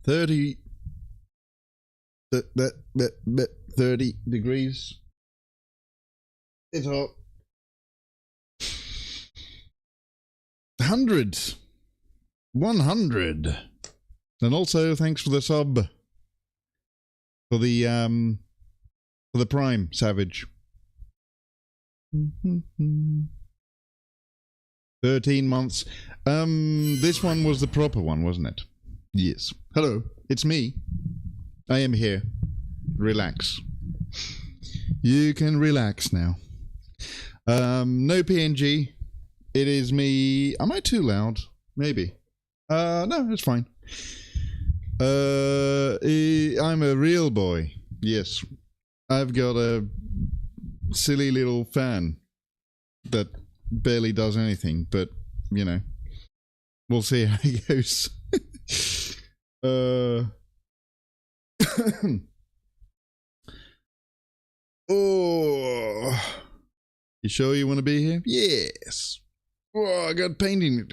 30 30 degrees. It's hot. 100. And also thanks for the sub. For the Prime Savage. 13 months. This one was the proper one, wasn't it? Yes. Hello, it's me. I am here. Relax. You can relax now. No PNG. It is me. Am I too loud? Maybe. No, it's fine. I'm a real boy. Yes. I've got a silly little fan that barely does anything, but, you know, we'll see how it goes. Oh, you sure you want to be here? Yes. Oh, I got painting to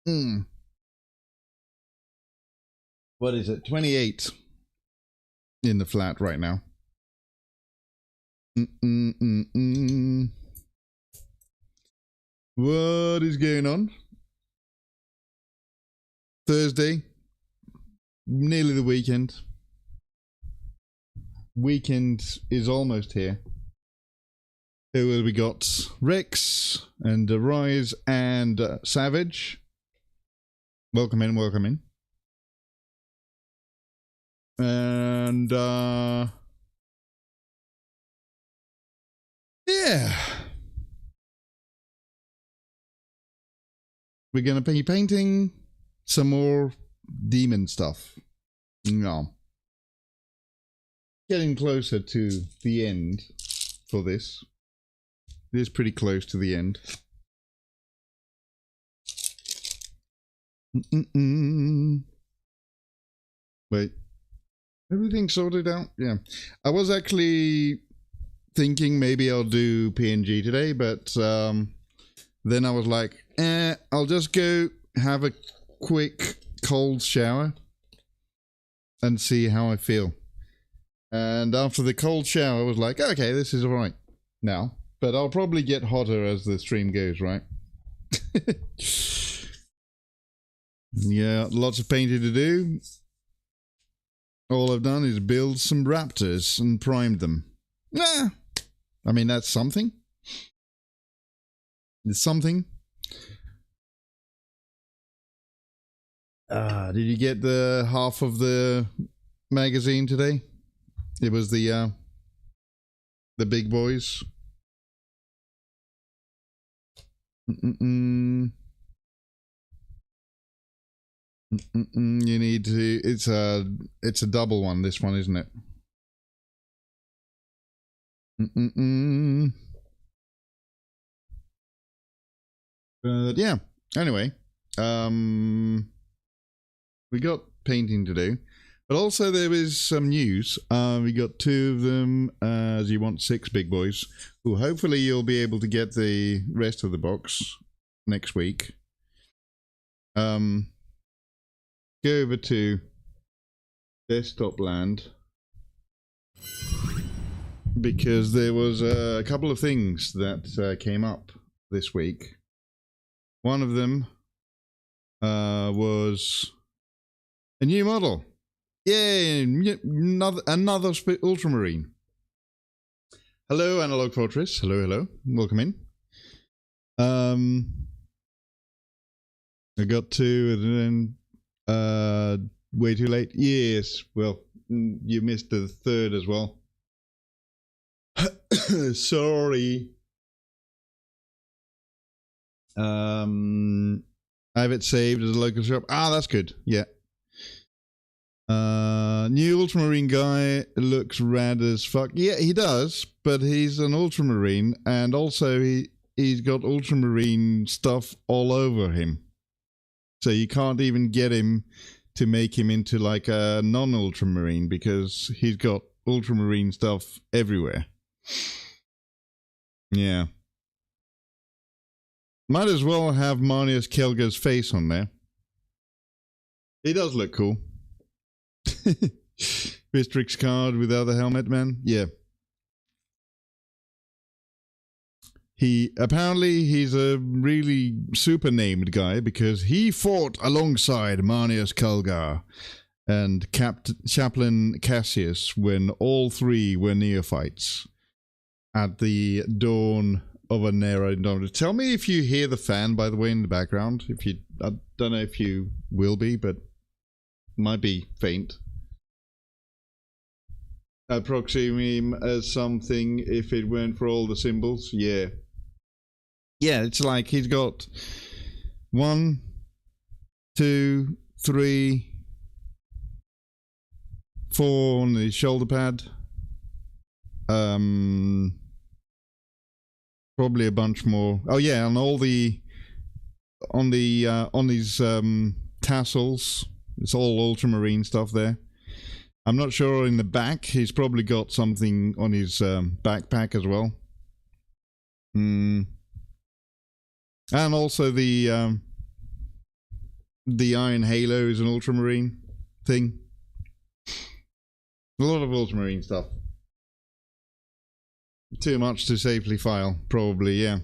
do. What is it? 28 in the flat right now. What is going on? Thursday, nearly the weekend. Weekend is almost here. Here we got Rex and Rise and Savage. Welcome in, welcome in. And yeah, we're gonna be painting some more demon stuff. No, getting closer to the end for this. It is pretty close to the end. Wait, everything sorted out? Yeah, I was actually thinking maybe I'll do PNG today, but then I was like, I'll just go have a quick cold shower and see how I feel. And after the cold shower, I was like, okay, this is all right now, but I'll probably get hotter as the stream goes, right? Yeah, lots of painting to do. All I've done is build some raptors and primed them. Nah, I mean, that's something. It's something. Did you get the half of the magazine today? It was the big boys. You need to. It's a double one. This one, isn't it? But yeah. Anyway, we got painting to do, but also there is some news. We got 2 of them. As you want 6 big boys. Who hopefully you'll be able to get the rest of the box next week. Go over to desktop land because there was a couple of things that came up this week. One of them was a new model. Yay! Another Ultramarine. Hello, Analog Fortress. Hello, hello. Welcome in. I got 2 and then way too late. Yes, well, you missed the 3rd as well. Sorry. I have it saved as a local shop. Ah, that's good. Yeah. New Ultramarine guy looks rad as fuck. Yeah, he does, but he's an Ultramarine, and also he's got Ultramarine stuff all over him. So you can't even get him to make him into like a non-Ultramarine because he's got Ultramarine stuff everywhere. Yeah. Might as well have Marnius Kelger's face on there. He does look cool. Bistrix card with the other helmet man. Yeah. He's a really super named guy because he fought alongside Manius Kulgar and Chaplain Cassius when all three were neophytes at the dawn of a narrow dawn. Tell me if you hear the fan, by the way, in the background. I don't know if you will be, but it might be faint. Approximate as something if it weren't for all the symbols. Yeah. Yeah, it's like he's got 1, 2, 3, 4 on the shoulder pad. Probably a bunch more. Oh yeah, and all the on these tassels. It's all ultramarine stuff there. I'm not sure in the back. He's probably got something on his backpack as well. And also the Iron Halo is an ultramarine thing. A lot of ultramarine stuff. Too much to safely file, probably, yeah.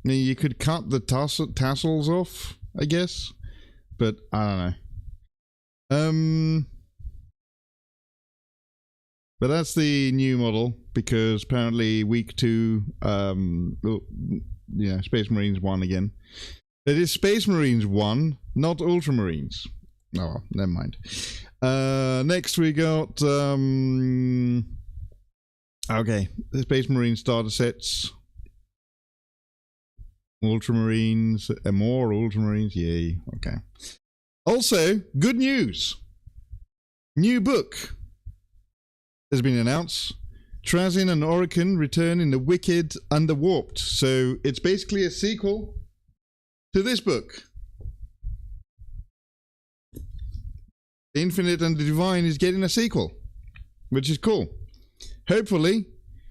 Now, you could cut the tassels off, I guess, but I don't know. But that's the new model because apparently week 2, yeah, Space Marines 1 again. It is Space Marines 1, not Ultramarines. Oh, never mind. Next we got okay, the Space Marine starter sets. Ultramarines, more Ultramarines, yay, okay. Also, good news. New book has been announced. Trazyn and Orican return in The Wicked and the Warped. So it's basically a sequel to this book. The Infinite and the Divine is getting a sequel, which is cool. Hopefully,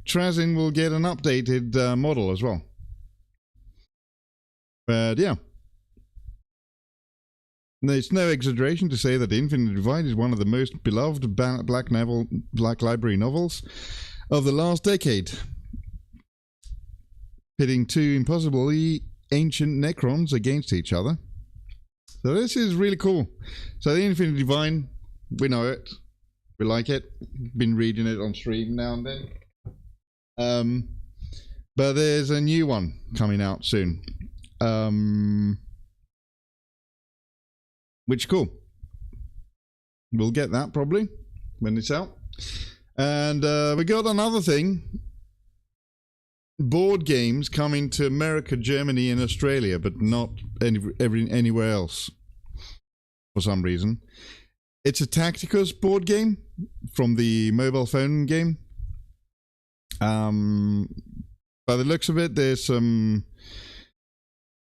Trazyn will get an updated model as well. But yeah. It's no exaggeration to say that The Infinite Divine is one of the most beloved Black Library novels of the last decade, pitting two impossibly ancient Necrons against each other. So this is really cool. So The Infinite Divine, we know it, we like it, been reading it on stream now and then. But there's a new one coming out soon, which is cool. We'll get that probably when it's out. And we got another thing. Board games coming to America, Germany, and Australia, but not anywhere else for some reason. It's a Tacticus board game from the mobile phone game. By the looks of it, there's some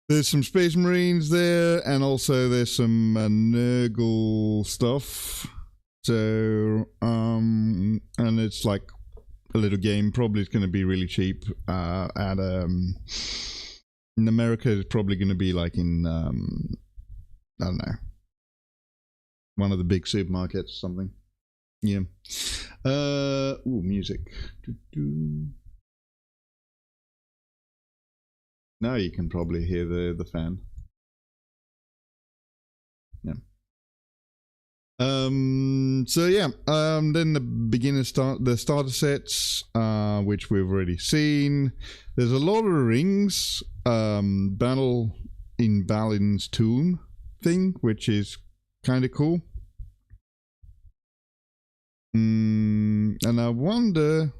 Space Marines there, and also there's some Nurgle stuff. So, and it's like a little game. Probably it's going to be really cheap. In America, it's probably going to be like in I don't know, one of the big supermarkets or something. Yeah. Ooh, music. Now you can probably hear the fan. Yeah. So yeah, then the starter sets, which we've already seen. There's a lot of rings, battle in Balin's tomb thing, which is kind of cool. And I wonder,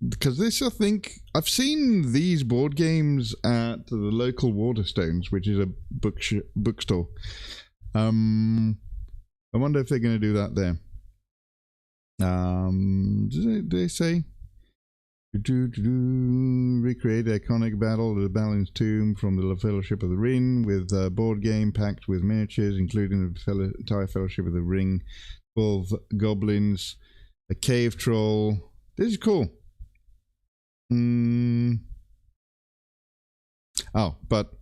because this, I think I've seen these board games at the local Waterstones, which is a bookstore. I wonder if they're going to do that there. Do they say? Recreate the iconic battle of the Balin's Tomb from the Fellowship of the Ring with a board game packed with miniatures, including the entire Fellowship of the Ring, 12 goblins, a cave troll. This is cool. Oh, but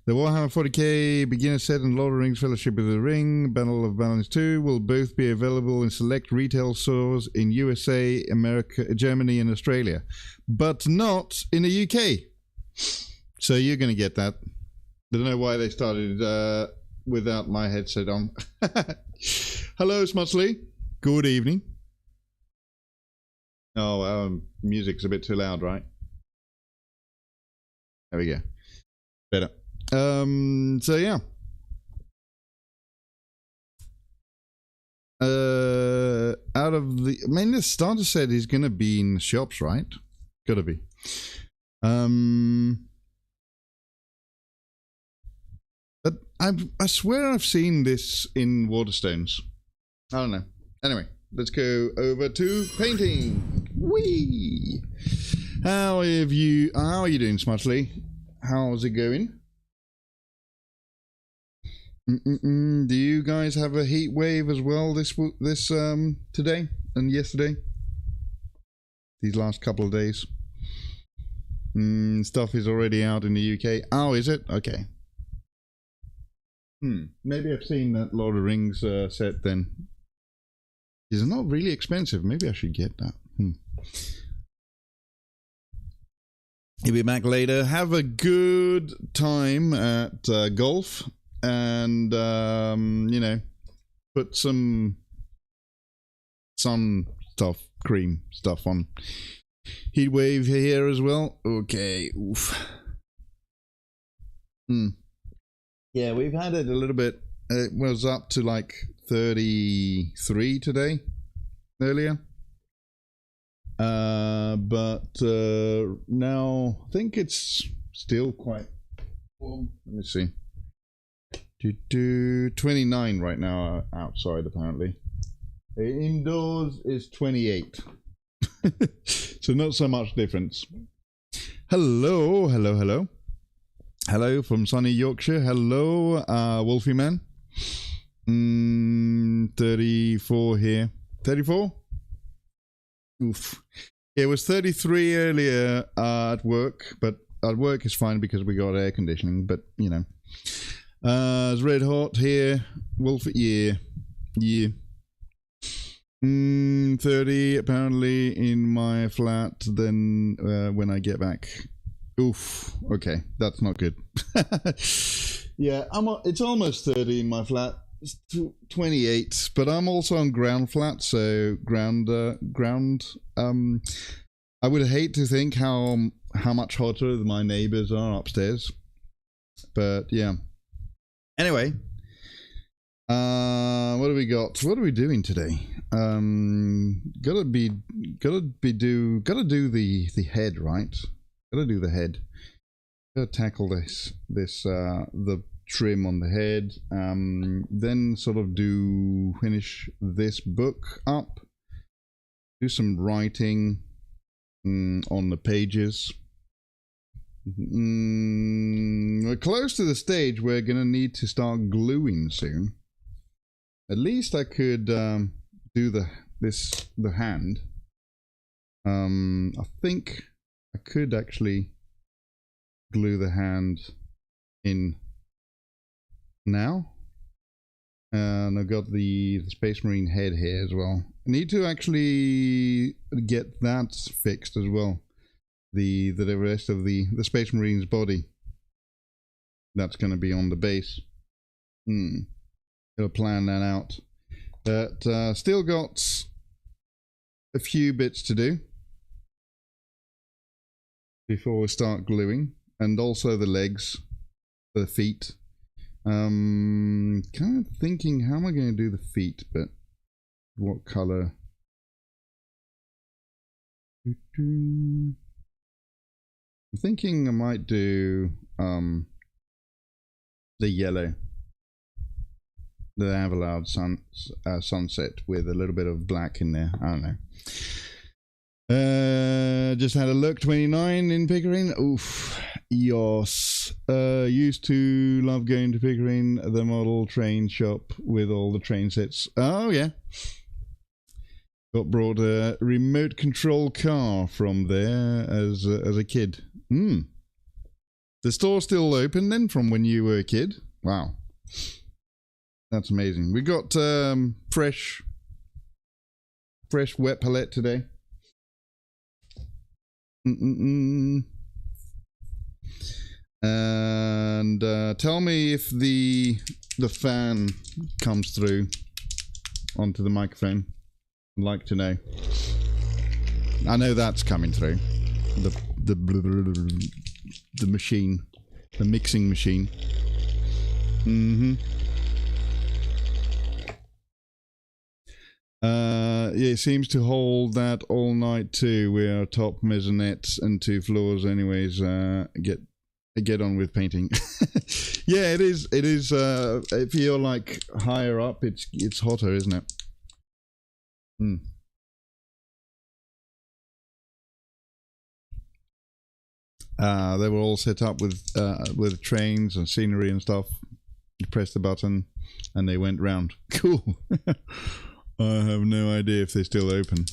The Warhammer 40k beginner set and Lord of the Rings Fellowship of the Ring, Battle of Balance 2 will both be available in select retail stores in USA, America, Germany, and Australia, but not in the UK. So you're going to get that. I don't know why they started without my headset on. Hello, Smutsley. Good evening. Oh, music's a bit too loud, right? There we go. Better. So yeah. Out of the, I mean, the starter set is gonna be in the shops, right? Gotta be. But I swear I've seen this in Waterstones. I don't know. Anyway, let's go over to painting. Whee! How are you doing, Smutsley? How's it going? Do you guys have a heat wave as well this today and yesterday? These last couple of days. Stuff is already out in the UK. Oh, is it? Okay. Maybe I've seen that Lord of the Rings set then. It's not really expensive. Maybe I should get that. He'll be back later. Have a good time at golf. And, you know, put some sun stuff, cream stuff on. Heat wave here as well. Okay. Oof. Yeah, we've had it a little bit. It was up to like 33 today, earlier. But now I think it's still quite warm. Let me see. 29 right now outside, apparently. Indoors is 28. So not so much difference. Hello, hello, hello. Hello from sunny Yorkshire. Hello, Wolfie Man. 34 here. 34? Oof. It was 33 earlier at work, but at work is fine because we got air conditioning, but you know. It's red hot here. Wolf, yeah. 30 apparently in my flat. Then when I get back, oof. Okay, that's not good. Yeah, it's almost 30 in my flat. It's 28, but I'm also on ground flat, so ground. I would hate to think how much hotter my neighbors are upstairs, but yeah. Anyway, what do we got? What are we doing today? Gotta do the head, right? Gotta do the head. Gotta tackle the trim on the head. Then sort of finish this book up. Do some writing on the pages. We're close to the stage we're gonna need to start gluing soon. At least I could do the hand. I think I could actually glue the hand in now. And I've got the Space Marine head here as well. I need to actually get that fixed as well. The rest of the Space Marine's body. That's going to be on the base. Gotta plan that out. But still got a few bits to do before we start gluing, and also the legs, the feet. Kind of thinking, how am I going to do the feet? But what color? I'm thinking I might do the yellow, the Avalard sunset with a little bit of black in there. I don't know. Just had a look. 29 in Pickering. Oof. Yes. Used to love going to Pickering, the model train shop with all the train sets. Oh yeah. Got brought a remote control car from there as a kid. The store's still open then from when you were a kid? Wow. That's amazing. We got fresh wet palette today. And tell me if the fan comes through onto the microphone. I'd like to know. I know that's coming through. The machine, the mixing machine. Yeah, it seems to hold that all night too. We are top maisonettes and 2 floors anyways. Get on with painting. Yeah, it is. If you're like higher up, it's hotter, isn't it? They were all set up with trains and scenery and stuff. You press the button and they went round. Cool. I have no idea if they're still open.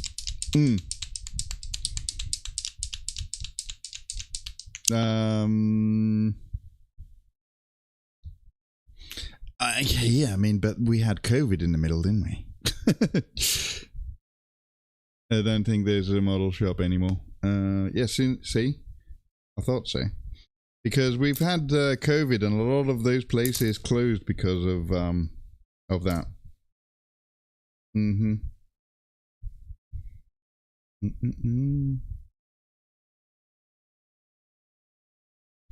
Yeah, I mean, but we had COVID in the middle, didn't we? I don't think there's a model shop anymore. Yes, see? I thought so. Because we've had COVID and a lot of those places closed because of that.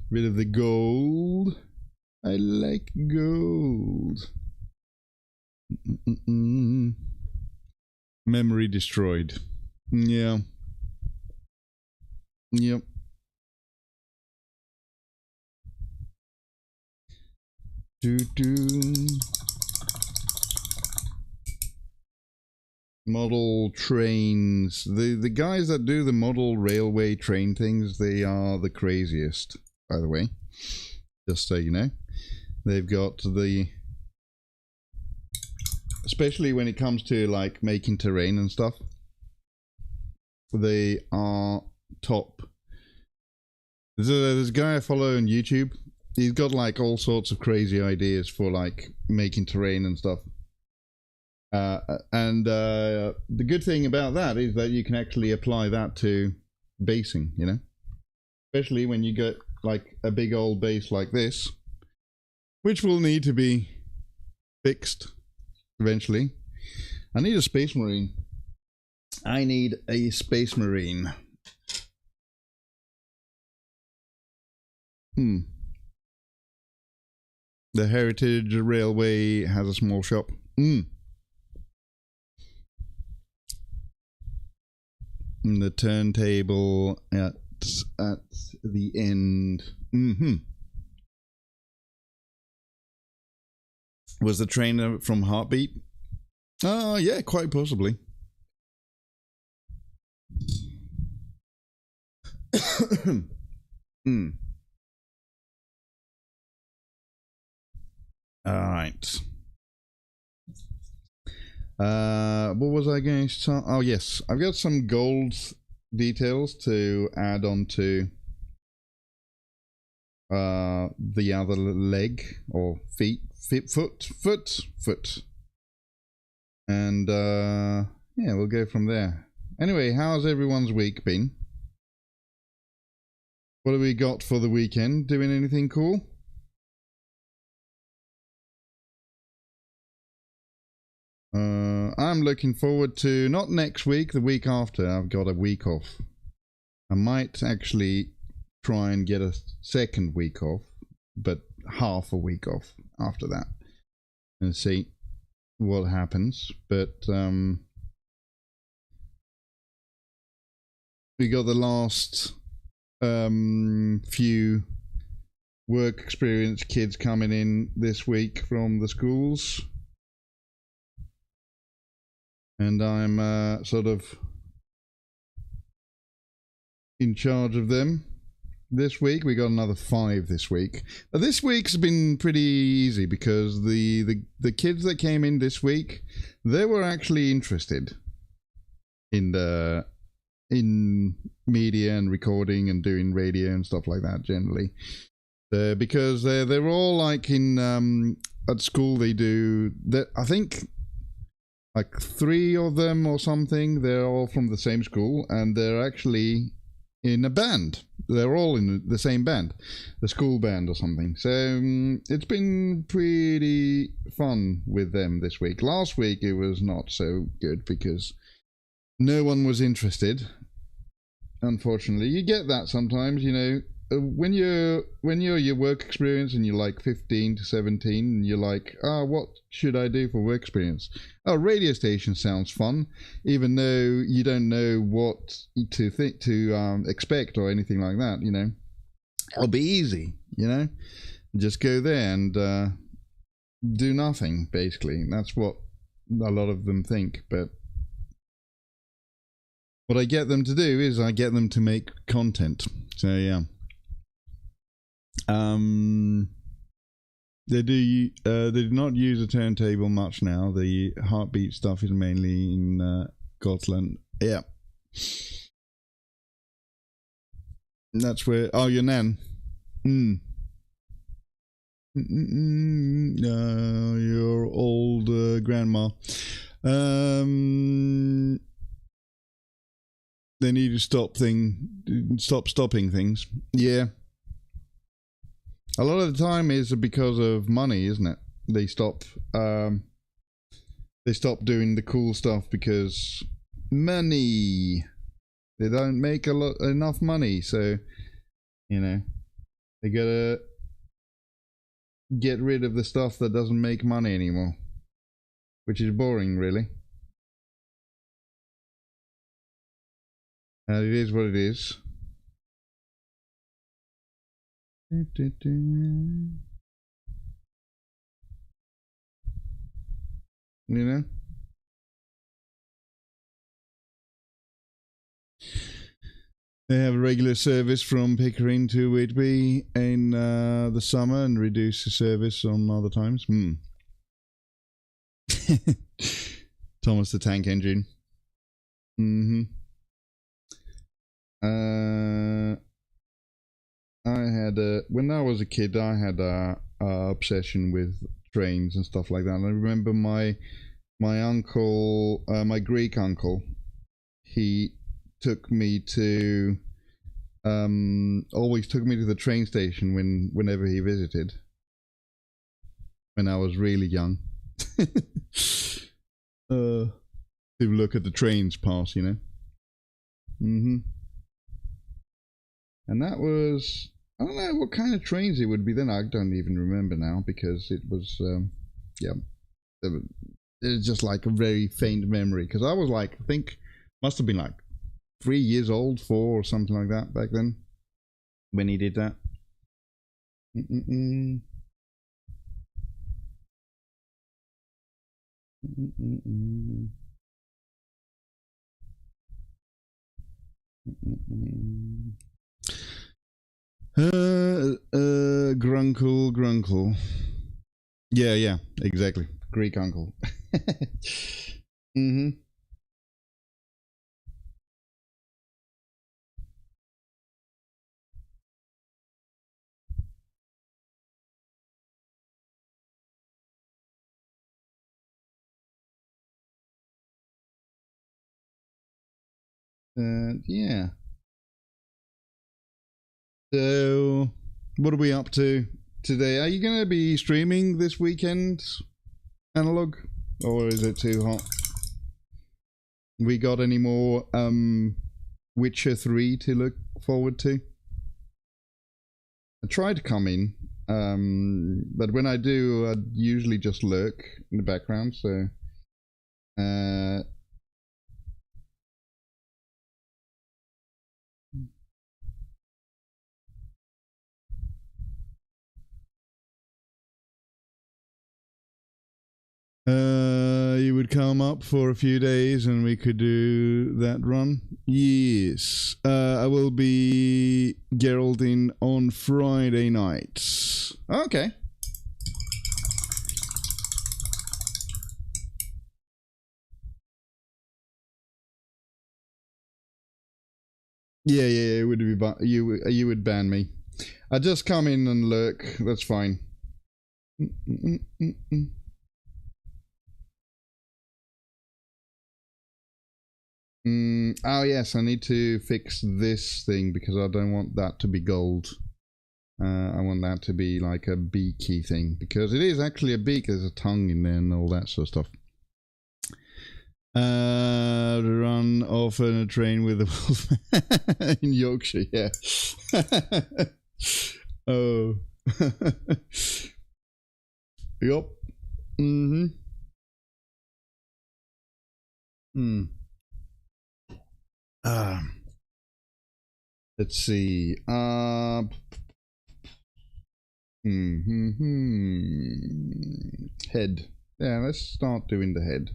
Rid of the gold. I like gold. Memory destroyed. Yeah. Yep. Model trains. The guys that do the model railway train things, they are the craziest, by the way. Just so you know. They've got especially when it comes to like making terrain and stuff, they are top. There's a guy I follow on YouTube. He's got like all sorts of crazy ideas for like making terrain and stuff. The good thing about that is that you can actually apply that to basing, you know, especially when you get like a big old base like this, which will need to be fixed eventually. I need a space marine. I need a space marine. The Heritage Railway has a small shop. The turntable at the end. Was the trainer from Heartbeat? Oh, yeah, quite possibly. All right. What was I going to talk? Oh, yes. I've got some gold details to add on to the other leg or foot. And yeah, we'll go from there. Anyway, how's everyone's week been? What have we got for the weekend? Doing anything cool? I'm looking forward to, not next week, the week after. I've got a week off. I might actually try and get a second week off, but half a week off after that and see what happens. But we got the last few work experience kids coming in this week from the schools. And I'm sort of in charge of them this week. We got another 5 this week. This week's been pretty easy because the kids that came in this week, they were actually interested in media and recording and doing radio and stuff like that generally. Because they're all like in at school. They do that. I think like 3 of them or something. They're all from the same school, and they're actually in a band. They're all in the same band, the school band or something. So it's been pretty fun with them this week. Last week it was not so good because no one was interested. Unfortunately, you get that sometimes, you know. When you're your work experience and you're like 15 to 17 and you're like, what should I do for work experience? Oh, radio station sounds fun, even though you don't know what to think to expect or anything like that, you know. It'll be easy, you know. Just go there and do nothing, basically. That's what a lot of them think. But what I get them to do is I get them to make content. So yeah. They do not use a turntable much now. The heartbeat stuff is mainly in Gotland. Yeah. That's where... Oh, your nan. Your old grandma. They need to stop stopping things. Yeah. A lot of the time is because of money, isn't it? They stop doing the cool stuff because money. They don't make enough money, so you know they gotta get rid of the stuff that doesn't make money anymore, which is boring, really. It is what it is. You know? They have a regular service from Pickering to Whitby in the summer and reduce the service on other times. Thomas the Tank Engine. When I was a kid, I had a obsession with trains and stuff like that. And I remember my uncle, my Greek uncle, he took me to always took me to the train station whenever he visited. When I was really young, to look at the trains pass, you know. And that was, I don't know what kind of trains it would be then. I don't even remember now because it was, it's just like a very faint memory. Because I was like, I think, must have been like 3 years old, 4 or something like that back then when he did that. Grunkle. Yeah, exactly. Greek uncle. Yeah. So, what are we up to today? Are you going to be streaming this weekend, Analog? Or is it too hot? We got any more Witcher 3 to look forward to? I try to come in, but when I do, I usually just lurk in the background, so... you would come up for a few days and we could do that run. Yes. I will be Geraldine on Friday nights. Okay. Yeah, it would be you would ban me. I just come in and lurk. That's fine. Oh yes, I need to fix this thing because I don't want that to be gold. I want that to be like a beaky thing because it is actually a beak. There's a tongue in there and all that sort of stuff. Run off on a train with a wolf in Yorkshire. Yeah. Oh. Yup. Let's see. Head. Yeah, let's start doing the head.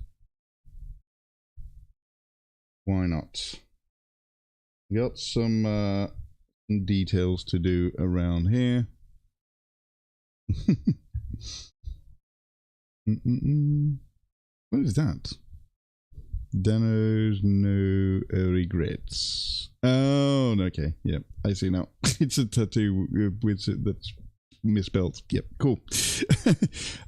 Why not? Got some details to do around here. What is that? Danos, no regrets. Oh, okay. Yep, I see now. It's a tattoo with that's misspelled. Yep, cool. I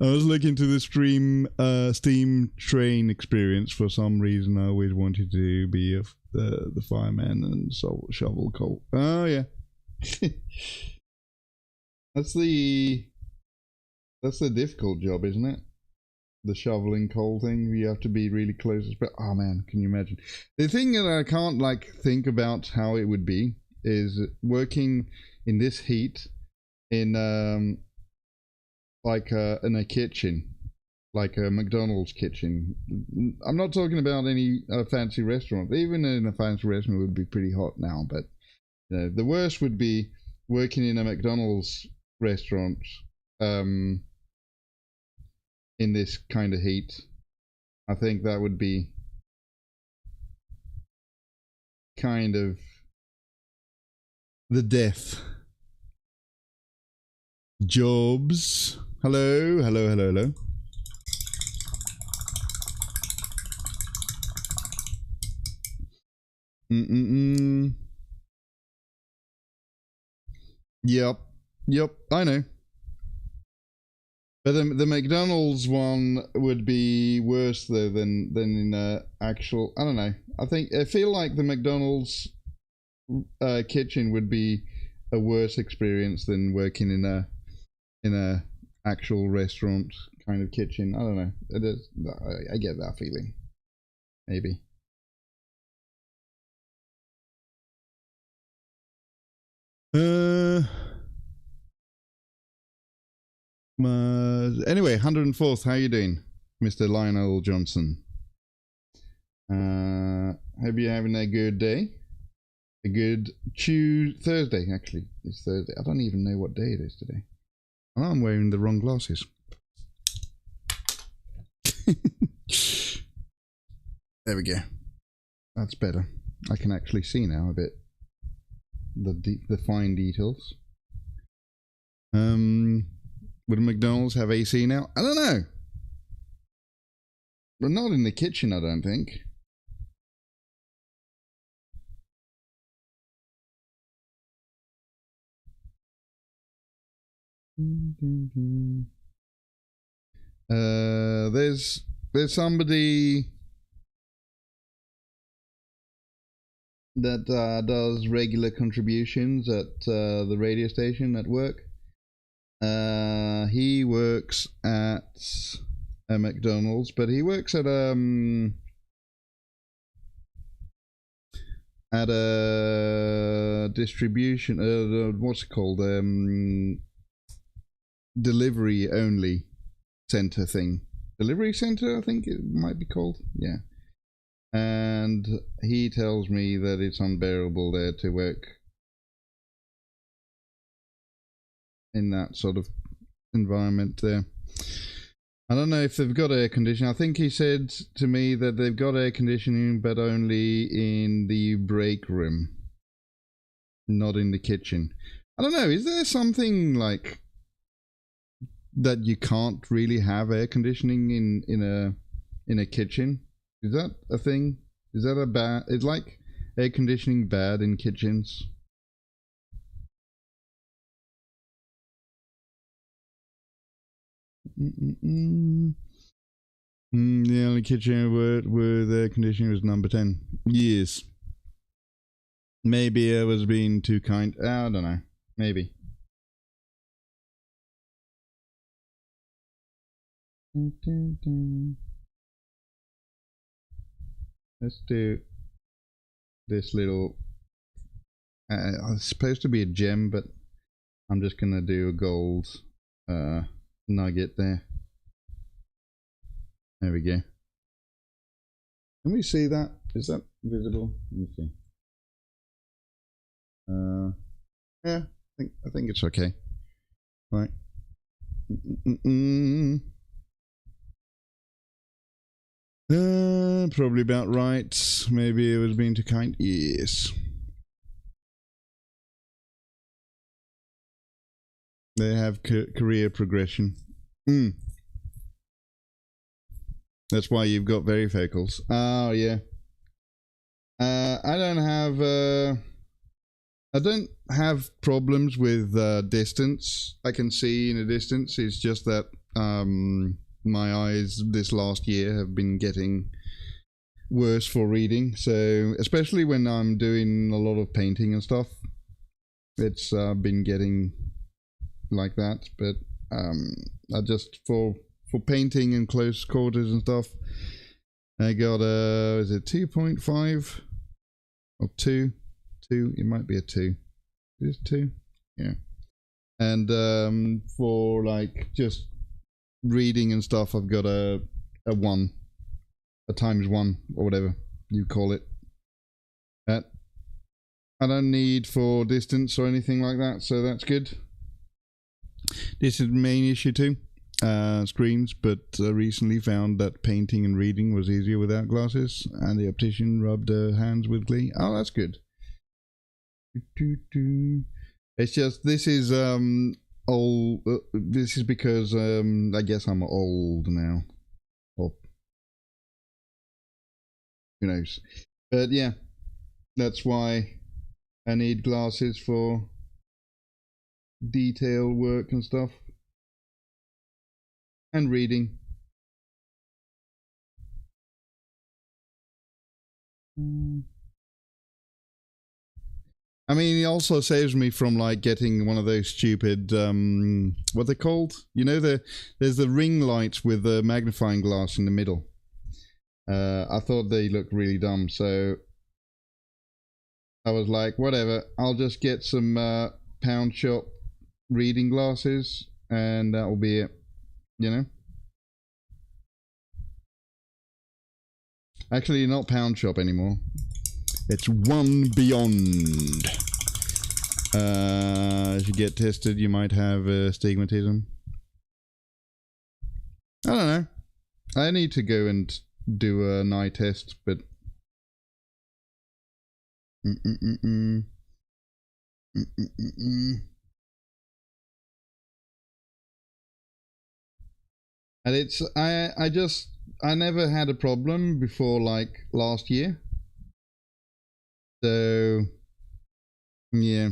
was looking to the Steam train experience. For some reason, I always wanted to be the fireman and shovel coal. Oh yeah. That's the difficult job, isn't it? The shoveling coal thing. You have to be really close. But oh man, can you imagine? The thing that I can't like think about how it would be is working in this heat in like in a kitchen, like a McDonald's kitchen. I'm not talking about any fancy restaurant. Even in a fancy restaurant, it would be pretty hot now. But you know, the worst would be working in a McDonald's restaurant in this kind of heat. I think that would be kind of the death. Jobs. Hello, hello, hello, hello. Yep, I know. But the McDonald's one would be worse though than in actual. I don't know. I feel like the McDonald's kitchen would be a worse experience than working in a actual restaurant kind of kitchen. I don't know. It is. I get that feeling. Maybe. Anyway, 104th. How you doing, Mr. Lionel Johnson? Hope you're having a good day. A good Thursday, actually. It's Thursday. I don't even know what day it is today. Oh, I'm wearing the wrong glasses. There we go. That's better. I can actually see now a bit. The fine details. Would McDonald's have AC now? I don't know. But not in the kitchen, I don't think. There's somebody that does regular contributions at the radio station at work. He works at a McDonald's, but he works at a distribution, what's it called, delivery only center thing. Delivery center, I think it might be called. Yeah. And he tells me that it's unbearable there to work in that sort of environment there. I don't know if they've got air conditioning. I think he said to me that they've got air conditioning, but only in the break room, not in the kitchen. I don't know. Is there something like that you can't really have air conditioning in a kitchen? Is that a thing? Is that a bad? Is like air conditioning bad in kitchens? The only kitchen with air conditioning was number 10. Yes. Maybe I was being too kind. I don't know. Maybe. Let's do this little. It's supposed to be a gem, but I'm just gonna do a gold nugget there. There we go. Can we see that? Is that visible? Let me see. Yeah, I think it's okay. Right. Probably about right. Maybe it was being too kind. Yes. They have career progression. That's why you've got varifocals. Oh yeah. I don't have problems with distance. I can see in a distance. It's just that my eyes this last year have been getting worse for reading. So especially when I'm doing a lot of painting and stuff, it's been getting like that. But I just for painting in close quarters and stuff, I got a, is it 2.5 or 2? 2, it might be a 2. Is it 2? Yeah. And for like just reading and stuff, I've got a 1, a ×1 or whatever you call it. That I don't need for distance or anything like that, so that's good. This is the main issue too. Screens, but recently found that painting and reading was easier without glasses, and the optician rubbed her hands with glee. Oh, that's good. It's just this is old. This is because I guess I'm old now, or who knows. But yeah, that's why I need glasses for detail work and stuff. And reading. I mean, it also saves me from like getting one of those stupid what they're called. You know, there's the ring lights with the magnifying glass in the middle. I thought they looked really dumb, so I was like, whatever, I'll just get some pound shop reading glasses, and that will be it. You know. Actually, not pound shop anymore. It's One Beyond. If you get tested, you might have astigmatism. I don't know. I need to go and do an eye test, but and it's I never had a problem before, like last year. So yeah.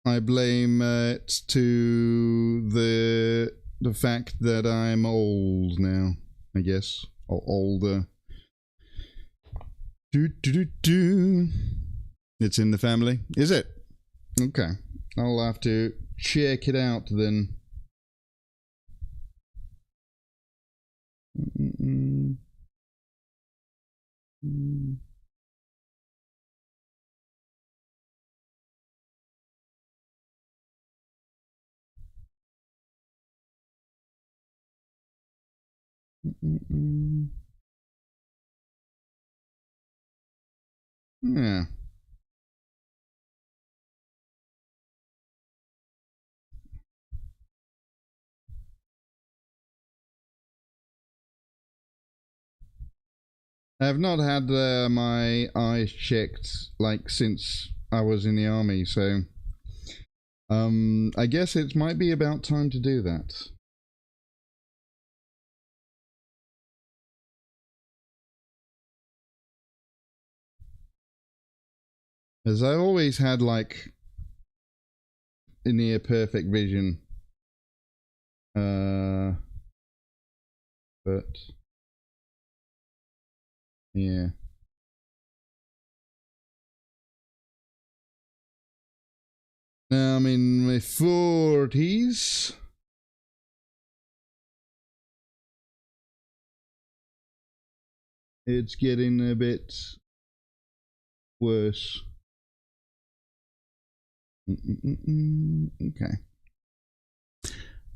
I blame it to the fact that I'm old now, I guess, or older. It's in the family, is it? Okay, I'll have to check it out then. Yeah. I have not had my eyes checked like since I was in the army, so I guess it might be about time to do that. As I always had like a near perfect vision. But yeah. Now I'm in my 40s. It's getting a bit worse. Okay.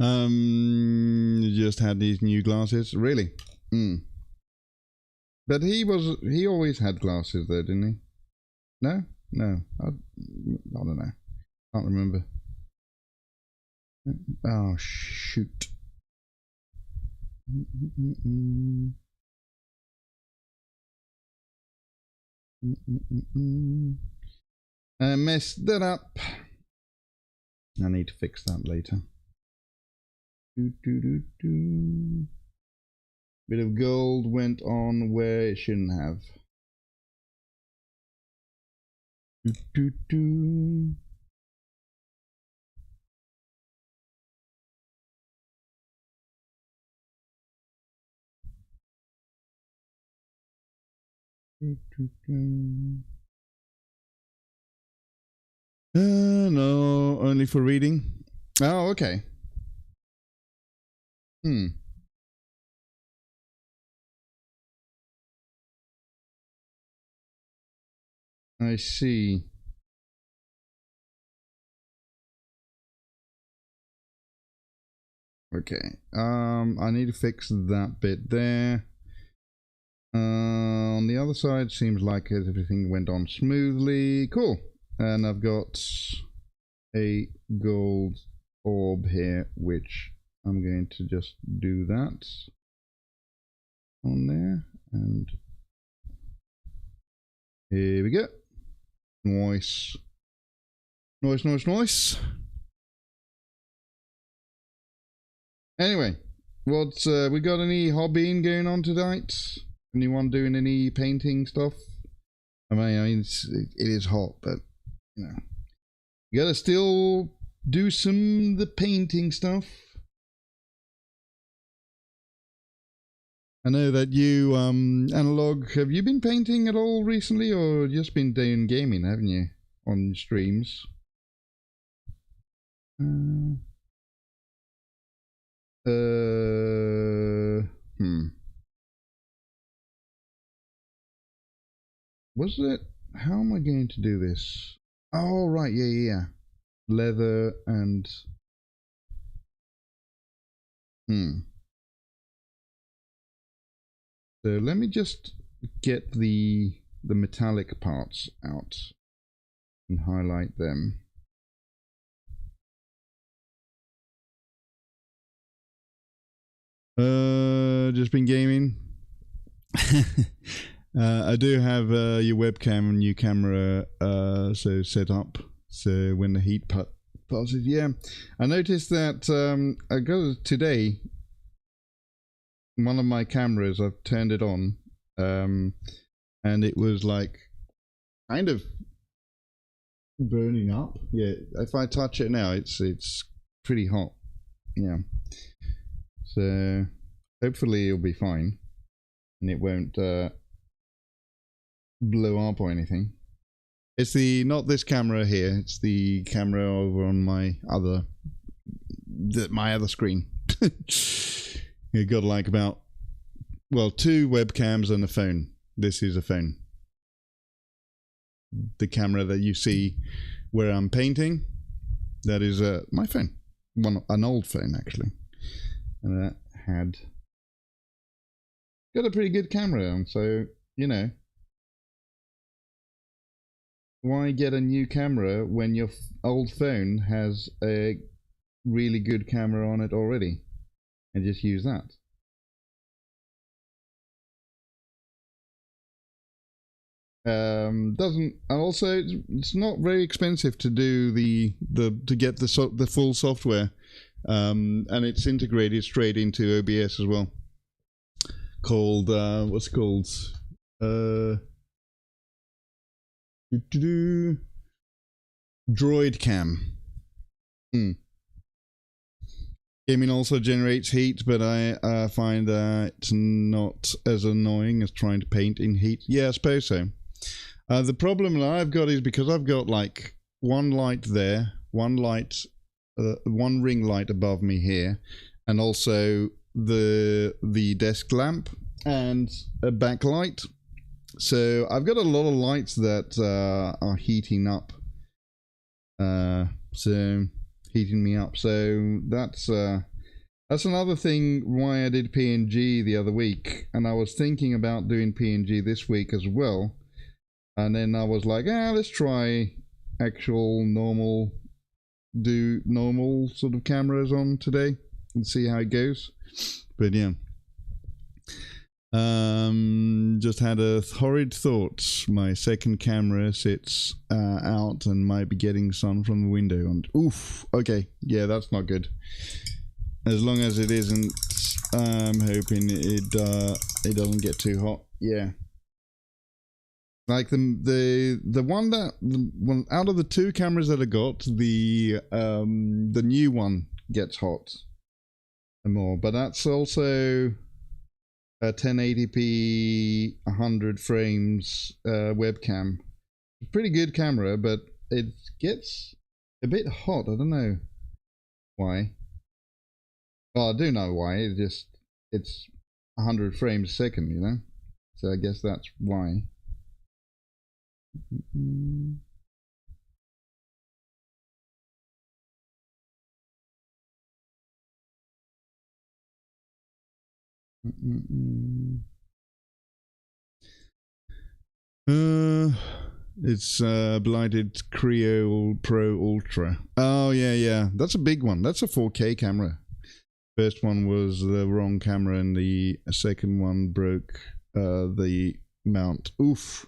Just had these new glasses. Really? But he always had glasses though, didn't he? No? No. I don't know. Can't remember. Oh, shoot. I messed that up. I need to fix that later. Bit of gold went on where it shouldn't have. No, only for reading. Oh, okay. I see. Okay. I need to fix that bit there. On the other side, seems like everything went on smoothly. Cool. And I've got a gold orb here, which I'm going to just do that on there. And here we go. Nice. Nice, nice, nice. Anyway, what's we got any hobbying going on tonight? Anyone doing any painting stuff? I mean it is hot, but you know, you gotta still do the painting stuff. I know that you Analog, have you been painting at all recently, or just been doing gaming, haven't you, on streams? Was it? How am I going to do this? Oh, right, yeah. Leather and... So let me just get the metallic parts out and highlight them. Just been gaming. I do have your webcam and new camera so set up, so when the heat passes. Yeah, I noticed that I got today one of my cameras, I've turned it on, and it was like kind of burning up. Yeah, if I touch it now, it's pretty hot. Yeah, so hopefully it'll be fine and it won't blow up or anything. It's not this camera here, it's the camera over on my other screen. You got like about, well, 2 webcams and a phone. This is a phone. The camera that you see where I'm painting, that is my phone. An old phone actually, and that had got a pretty good camera on, so you know, why get a new camera when your old phone has a really good camera on it already, and just use that. Doesn't, and also it's not very expensive to do to get the full software, and it's integrated straight into OBS as well. Called what's it called? Droid cam. Gaming also generates heat, but I find that it's not as annoying as trying to paint in heat. Yeah, I suppose so. The problem that I've got is because I've got like one light there, one ring light above me here, and also the desk lamp and a backlight. So I've got a lot of lights that are heating up. Heating me up. So that's another thing why I did PNG the other week, and I was thinking about doing PNG this week as well. And then I was like, let's try actual normal sort of cameras on today and see how it goes. But yeah. Just had a horrid thought. My second camera sits out and might be getting sun from the window. And oof, okay, yeah, that's not good. As long as it isn't, I'm hoping it doesn't get too hot. Yeah. Like the one out of the two cameras that I got, the new one gets hot and more, but that's also a 1080p 100 frames webcam. Pretty good camera, but it gets a bit hot. I don't know why. Well, I do know why. It's 100 frames a second, you know. So I guess that's why. It's Blighted Creole Pro Ultra. Oh yeah, that's a big one. That's a 4K camera. First one was the wrong camera, and the second one broke the mount. Oof.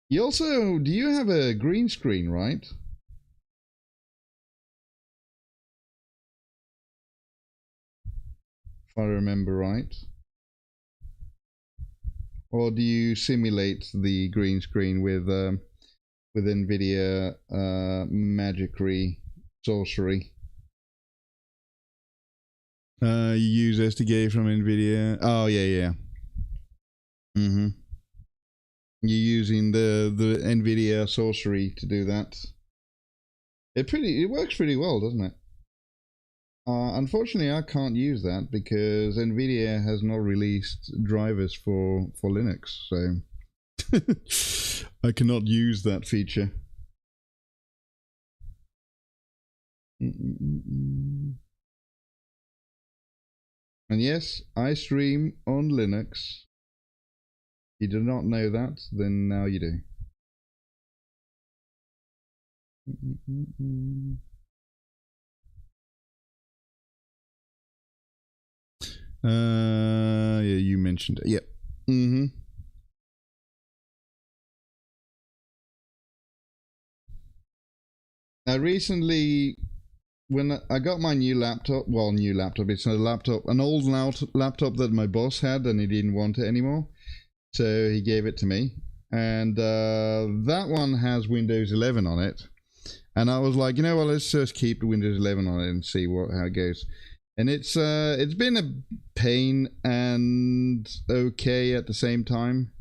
You also, do you have a green screen, right? If I remember right. Or do you simulate the green screen with NVIDIA magicry sorcery? You use SDK from NVIDIA. Oh yeah. You're using the NVIDIA sorcery to do that. It works pretty well, doesn't it? Unfortunately, I can't use that because NVIDIA has not released drivers for Linux, so I cannot use that feature. And yes, I stream on Linux. If you do not know that, then now you do. Yeah, you mentioned it. Yep. Now, recently, when I got my new laptop, it's an old laptop that my boss had, and he didn't want it anymore, so he gave it to me. And that one has Windows 11 on it, and I was like, you know what, let's just keep Windows 11 on it and see how it goes. And it's been a pain and okay at the same time.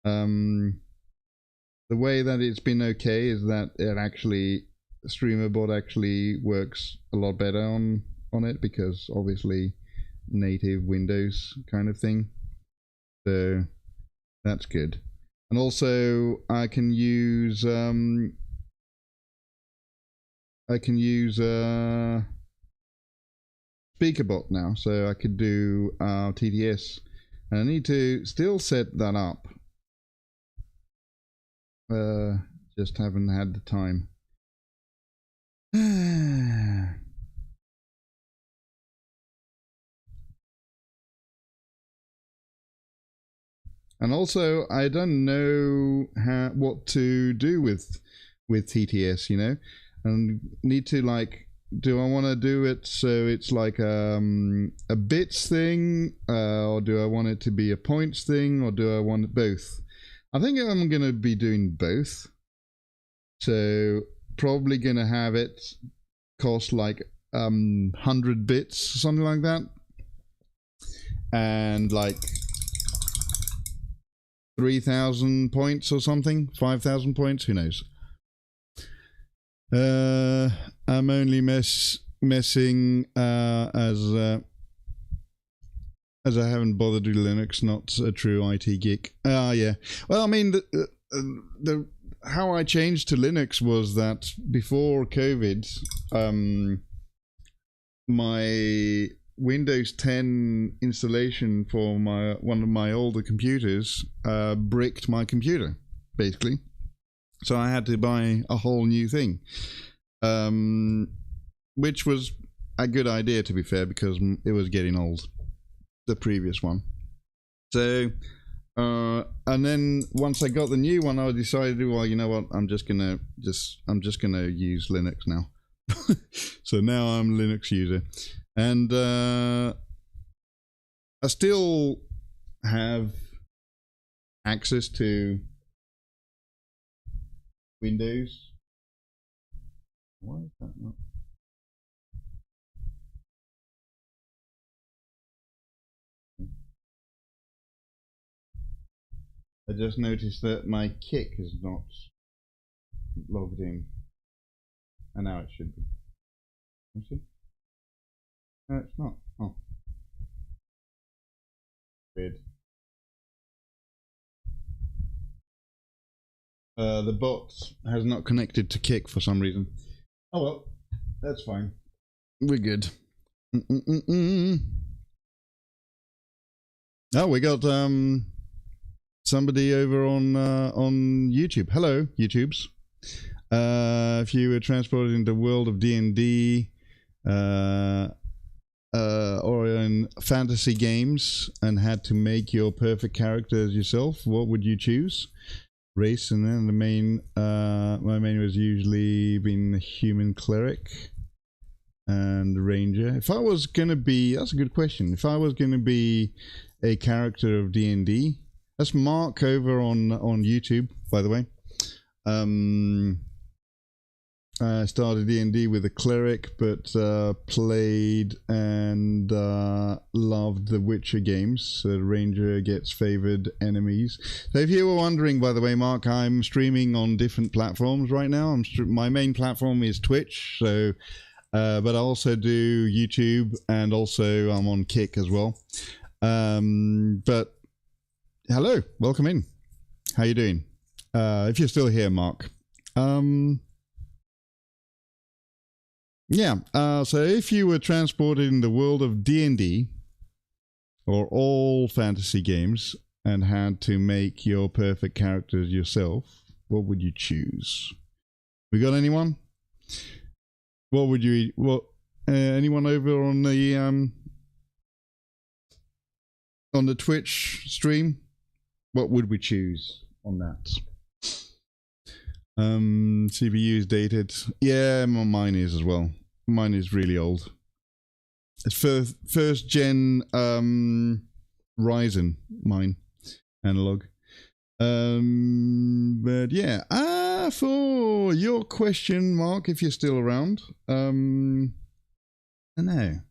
The way that it's been okay is that StreamerBot actually works a lot better on it, because obviously native Windows kind of thing. So that's good. And also I can use SpeakerBot now, so I could do TTS, and I need to still set that up. Just haven't had the time. And also, I don't know what to do with TTS, you know, and need to like do I want to do it so it's like a bits thing, or do I want it to be a points thing, or do I want both? I think I'm going to be doing both. So probably going to have it cost like 100 bits, something like that. And like 3,000 points or something, 5,000 points, who knows. I'm only messing as I haven't bothered to do Linux, not a true IT geek. Yeah. Well, I mean, the how I changed to Linux was that before COVID, my Windows 10 installation for one of my older computers bricked my computer, basically. So I had to buy a whole new thing, which was a good idea, to be fair, because it was getting old, the previous one. So, and then once I got the new one, I decided, well, you know what, I'm just gonna use Linux now. So now I'm a Linux user, and I still have access to Windows. Why is that not? I just noticed that my kick is not logged in, and now it should be. You see? No, it's not. Oh, weird. The bot has not connected to Kick for some reason. Oh well, that's fine. We're good. Oh, we got somebody over on YouTube. Hello, YouTubes. If you were transported into the world of D&D or in fantasy games and had to make your perfect characters yourself, what would you choose? Race, and then the main, my main was usually being a human cleric and ranger. If I was gonna be, that's a good question. If I was gonna be a character of D&D, that's Mark over on YouTube, by the way. I started D&D with a cleric, but played and loved the Witcher games. So the ranger gets favored enemies. So if you were wondering, by the way, Mark, I'm streaming on different platforms right now. My main platform is Twitch, so but I also do YouTube, and also I'm on Kick as well. But hello, welcome in. How you doing? If you're still here, Mark. Yeah, so if you were transported in the world of D&D or all fantasy games and had to make your perfect characters yourself, what would you choose? We got anyone? What would you? Anyone over on the Twitch stream? What would we choose on that? CPU is dated. Yeah, mine is as well. Mine is really old. It's first gen Ryzen, mine, analog. But yeah, for your question, Mark, if you're still around, I don't know.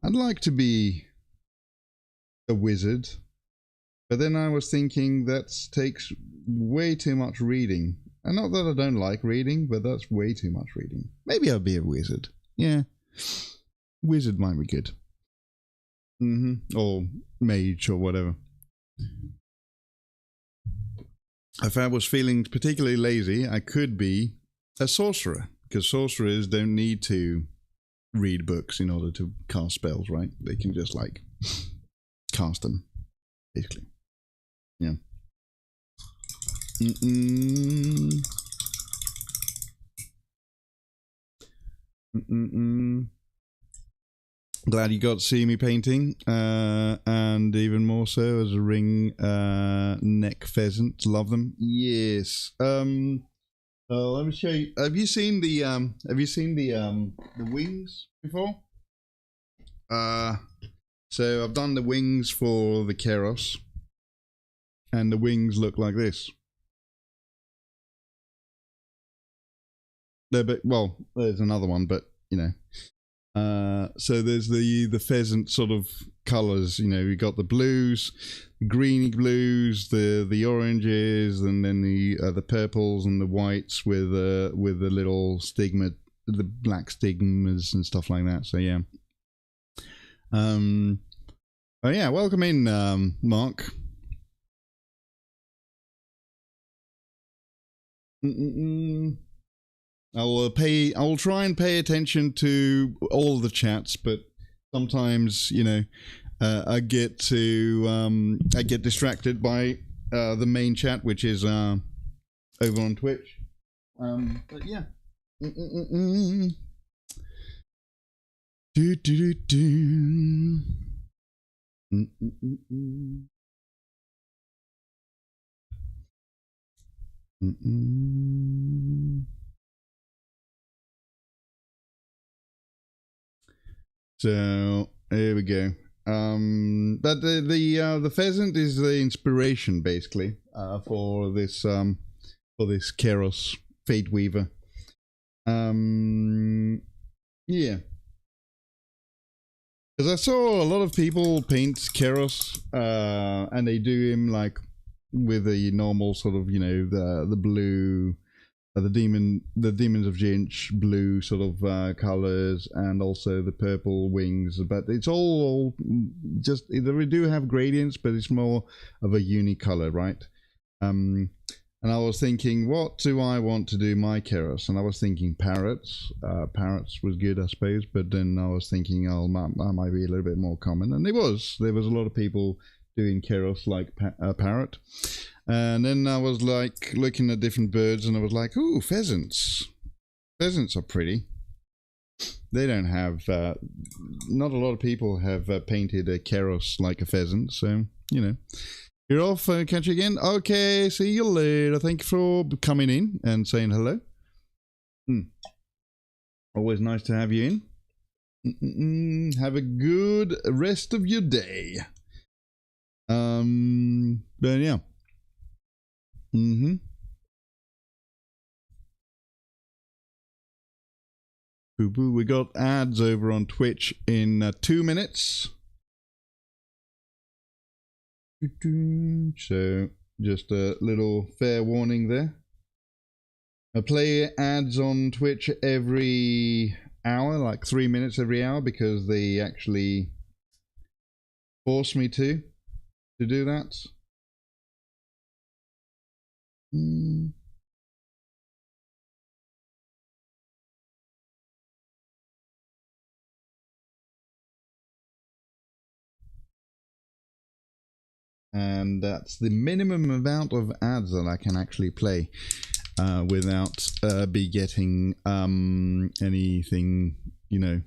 I'd like to be a wizard. But then I was thinking that takes way too much reading. And not that I don't like reading, but that's way too much reading. Maybe I'll be a wizard. Yeah. Wizard might be good. Or mage or whatever. If I was feeling particularly lazy, I could be a sorcerer. Because sorcerers don't need to read books in order to cast spells, right? They can just, like, cast them, basically. Yeah. Glad you got to see me painting, and even more so as a ring neck pheasant. Love them. Yes. Let me show you. Have you seen the wings before? So I've done the wings for the Kairos, and the wings look like this. No, but well, there's another one, but you know. So there's the pheasant sort of colors. You know, we got the blues, greeny blues, the oranges, and then the purples and the whites with the little stigma, the black stigmas and stuff like that. So yeah. Oh yeah, welcome in, Mark. I'll try and pay attention to all the chats, but sometimes, you know, I get distracted by the main chat, which is over on Twitch. But yeah. Do do do do. So here we go. But the pheasant is the inspiration basically for this Kairos Fateweaver. Yeah. Because I saw a lot of people paint Kairos, and they do him like with the normal sort of, you know, the blue, the demons of Tzeentch blue sort of colors, and also the purple wings. But it's all just, they do have gradients, but it's more of a unique color, right? And I was thinking, what do I want to do my Kairos? And I was thinking parrots. Parrots was good, I suppose. But then I was thinking, oh, that might be a little bit more common. And there was a lot of people doing Kairos like parrot. And then I was like looking at different birds, and I was like, ooh, pheasants. Pheasants are pretty. They don't have, not a lot of people have painted a Kairos like a pheasant. So, you know. You're off, catch you again. Okay, see you later. Thank you for coming in and saying hello. Always nice to have you in. Have a good rest of your day. But yeah. Boo boo. We got ads over on Twitch in 2 minutes. So just a little fair warning there. I play ads on Twitch every hour, like 3 minutes every hour, because they actually force me to do that. And that's the minimum amount of ads that I can actually play without be getting anything, you know,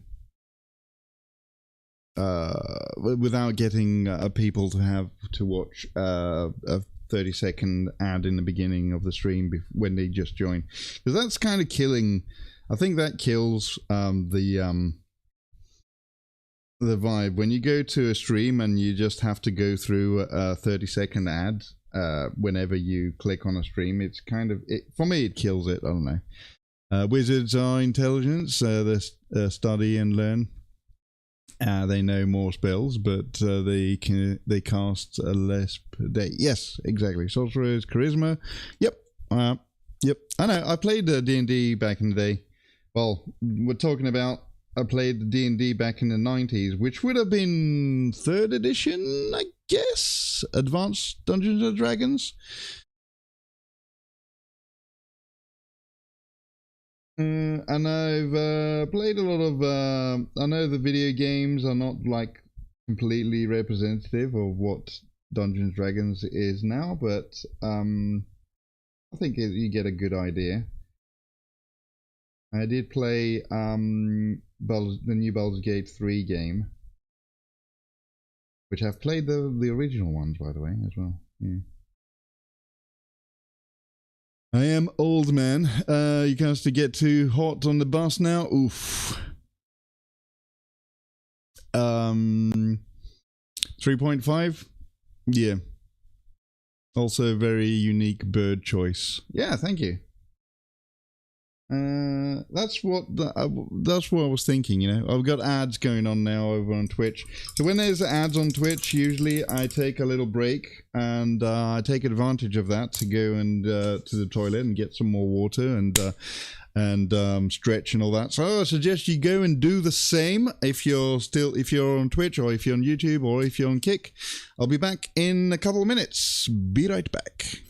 without getting people to have to watch a 30-second ad in the beginning of the stream when they just join, because that's kind of killing. I think that kills the vibe when you go to a stream and you just have to go through a 30-second ad whenever you click on a stream. It's kind of, for me, it kills it. I don't know. Wizards are intelligence. They study and learn. They know more spells, but they cast less per day. Yes, exactly. Sorcerer's charisma. Yep. Yep. I know. I played D&D back in the day. Well, we're talking about, I played D&D back in the 90s, which would have been 3rd edition, I guess? Advanced Dungeons & Dragons? And I've played a lot of... I know the video games are not, like, completely representative of what Dungeons & Dragons is now, but I think you get a good idea. I did play the new Baldur's Gate 3 game, which I've played the original ones, by the way, as well. Yeah. I am old, man. You guys to get too hot on the bus now? Oof. 3.5? Yeah. Also very unique bird choice. Yeah, thank you. That's what I was thinking, you know. I've got ads going on now over on Twitch. So when there's ads on Twitch, usually I take a little break and I take advantage of that to go and to the toilet and get some more water and stretch and all that. So I suggest you go and do the same if you're on Twitch or if you're on YouTube or if you're on Kick. I'll be back in a couple of minutes. Be right back.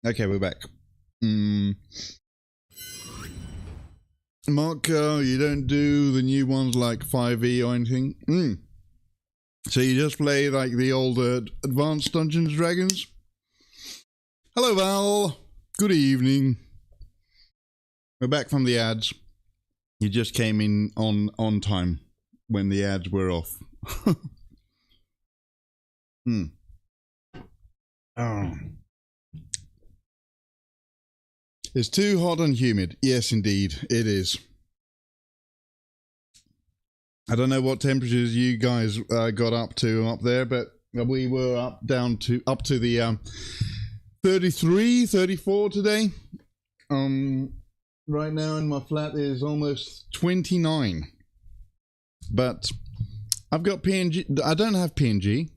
Okay, we're back. Mark, you don't do the new ones like 5e or anything? So you just play like the older Advanced Dungeons & Dragons? Hello, Val. Good evening. We're back from the ads. You just came in on time when the ads were off. Oh. It's too hot and humid. Yes, indeed, it is. I don't know what temperatures you guys got up to up there, but we were up to the 33, 34 today. Right now in my flat is almost 29. But I've got PNG. I don't have PNG.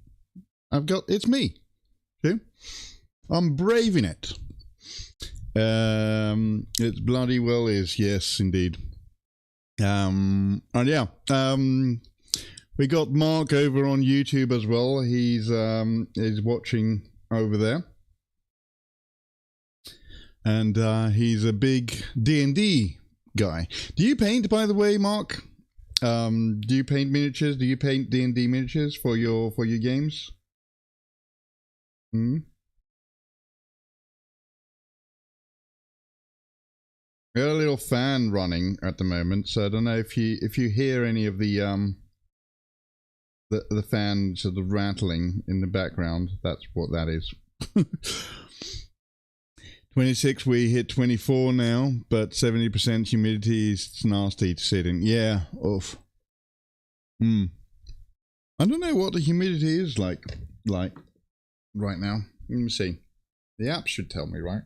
It's me. See? I'm braving it. It bloody well is, yes, indeed. And yeah, we got Mark over on YouTube as well. He's watching over there, and he's a big D&D guy. Do you paint, by the way, Mark? Do you paint miniatures? Do you paint D&D miniatures for your games? We got a little fan running at the moment, so I don't know if you hear any of the the fan sort of rattling in the background. That's what that is. 26, we hit 24 now, but 70% humidity is nasty to sit in. Yeah, oof. I don't know what the humidity is like right now. Let me see. The app should tell me, right?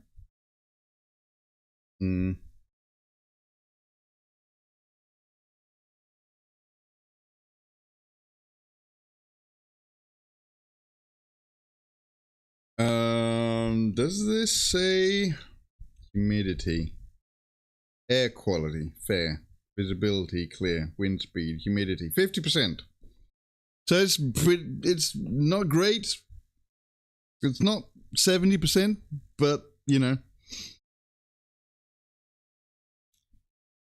Does this say humidity? Air quality, fair. Visibility, clear. Wind speed, humidity, 50%. So it's not great. It's not 70%, but, you know.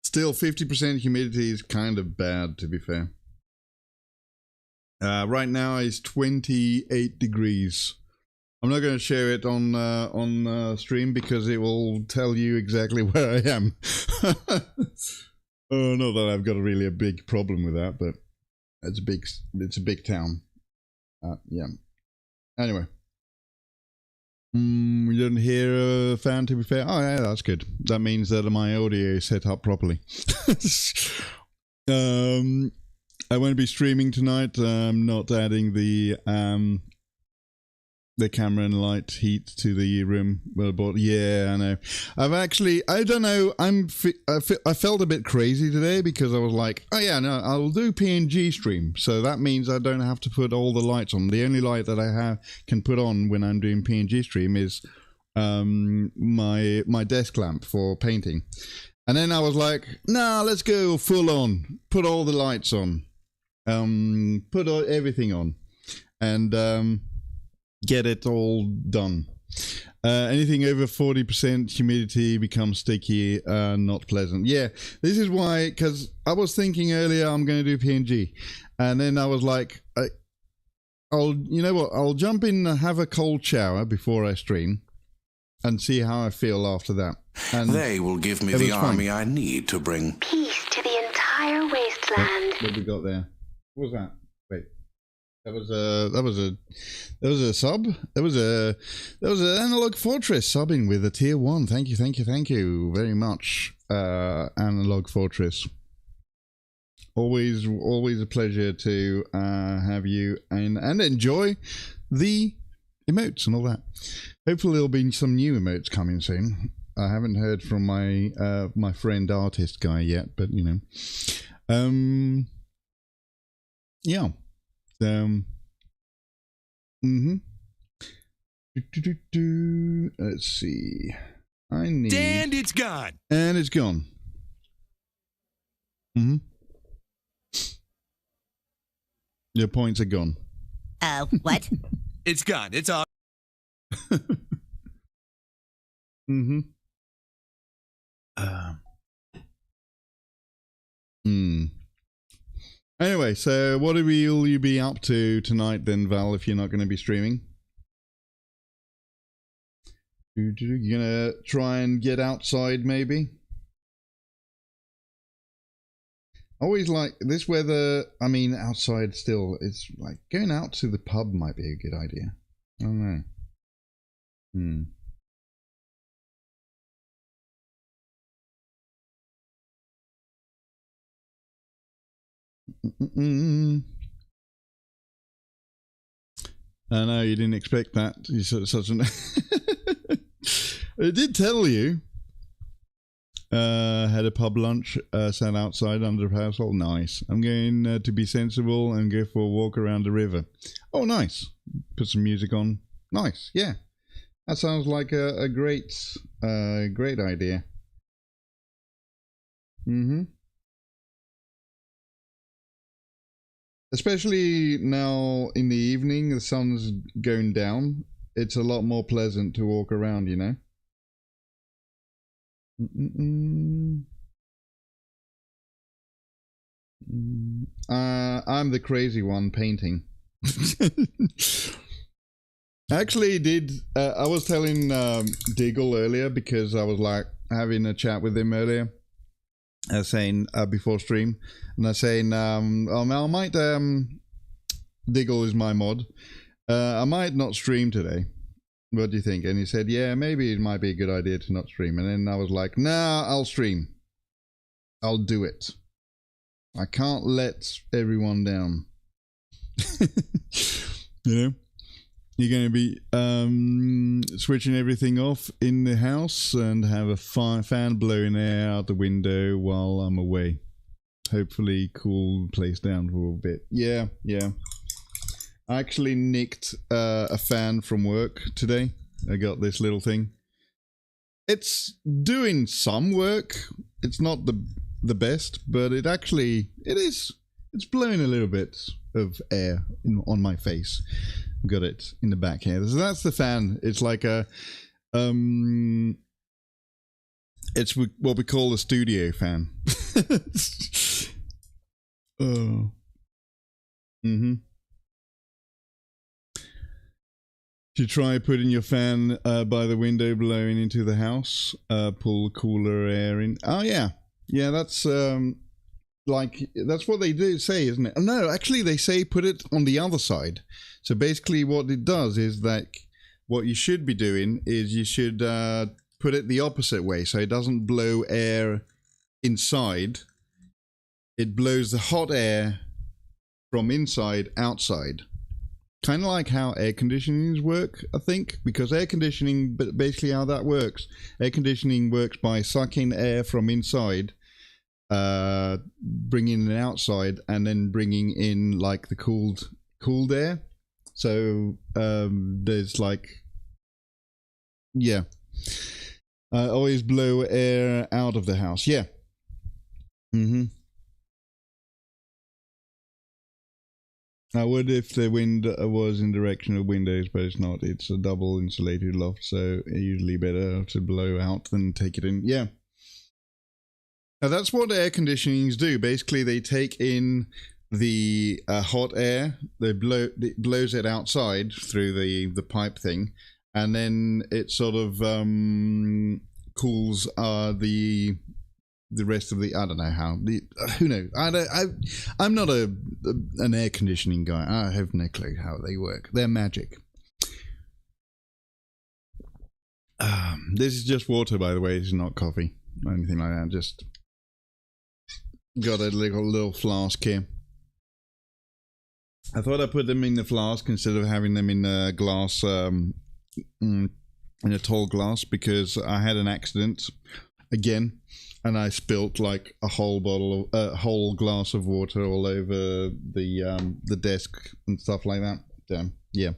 Still, 50% humidity is kind of bad, to be fair. Right now it's 28 degrees. I'm not going to share it on stream because it will tell you exactly where I am. Oh, not that I've got really a big problem with that, but it's a big town. Yeah. Anyway. We didn't hear a fan, to be fair. Oh, yeah, that's good. That means that my audio is set up properly. I won't be streaming tonight. I'm not adding the camera and light heat to the room. Well, but yeah, I know. I don't know. I felt a bit crazy today because I was like, oh yeah, no, I'll do PNG stream. So that means I don't have to put all the lights on. The only light that I can put on when I'm doing PNG stream is my desk lamp for painting. And then I was like, nah, let's go full on. Put all the lights on. Put everything on. And get it all done. Anything over 40% humidity becomes sticky, not pleasant. Yeah, this is why, because I was thinking earlier I'm going to do PNG, and then I was like, you know what, I'll jump in and have a cold shower before I stream and see how I feel after that. And they will give me the army I need to bring peace to the entire wasteland. What we got there? What was that? Wait. That was a sub. That was an Analog Fortress subbing with a tier 1. Thank you very much, Analog Fortress. Always a pleasure to have you and enjoy the emotes and all that. Hopefully there'll be some new emotes coming soon. I haven't heard from my friend artist guy yet, but you know, yeah. Let's see. I need. And it's gone. And it's gone. Your points are gone. What? It's gone. It's off. Anyway, so what will you be up to tonight then, Val, if you're not going to be streaming? You're going to try and get outside, maybe? Always like this weather, I mean, outside still, it's like going out to the pub might be a good idea. I don't know. I know you didn't expect that. You such an. It did tell you. Had a pub lunch. Sat outside under the parasol. Nice. I'm going to be sensible and go for a walk around the river. Oh, nice. Put some music on. Nice. Yeah, that sounds like a great idea. Especially now in the evening, the sun's going down. It's a lot more pleasant to walk around, you know. I'm the crazy one painting. Actually, I was telling Diggle earlier because I was like having a chat with him earlier. Saying before stream, and I was saying, I might Diggle is my mod. I might not stream today. What do you think? And he said, yeah, maybe it might be a good idea to not stream. And then I was like, nah, I'll stream. I'll do it. I can't let everyone down. You know? You're going to be switching everything off in the house and have a fan blowing air out the window while I'm away. Hopefully cool the place down for a bit. Yeah. I actually nicked a fan from work today. I got this little thing. It's doing some work. It's not the best, but it is. It's blowing a little bit of air on my face. Got it in the back here. So that's the fan. It's like a it's what we call a studio fan. Oh. You try putting your fan by the window blowing into the house, pull cooler air in. Oh yeah, that's that's what they do say, isn't it? No, actually they say put it on the other side. So basically what it does is that what you should be doing is you should put it the opposite way, so it doesn't blow air inside. It blows the hot air from inside outside. Kind of like how air conditionings work, I think, because air conditioning, but basically how that works, air conditioning works by sucking air from inside, bringing it outside, and then bringing in like the cooled air. So there's like, yeah, I always blow air out of the house. Yeah. I would if the wind was in direction of windows, but it's not. It's a double insulated loft, so usually better to blow out than take it in. Yeah. Now that's what air conditionings do. Basically, they take in the hot air, it blows it outside through the pipe thing, and then it sort of cools the rest of the, I don't know how, who knows. I'm not an air conditioning guy. I have no clue how they work. They're magic. This is just water, by the way. This is not coffee or anything like that. Just got a little flask here. I thought I'd put them in the flask instead of having them in a glass, in a tall glass, because I had an accident again. And I spilt like a whole whole glass of water all over the desk and stuff like that. Damn, yeah.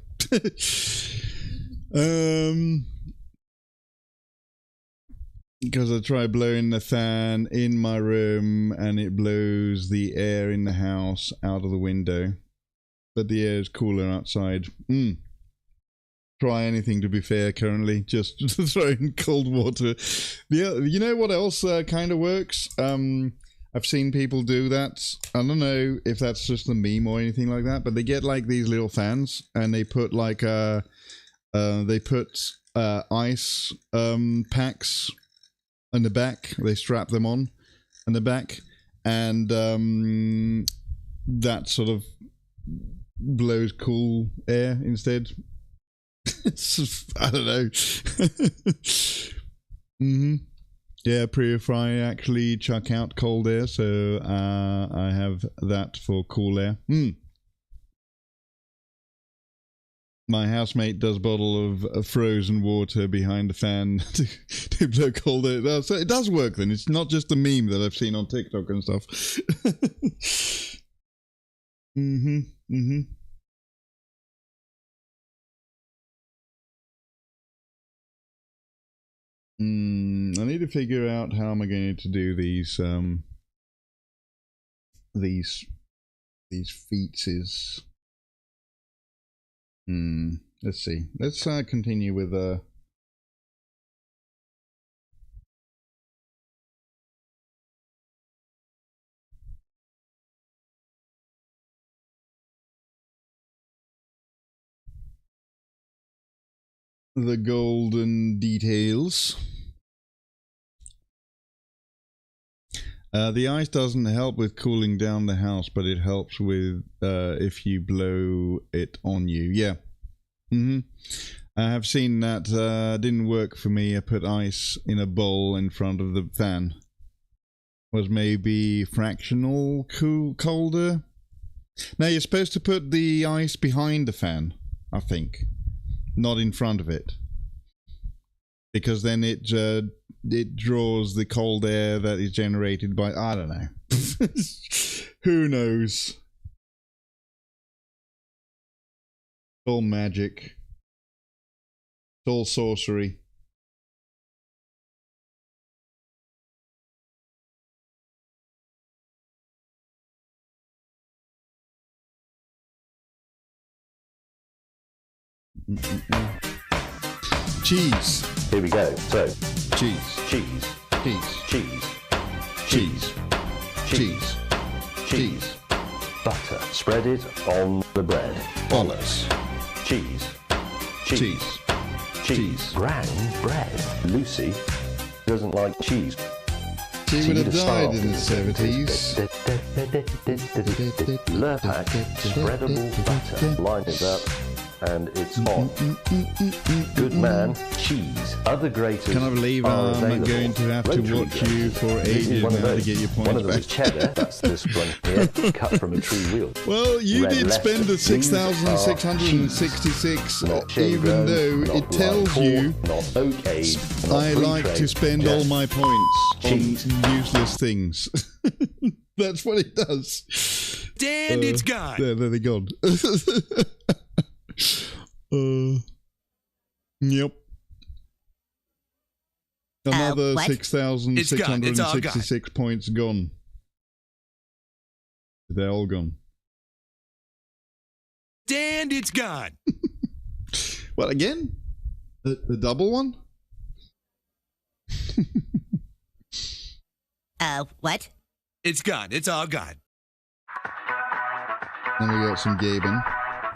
Because I tried blowing the fan in my room and it blows the air in the house out of the window, but the air is cooler outside. Try anything, to be fair. Currently just throw in cold water. You know what else kind of works? I've seen people do that. I don't know if that's just a meme or anything like that, but they get like these little fans and they put like ice packs on the back. They strap them on the back, and that sort of blows cool air instead. I don't know. Yeah, purify actually chuck out cold air, so I have that for cool air. My housemate does bottle of frozen water behind the fan to blow cold air. So it does work then. It's not just a meme that I've seen on TikTok and stuff. I need to figure out how am I going to do these feats. Let's see. Let's continue with the golden details. The ice doesn't help with cooling down the house, but it helps with if you blow it on you. Yeah. I have seen that. Didn't work for me. I put ice in a bowl in front of the fan. Was maybe fractional colder. Now you're supposed to put the ice behind the fan, I think, not in front of it, because then it draws the cold air that is generated by, I don't know. Who knows? It's all magic. It's all sorcery. Cheese. Here we go. So, Cheese. cheese, Cheese. cheese, Cheese. Cheese. Cheese. butter. Spread it on the bread. Bollocks. Cheese, cheese, Cheese. brown bread. Lucy doesn't like cheese. She would have died in the 70s. Lurpak, spreadable butter. Line it up, and it's on. Good man, cheese. Other graters. Can I believe are I'm available. going to have to Rotary watch grater. you for This is ages one of now to those. get your One points of those back? cheddar. That's this one here, cut from a true wheel. Well, you Red did Leicester. spend the These are 6,666, Not shade even grown, though not it tells line you core, not oak aged, not I like free to trade, spend all just my points cheese. on useless things. That's what it does. And it's gone. There they're gone. Yep. Another what? 6,666 points gone. They're all gone. And it's gone. Well, again? The double one? What? It's gone. It's all gone. Then we got some Gaben.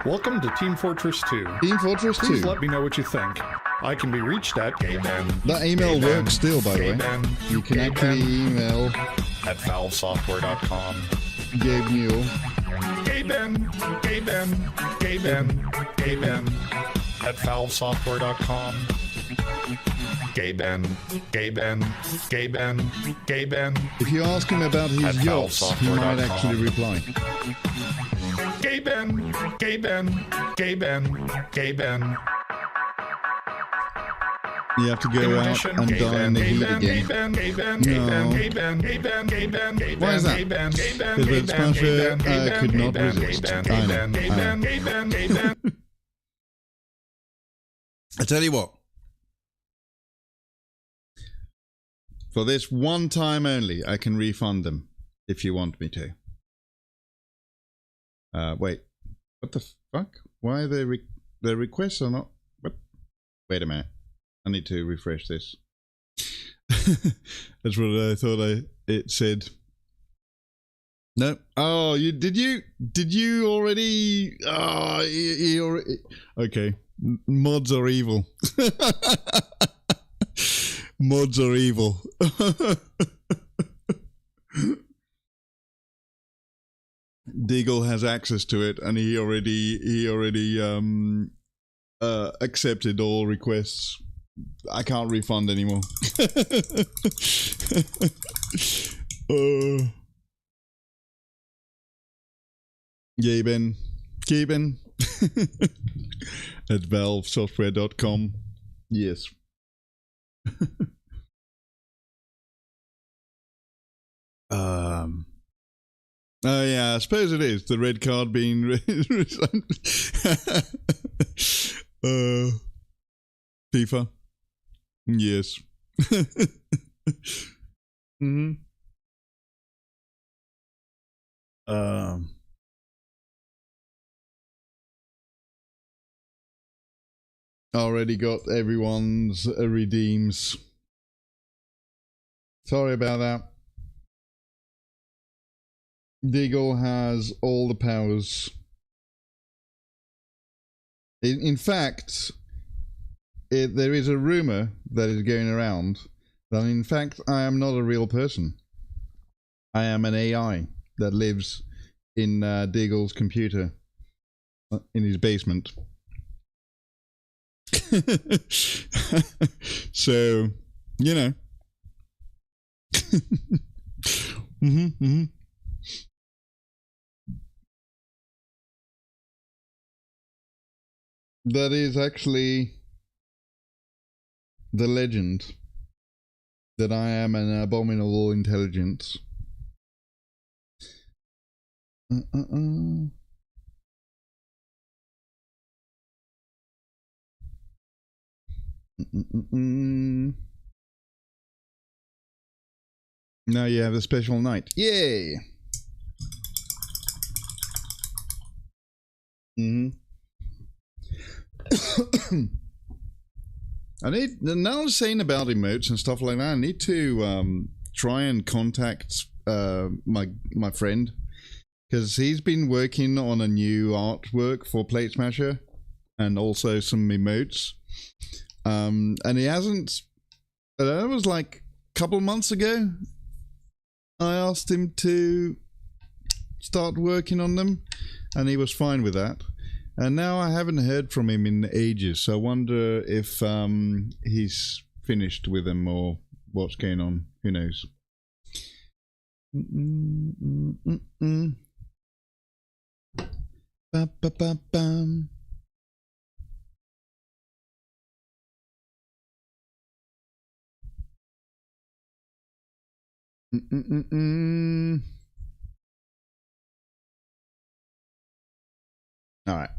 Welcome to Team Fortress 2. Team Fortress 2. Please let me know what you think. I can be reached at That email works still, by the way. You can actually email at valvesoftware.com. Gabe Newell. Gaben at valvesoftware.com. Gaben If you ask him about his At yachts, he might valvesoftware.com. actually reply. Gaben. You have to go out and die in the heat again. Why is that? Because Red Smasher could not resist. I know. I tell you what. For this one time only, I can refund them if you want me to. Wait. What the fuck? Why their requests are not... What? Wait a minute. I need to refresh this. That's what I thought it said. No. Oh, did you already? Oh, you already. Okay. Mods are evil. Mods are evil. Deagle has access to it, and he already accepted all requests. I can't refund anymore. Gaben at valvesoftware.com. Yes. Oh yeah, I suppose it is the red card being resigned. FIFA. Yes. Mm-hmm. Already got everyone's redeems. Sorry about that. Deagle has all the powers. In fact, there is a rumor that is going around that in fact I am not a real person. I am an AI that lives in Diggle's computer in his basement. So, you know. That is actually the legend, that I am an abominable intelligence. Now you have a special night. Yay! I need, now I'm saying about emotes and stuff like that, I need to try and contact my friend, because he's been working on a new artwork for Plate Smasher and also some emotes, and he hasn't. That was like a couple months ago. I asked him to start working on them, and he was fine with that. And now I haven't heard from him in ages, so I wonder if he's finished with them or what's going on. Who knows? Ba-ba-ba-bam. All right.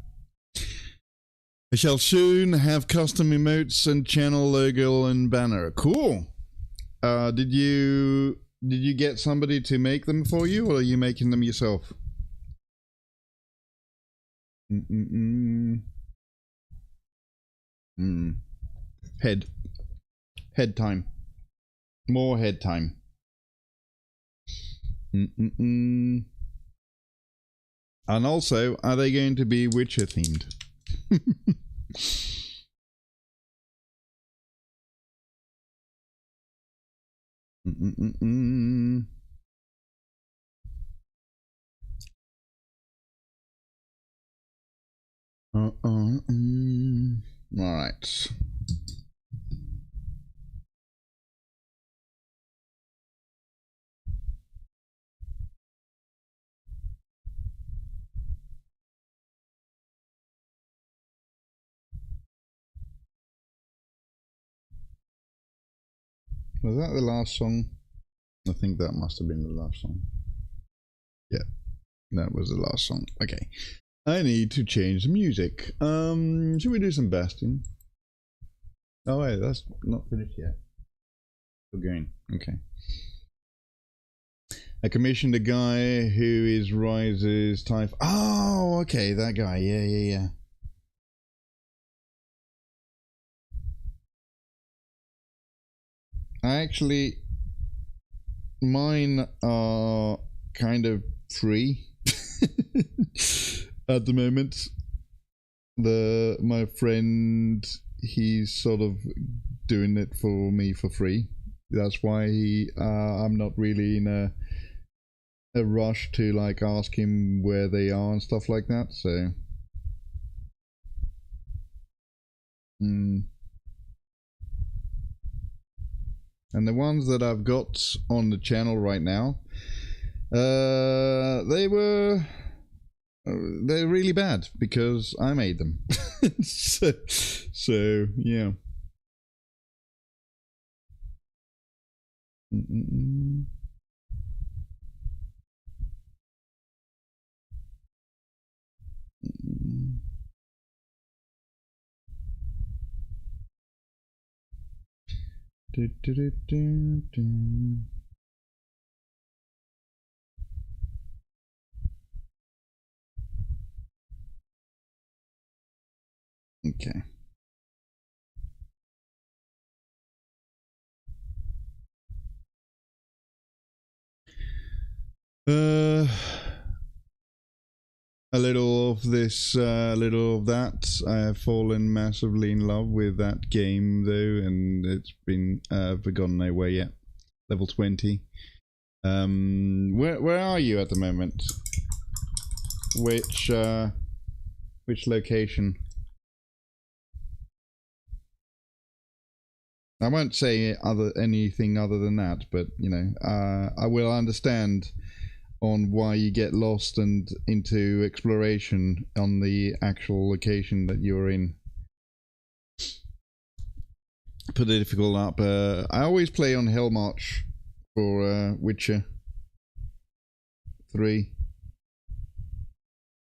I shall soon have custom emotes and channel logo and banner. Cool. Did you get somebody to make them for you, or are you making them yourself? Head time. More head time. And also, are they going to be Witcher themed? All right. Was that the last song? I think that must have been the last song. Yeah, that was the last song. Okay. I need to change the music. Should we do some Bastion? Oh wait, that's not finished yet. Still going. Okay. I commissioned a guy who is Rise's type. Oh, okay, that guy. Yeah. Actually, mine are kind of free at the moment. My friend, he's sort of doing it for me for free. That's why I'm not really in a rush to like ask him where they are and stuff like that. So. And the ones that I've got on the channel right now, they're really bad because I made them. so yeah. Okay. A little of this, a little of that. I have fallen massively in love with that game though, and it's been forgotten nowhere yet. Level 20. Where are you at the moment? Which location? I won't say anything other than that, but you know, I will understand on why you get lost and into exploration on the actual location that you're in. Put a difficult up. I always play on Hell March for Witcher 3.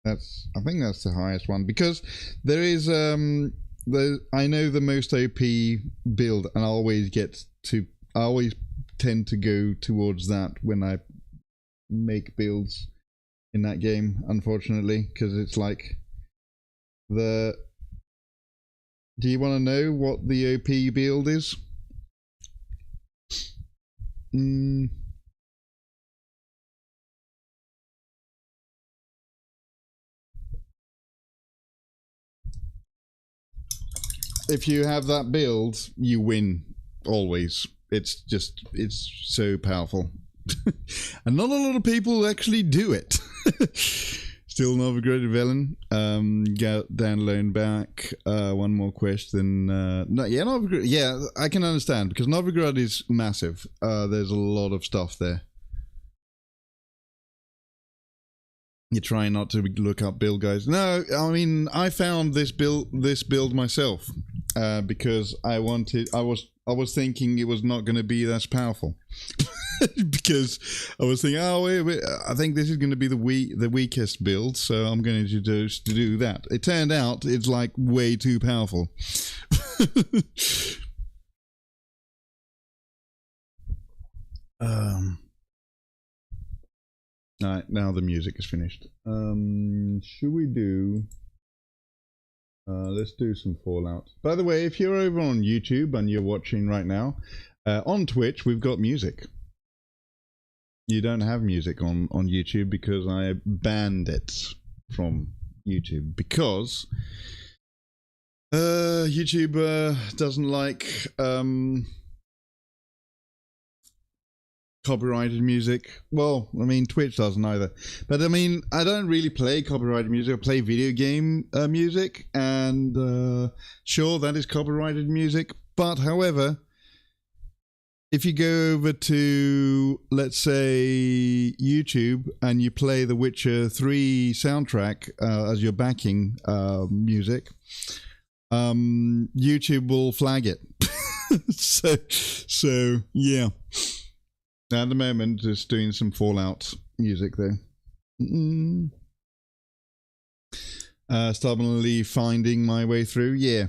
I think that's the highest one, because there is I know the most OP build, and I always tend to go towards that when I make builds in that game, unfortunately, because it's like do you want to know what the OP build is? If you have that build, you win always. It's so powerful. And not a lot of people actually do it. Still Novigraded Villain. Get download back. One more question. Novigrad. Yeah, I can understand, because Novigrad is massive. There's a lot of stuff there. You're trying not to look up build guys. No, I mean, I found this build myself because I was thinking it was not going to be as powerful. Because I was thinking, oh wait, I think this is going to be the weakest build, so I'm going to do that. It turned out it's like way too powerful. Alright, now the music is finished. Should we do... let's do some Fallout. By the way, if you're over on YouTube and you're watching right now, on Twitch we've got music. You don't have music on YouTube because I banned it from YouTube, because YouTube doesn't like copyrighted music. Well, I mean, Twitch doesn't either. But I mean, I don't really play copyrighted music. I play video game music, and sure, that is copyrighted music. But however, if you go over to, let's say, YouTube, and you play the Witcher 3 soundtrack as your backing music, YouTube will flag it. so yeah. At the moment, just doing some Fallout music there. Stubbornly finding my way through. Yeah.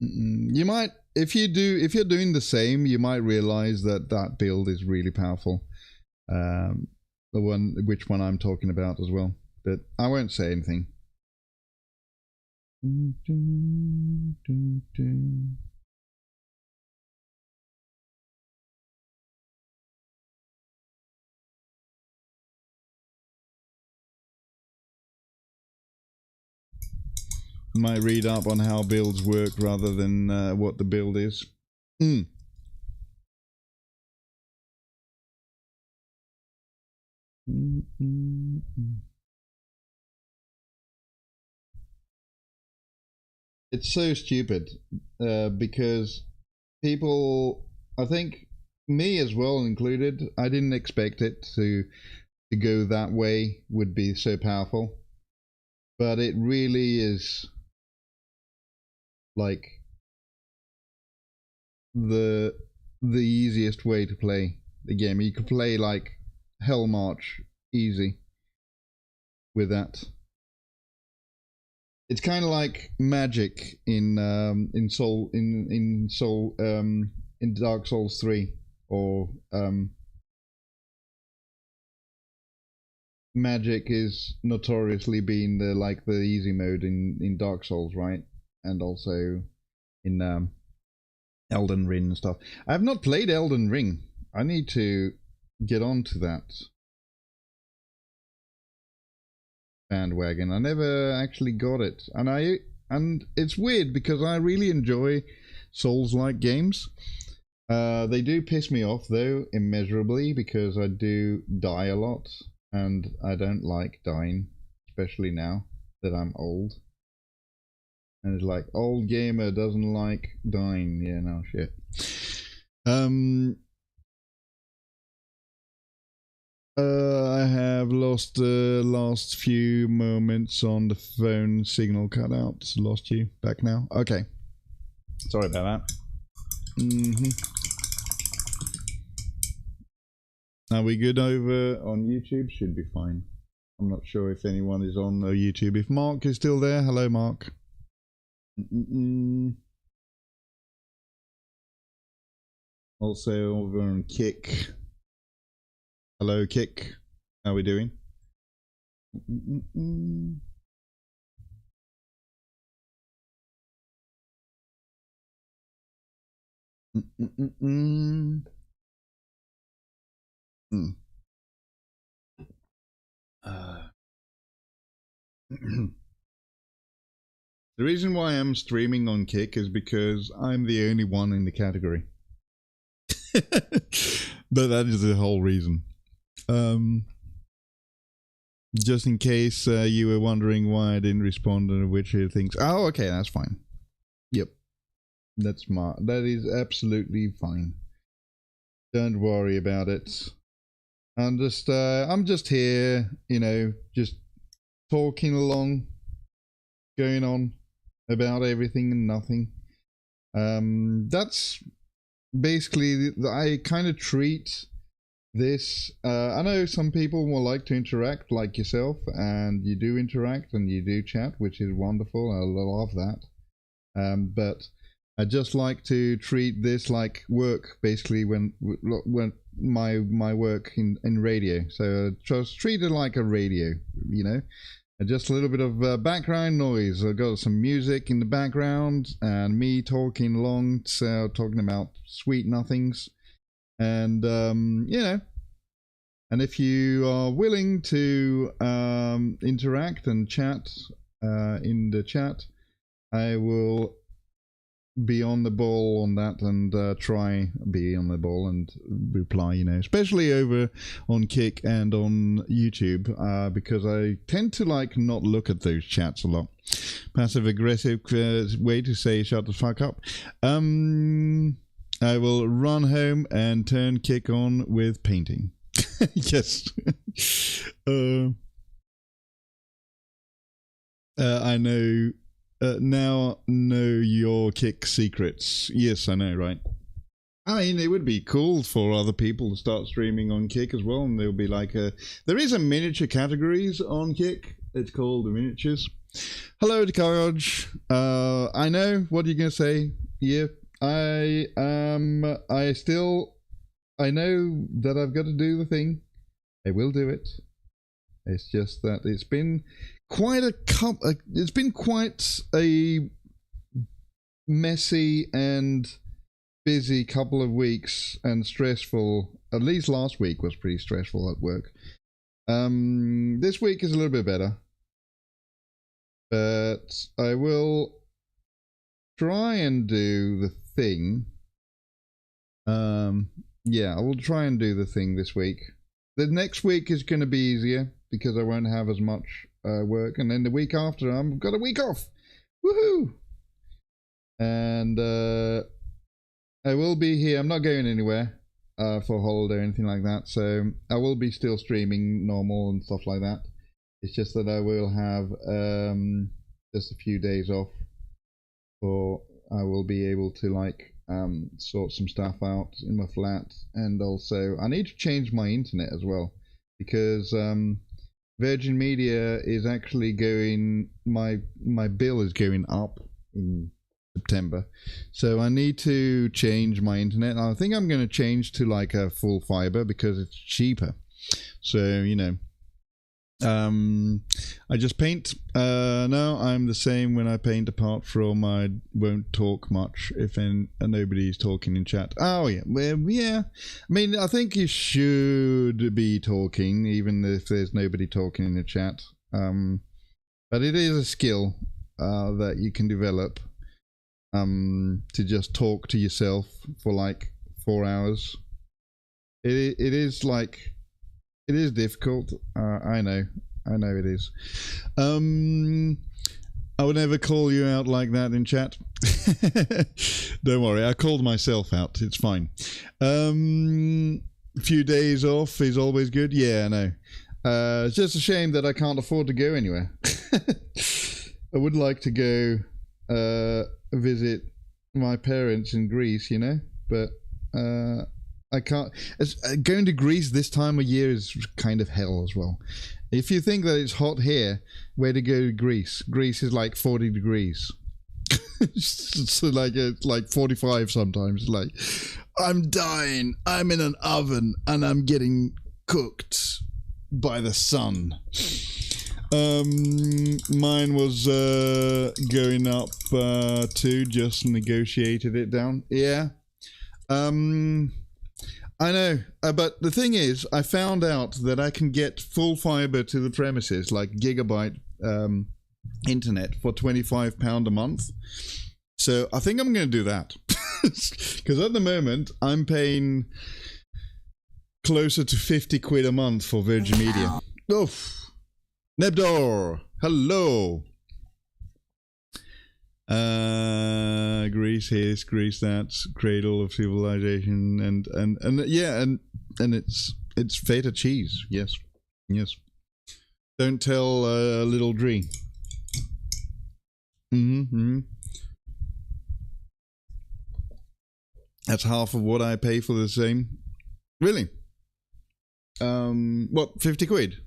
You might, if you're doing the same, you might realize that build is really powerful. Which one I'm talking about as well. But I won't say anything. Might read up on how builds work rather than what the build is. It's so stupid because people, I think me as well included, I didn't expect it to go that way, would be so powerful. But it really is like the easiest way to play the game. You could play like Hell March easy with that. It's kind of like magic in Dark Souls 3, or magic is notoriously been the easy mode in Dark Souls, right? And also in Elden Ring and stuff. I have not played Elden Ring. I need to get onto that bandwagon. I never actually got it, and it's weird because I really enjoy Souls-like games, They do piss me off though immeasurably because I do die a lot and I don't like dying, especially now that I'm old. And it's like, old gamer doesn't like dying. Yeah, no shit. I have lost the last few moments on the phone. Signal cut out. Lost you. Back now. Okay. Sorry about that. Are we good over on YouTube? Should be fine. I'm not sure if anyone is on YouTube. If Mark is still there, hello Mark. Also over on Kick. Hello Kick. How are we doing? The reason why I'm streaming on Kick is because I'm the only one in the category. But that is the whole reason. Just in case you were wondering why I didn't respond to which things. Oh, okay, that's fine. Yep, that's that is absolutely fine. Don't worry about it. I'm just here, you know, just talking along, going on about everything and nothing. That's basically, I kind of treat this. I know some people will like to interact like yourself, and you do interact and you do chat, which is wonderful. I love that. But I just like to treat this like work, basically, when my work in radio. So just treat it like a radio, you know. Just a little bit of background noise. I've got some music in the background and me talking along, so talking about sweet nothings. And you know, and if you are willing to interact and chat in the chat, I will be on the ball on that and try be on the ball and reply, you know, especially over on Kick and on YouTube, because I tend to like not look at those chats a lot. Passive aggressive way to say shut the fuck up. I will run home and turn Kick on with painting. Yes. I know. Now know your Kick secrets. Yes, I know, right? I mean, it would be cool for other people to start streaming on Kick as well, and there'll be like there is a miniature categories on Kick. It's called the miniatures. Hello to Kairos. I know what you're gonna say. Yeah, I know that I've got to do the thing. I will do it. It's just that it's been quite a messy and busy couple of weeks and stressful. At least last week was pretty stressful at work. This week is a little bit better, but I will try and do the thing. Yeah, I will try and do the thing this week. The next week is going to be easier because I won't have as much work, and then the week after I've got a week off. Woohoo! And I will be here. I'm not going anywhere for a holiday or anything like that, so I will be still streaming normal and stuff like that. It's just that I will have just a few days off, or I will be able to like sort some stuff out in my flat, and also I need to change my internet as well, because Virgin Media is actually going, my bill is going up in September, so I need to change my internet. I think I'm going to change to like a full fiber because it's cheaper. So, you know, I just paint. No, I'm the same when I paint, apart from I won't talk much if nobody's talking in chat. Oh yeah, well, yeah. I mean, I think you should be talking even if there's nobody talking in the chat. But it is a skill that you can develop, to just talk to yourself for like 4 hours. It is like, it is difficult. I know it is. I would never call you out like that in chat. Don't worry, I called myself out. It's fine. A few days off is always good. Yeah, I know. It's just a shame that I can't afford to go anywhere. I would like to go visit my parents in Greece, you know, but I can't. Going to Greece this time of year is kind of hell as well. If you think that it's hot here, where to go to Greece? Greece is like 40 degrees. So it's like 45 sometimes. Like, I'm dying. I'm in an oven and I'm getting cooked by the sun. Mine was going up too. Just negotiated it down. Yeah. I know, but the thing is, I found out that I can get full fiber to the premises, like gigabyte internet, for £25 a month. So I think I'm going to do that. Because at the moment, I'm paying closer to 50 quid a month for Virgin Media. Oof. Nebdor, hello. Greece is Greece, that's cradle of civilization, and yeah, and it's feta cheese. Yes. Don't tell little Dree. That's half of what I pay for the same. Really? What, 50 quid?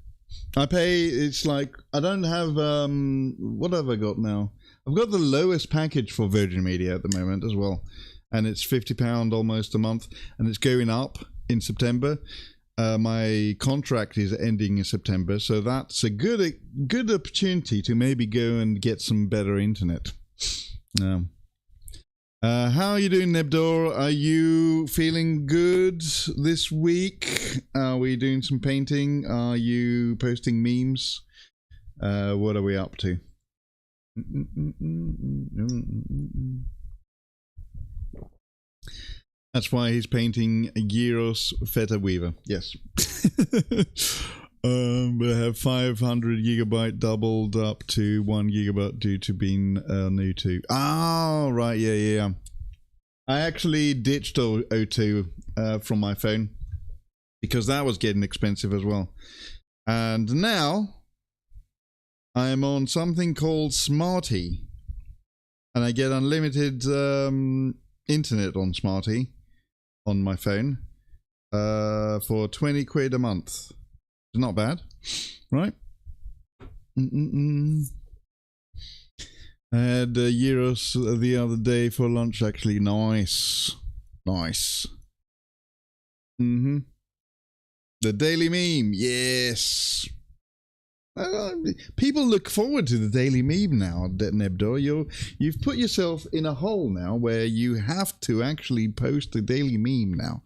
I pay, it's like, I don't have, what have I got now? I've got the lowest package for Virgin Media at the moment as well. And it's £50 almost a month. And it's going up in September. My contract is ending in September. So that's a good opportunity to maybe go and get some better internet. How are you doing, Nebdor? Are you feeling good this week? Are we doing some painting? Are you posting memes? What are we up to? That's why he's painting Kairos Fateweaver. Yes. We have 500 gigabyte doubled up to 1 gigabyte due to being new to. Oh, right. Yeah. I actually ditched O2 from my phone because that was getting expensive as well. And now I am on something called Smarty, and I get unlimited internet on Smarty on my phone for 20 quid a month. It's not bad, right? I had gyros the other day for lunch, actually. Nice. The Daily Meme, yes. People look forward to the Daily Meme now, Nebdor. You've put yourself in a hole now where you have to actually post the Daily Meme now.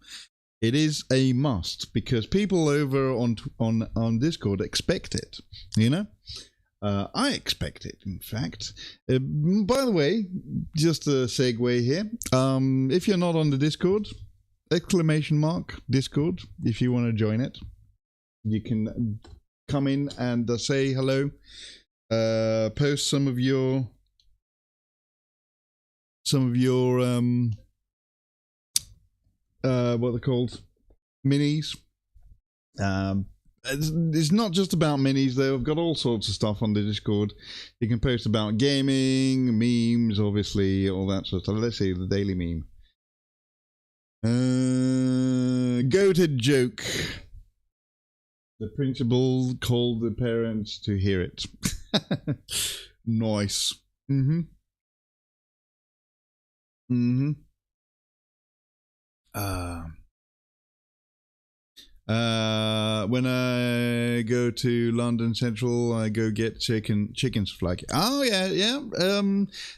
It is a must because people over on Discord expect it, you know? I expect it, in fact. By the way, just a segue here. If you're not on the Discord, ! Discord, if you want to join it. You can come in and say hello. Post some of your what they're called, minis. It's not just about minis though. I've got all sorts of stuff on the Discord. You can post about gaming, memes, obviously, all that sort of stuff. Let's see, the Daily Meme. Goated joke. The principal called the parents to hear it. Nice. When I go to London Central, I go get chickens flag. Oh yeah.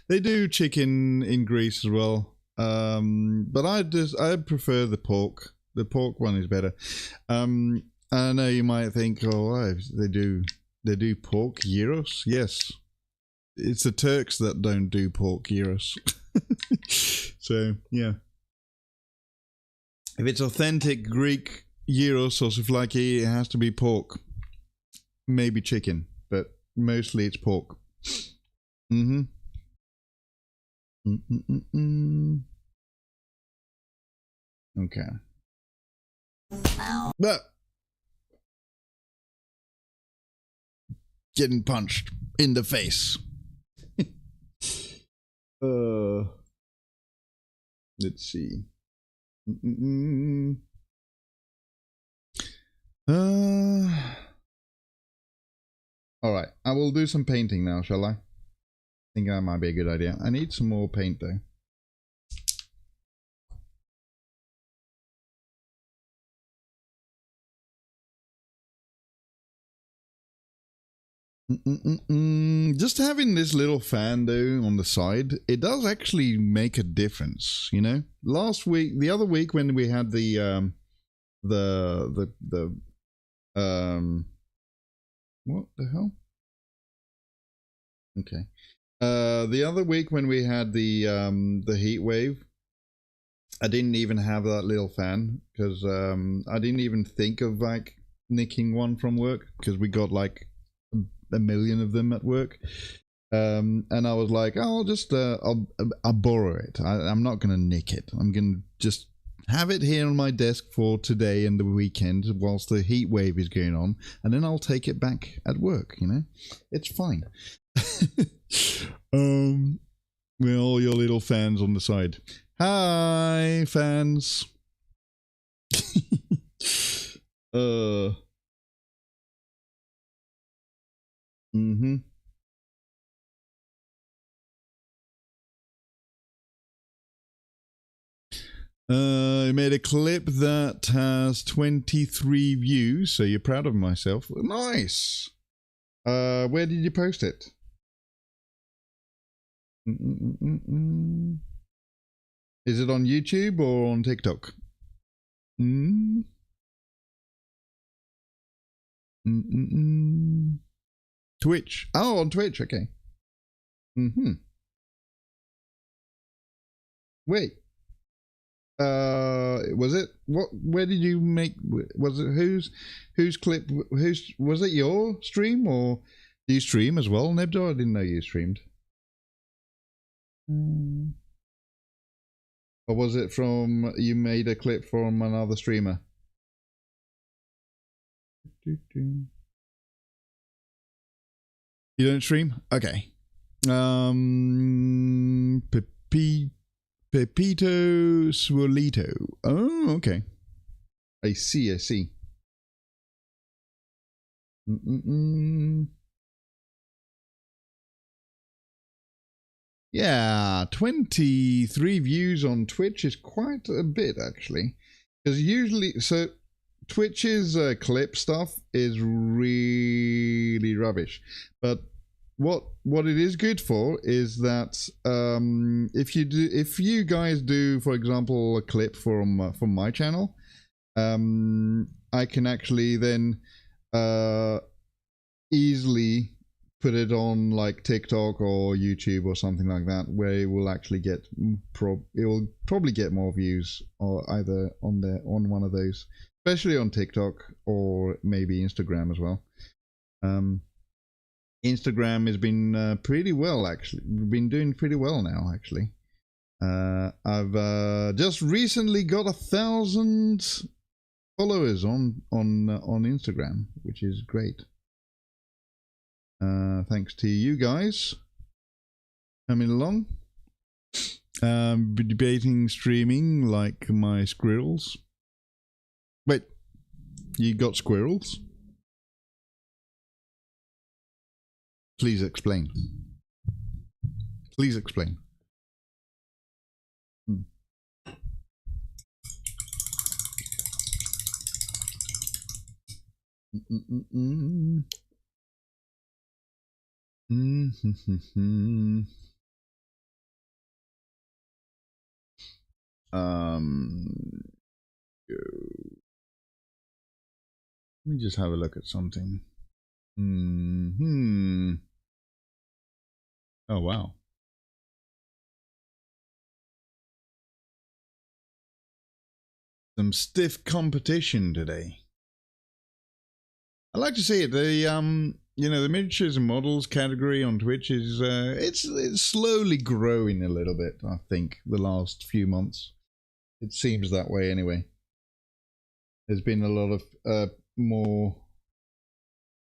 They do chicken in Greece as well. But I prefer the pork. The pork one is better. I know you might think, oh, they do pork gyros. Yes, it's the Turks that don't do pork gyros. So yeah. If it's authentic Greek gyros or souvlaki, it has to be pork. Maybe chicken, but mostly it's pork. Mm-hmm. Okay. But getting punched in the face. Let's see. All right, I will do some painting now, shall I? I think that might be a good idea. I need some more paint though. Just having this little fan though on the side, it does actually make a difference, you know. The other week when we had the what the hell? Okay. The other week when we had the heat wave, I didn't even have that little fan because I didn't even think of like nicking one from work because we got like a million of them at work, and I was like, oh, I'll just I'll borrow it. I'm not gonna nick it. I'm gonna just have it here on my desk for today and the weekend whilst the heat wave is going on, and then I'll take it back at work. You know, it's fine. With all your little fans on the side. Hi, fans. I made a clip that has 23 views, so you're proud of myself. Nice. Where did you post it? Is it on YouTube or on TikTok? Twitch. Oh, on Twitch. Okay. Wait. Was it what? Where did you make? Was it whose clip? Whose was it? Your stream or do you stream as well, Nebdo? I didn't know you streamed. Or was it from you made a clip from another streamer? You don't stream? Okay. Pepito Swolito. Oh, okay. I see. Yeah, 23 views on Twitch is quite a bit, actually. Because usually, so Twitch's clip stuff is really rubbish. But what it is good for is that if you guys do, for example, a clip from my channel, I can actually then easily put it on like TikTok or YouTube or something like that, where it will actually get it will probably get more views, or either on one of those, especially on TikTok or maybe Instagram as well. Instagram has been pretty well, actually. We've been doing pretty well now, actually. I've just recently got 1,000 followers on Instagram, which is great. Thanks to you guys coming along. Debating streaming like my squirrels. Wait, you got squirrels? Please explain. Please explain. Let me just have a look at something. Oh, wow. some stiff competition today. I like to see it. The you know, the miniatures and models category on Twitch is it's slowly growing a little bit. I think the last few months, it seems that way anyway. There's been a lot of more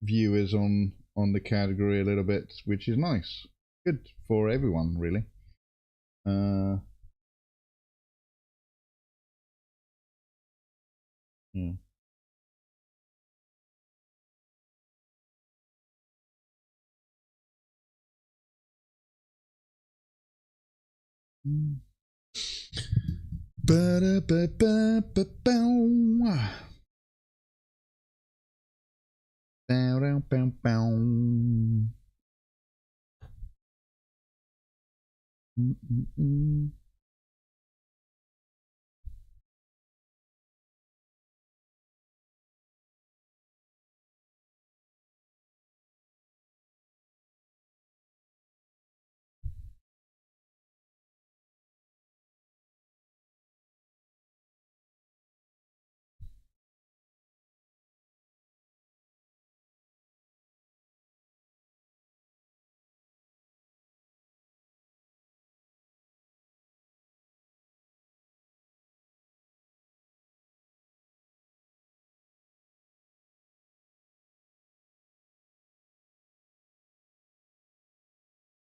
viewers on the category a little bit, which is nice. Good for everyone, really.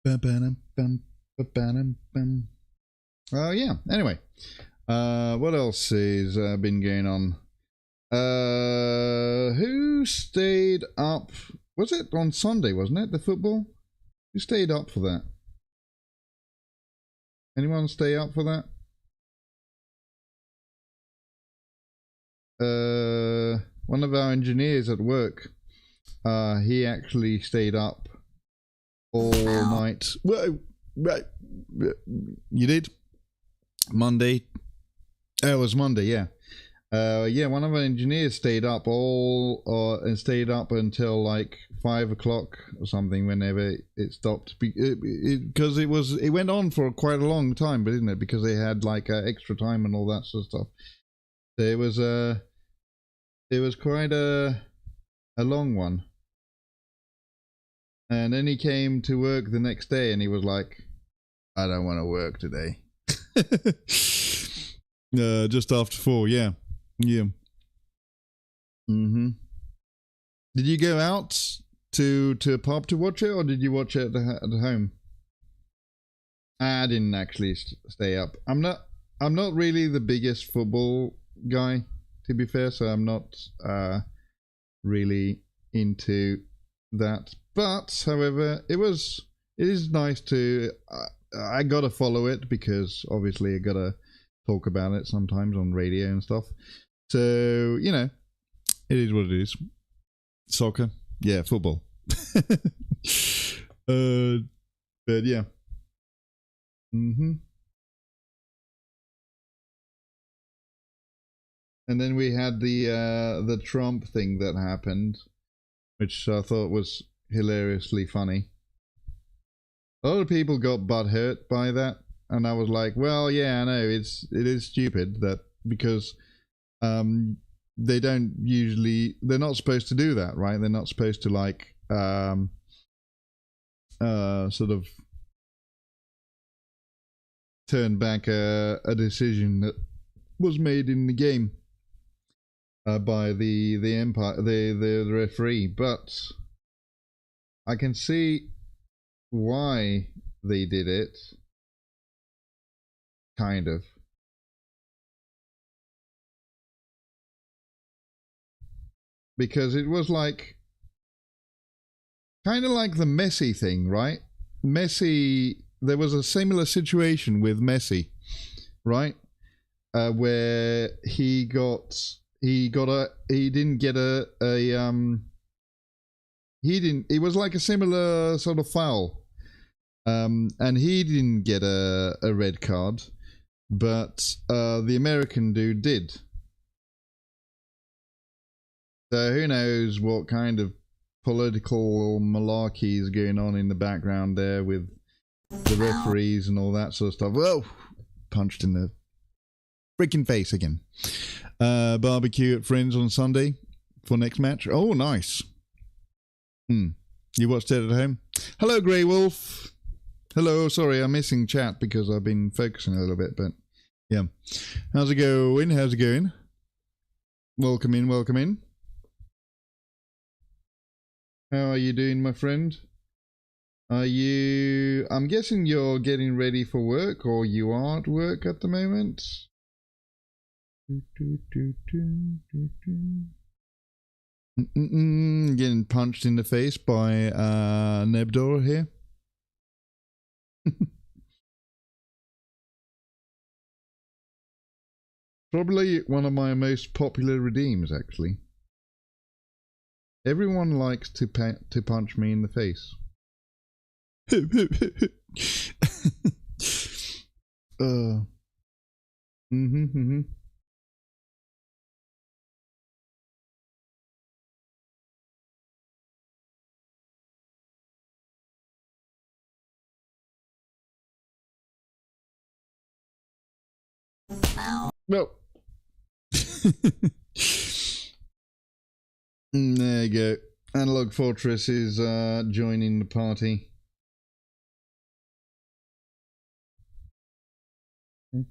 Yeah. Oh yeah. Anyway, what else has been going on? Who stayed up? Was it on Sunday? Wasn't it the football? Who stayed up for that? Anyone stay up for that? One of our engineers at work. He actually stayed up all night. Whoa, right. You did? Monday. Oh, it was Monday, yeah. Yeah, one of our engineers stayed up and stayed up until like 5 o'clock or something whenever it stopped, because it went on for quite a long time, but didn't it? Because they had like extra time and all that sort of stuff. So it was quite a long one. And then he came to work the next day and he was like, I don't want to work today. Just after 4, yeah. Yeah. Did you go out to a pub to watch it, or did you watch it at home? I didn't actually stay up. I'm not really the biggest football guy, to be fair, so I'm not really into that. But however, it is nice to I gotta follow it, because obviously I gotta talk about it sometimes on radio and stuff. So, you know, it is what it is. Soccer, yeah, football. But yeah. And then we had the Trump thing that happened, which I thought was hilariously funny. A lot of people got butthurt by that, and I was like, well, yeah, I know it is stupid that, because they're not supposed to do that, right? They're not supposed to like sort of turn back a decision that was made in the game by the referee. But I can see why they did it, kind of. Because it was like, kind of like the Messi thing, right? Messi, there was a similar situation with Messi, right? Where he didn't get it was like a similar sort of foul. And he didn't get a red card, but the American dude did. So who knows what kind of political malarkey is going on in the background there with the referees and all that sort of stuff. Whoa! Punched in the freaking face again. barbecue at friends on Sunday for next match. Oh, nice. You watched it at home? Hello, Grey Wolf. Hello. Sorry, I'm missing chat because I've been focusing a little bit, but yeah. How's it going? How's it going? Welcome in, welcome in. How are you doing, my friend? Are you... I'm guessing you're getting ready for work, or you are at work at the moment? Getting punched in the face by Nebdor here. Probably one of my most popular redeems, actually. Everyone likes to punch me in the face. No. There you go. Analog Fortress is joining the party. You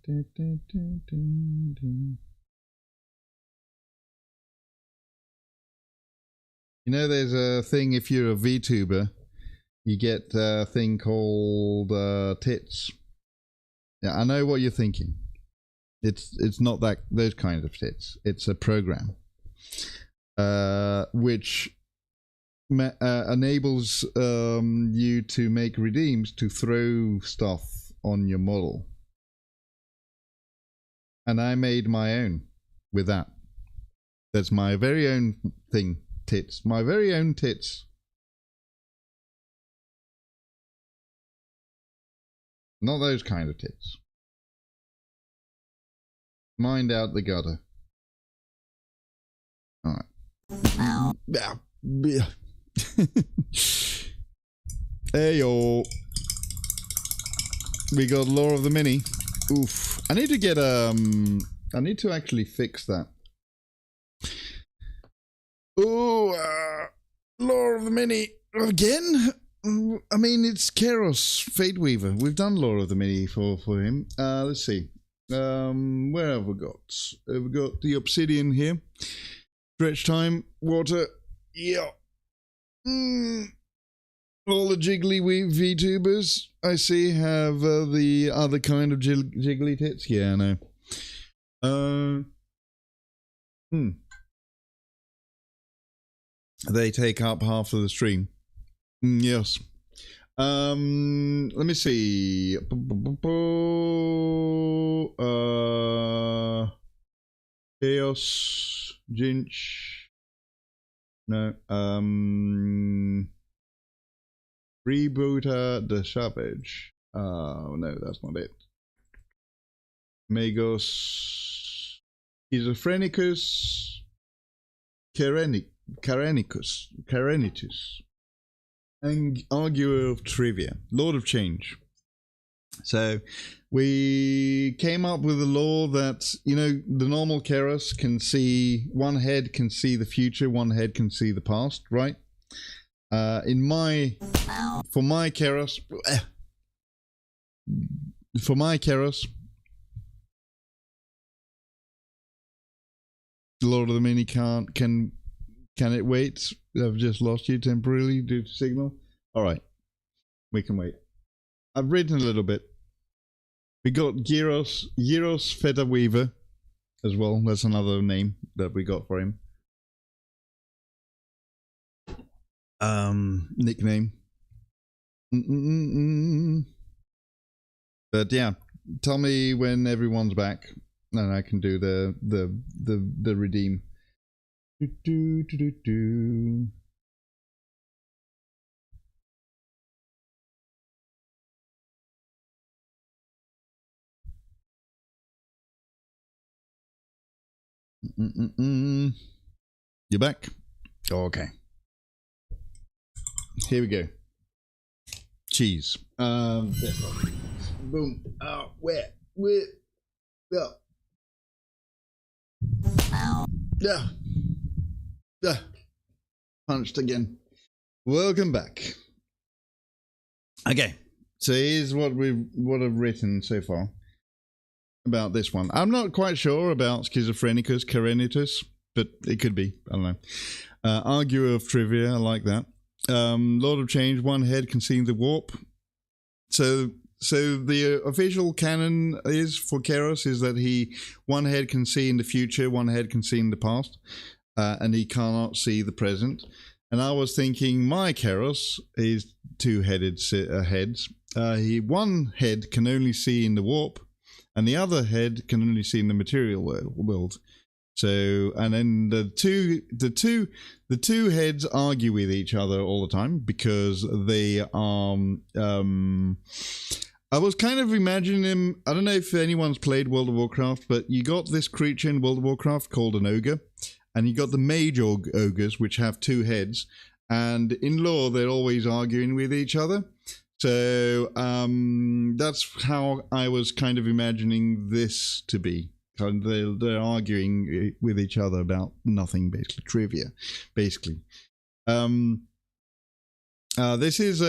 know, there's a thing, if you're a VTuber, you get a thing called tits. Yeah, I know what you're thinking. It's not that those kinds of tits. It's a program which enables you to make redeems to throw stuff on your model. And I made my own with that. That's my very own thing. Tits. My very own tits. Not those kind of tits. Mind out the gutter. Alright. Hey yo. We got Lore of the Mini. Oof. I need to get I need to actually fix that. Oh, Lore of the Mini again? I mean, it's Kairos Fateweaver. We've done Lore of the Mini for him. Let's see. Where have we got? We've got the obsidian here. Stretch time, water. Yeah. All the jiggly VTubers I see have the other kind of jiggly tits. Yeah, I know. They take up half of the stream. Yes. Let me see. Chaos, Tzeentch. No. Rebooter the Savage. No, that's not it. Magos. Schizophrenikus. Carenitus. And Arguer of Trivia. Lord of Change. So we came up with a law that, you know, the normal Kairos can see, one head can see the future, one head can see the past, right? For my Kairos, the Lord of the Mini can it wait? I've just lost you temporarily due to signal. All right, we can wait. I've written a little bit. We got Kairos Fateweaver as well. That's another name that we got for him. Nickname. But yeah, tell me when everyone's back, and I can do the redeem. You back? Okay. Here we go. Cheese. Boom. Where? Yeah. Yeah. Yeah. Punched again. Welcome back. Okay. So here's what I've written so far about this one. I'm not quite sure about Schizophrenicus carenitus, but it could be. I don't know. Arguer of trivia. I like that. Lord of Change. One head can see the warp. So the official canon is for Kairos is that one head can see in the future, one head can see in the past, and he cannot see the present. And I was thinking my Kairos is two-headed heads. One head can only see in the warp, and the other head can only see in the material world. So, and then the two heads argue with each other all the time because they are. I was kind of imagining him. I don't know if anyone's played World of Warcraft, but you got this creature in World of Warcraft called an ogre, and you got the mage ogres, which have two heads, and in lore they're always arguing with each other. So that's how I was kind of imagining this to be. They're arguing with each other about nothing, basically trivia, basically. This is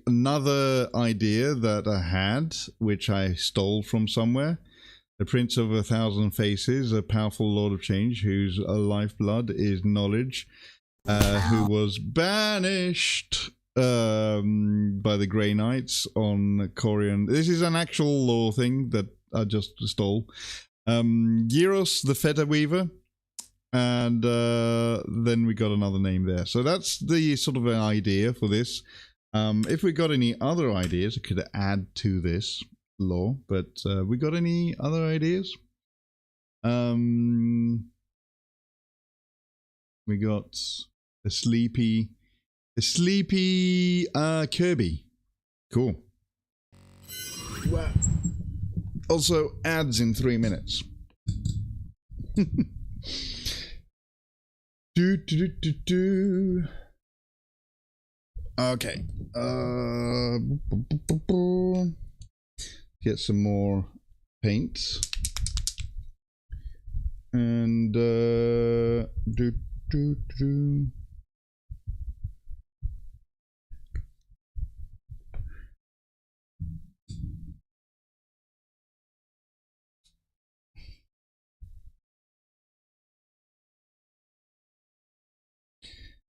another idea that I had, which I stole from somewhere. The Prince of 1,000 Faces, a powerful Lord of Change, whose lifeblood is knowledge, who was banished by the Grey Knights on Corian. This is an actual lore thing that I just stole. Kairos the Fateweaver, and then we got another name there. So that's the sort of an idea for this. If we got any other ideas, I could add to this lore, but we got any other ideas? We got a sleepy Kirby. Cool. Wow. Also ads in 3 minutes. Okay. Get some more paint. And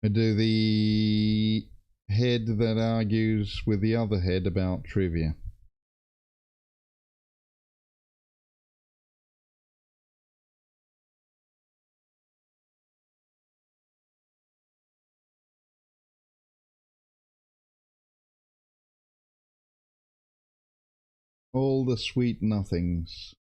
I do the head that argues with the other head about trivia. All the sweet nothings.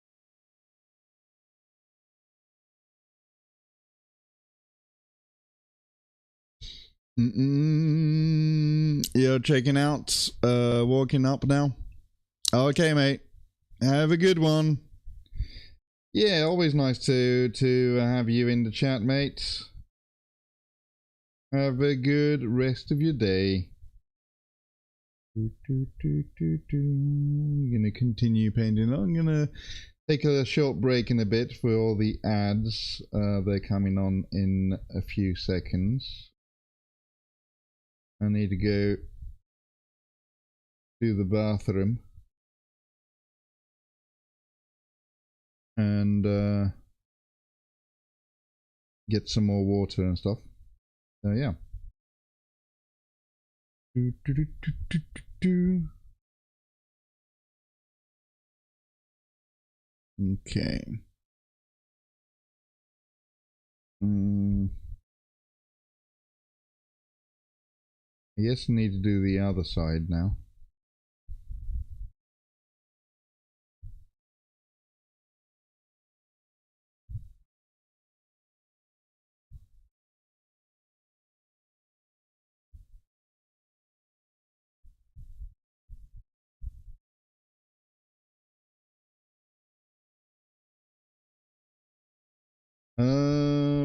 You're checking out, walking up now? Okay, mate. Have a good one. Yeah, always nice to have you in the chat, mate. Have a good rest of your day. I'm gonna continue painting. I'm gonna take a short break in a bit for all the ads. They're coming on in a few seconds. I need to go to the bathroom and get some more water and stuff. So yeah. Okay. I guess I need to do the other side now.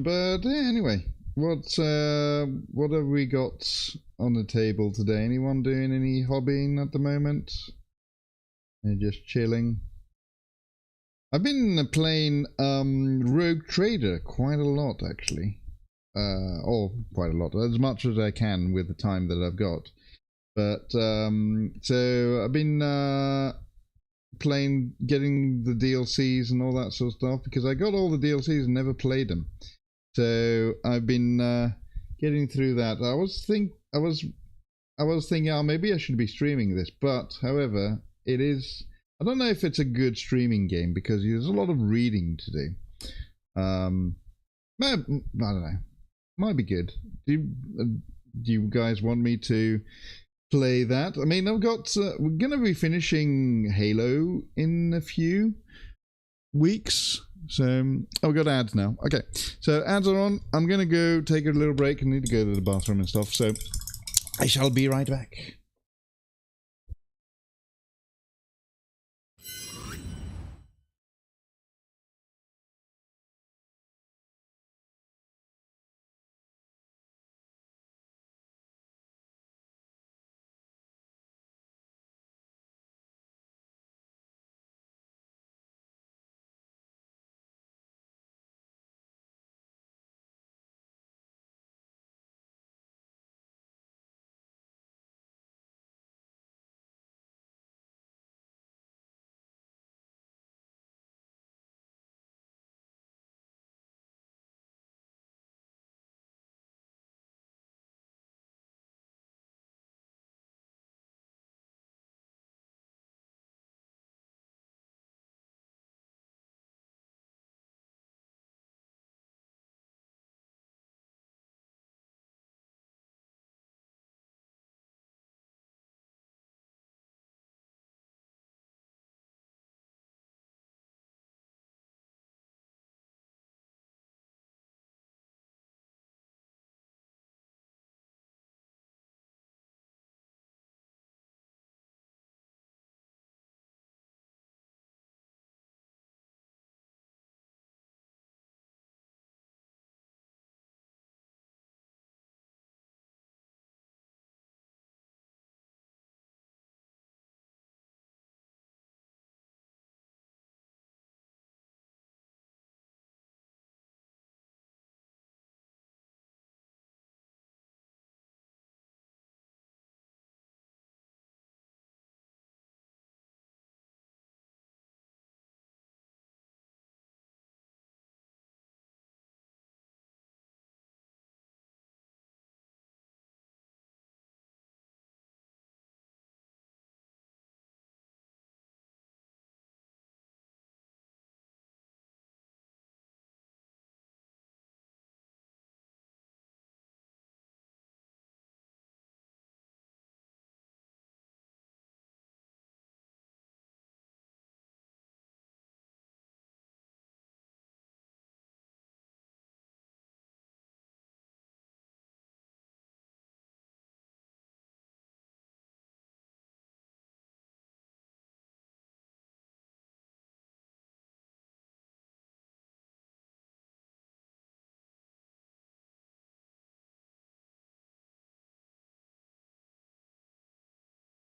But anyway, what have we got on the table today? Anyone doing any hobbying at the moment? They're just chilling. I've been playing Rogue Trader quite a lot, actually. Or quite a lot, as much as I can with the time that I've got. But so I've been playing, getting the DLCs and all that sort of stuff, because I got all the DLCs and never played them. So I've been getting through that. I was thinking, oh, maybe I should be streaming this, but however, it is. I don't know if it's a good streaming game because there's a lot of reading to do. I don't know. Might be good. Do you guys want me to play that? I mean, I've got. We're gonna be finishing Halo in a few weeks. So I've got ads now. Okay, so ads are on. I'm gonna go take a little break. I need to go to the bathroom and stuff. So I shall be right back.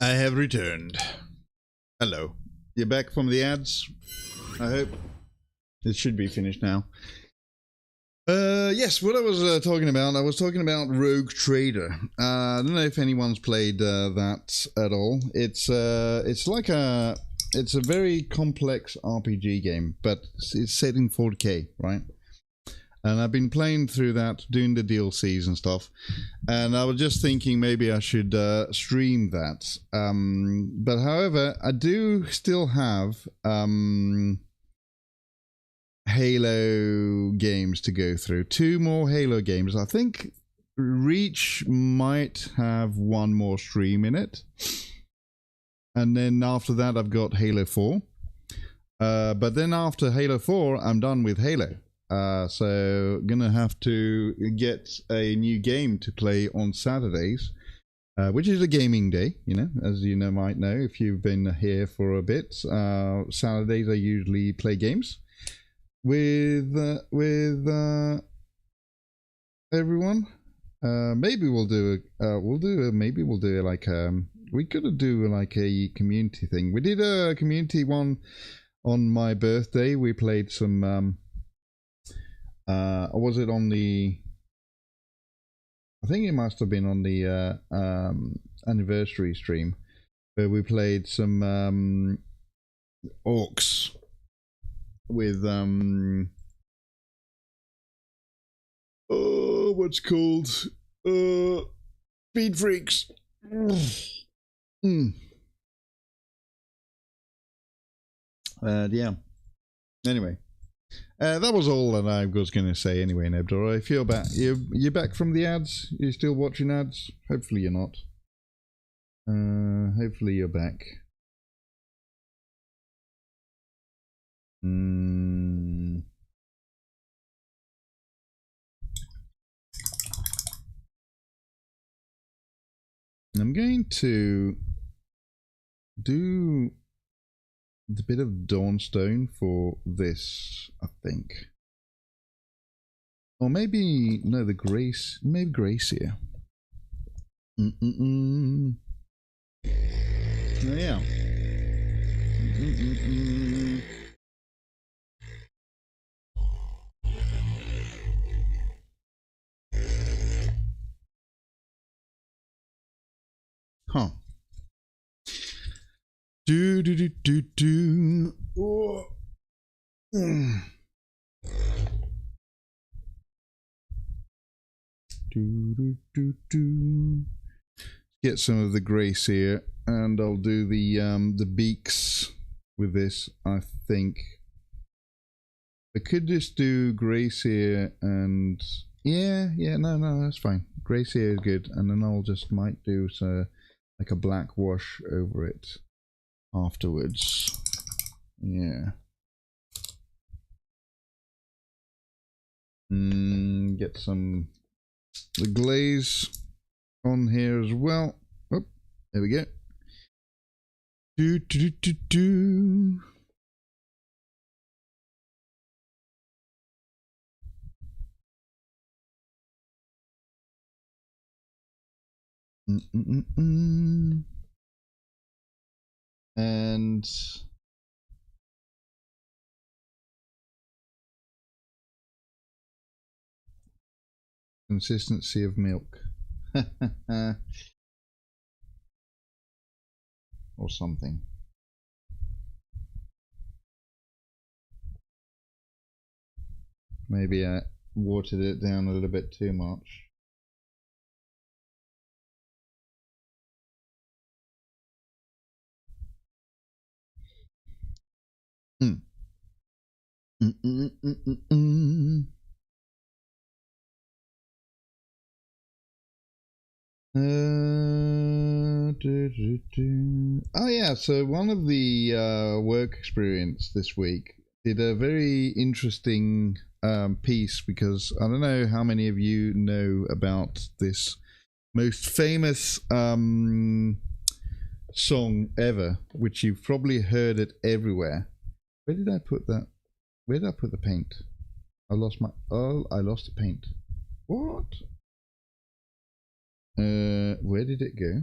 I have returned. Hello. You're back from the ads? I hope. It should be finished now. Yes, what I was talking about, I was talking about Rogue Trader. I don't know if anyone's played that at all. It's like it's a very complex RPG game, but it's set in 4K, right? And I've been playing through that, doing the DLCs and stuff. And I was just thinking maybe I should stream that. But however, I do still have Halo games to go through. 2 more Halo games. I think Reach might have 1 more stream in it. And then after that, I've got Halo 4. But then after Halo 4, I'm done with Halo. So gonna have to get a new game to play on Saturdays, which is a gaming day, you know, as you might know if you've been here for a bit. Saturdays I usually play games with everyone. Maybe we'll do like we could do like a community thing. We did a community one on my birthday, we played some. Was it on the? I think it must have been on the anniversary stream, where we played some orcs with oh, what's called Speed Freaks. Yeah. Anyway, that was all that I was going to say. Anyway, Nebdor, if you're back, you're back from the ads. You're still watching ads. Hopefully, you're not. Hopefully, you're back. I'm going to do the bit of Dawnstone for this, I think. Or maybe, no, the Grace, maybe Gracia. Oh, yeah. Huh. Do. Oh. Do. Get some of the grace here, and I'll do the beaks with this. I think I could just do grace here, and yeah, no, that's fine. Grace here is good, and then I'll just might do so like a black wash over it afterwards. Yeah. Get some the glaze on here as well. Oh, there we go. Do. And consistency of milk. Or something. Maybe I watered it down a little bit too much. Oh yeah, so one of the work experience this week did a very interesting piece, because I don't know how many of you know about this most famous song ever, which you've probably heard it everywhere. Where did I put that? Where did I put the paint? I lost the paint. What? Where did it go?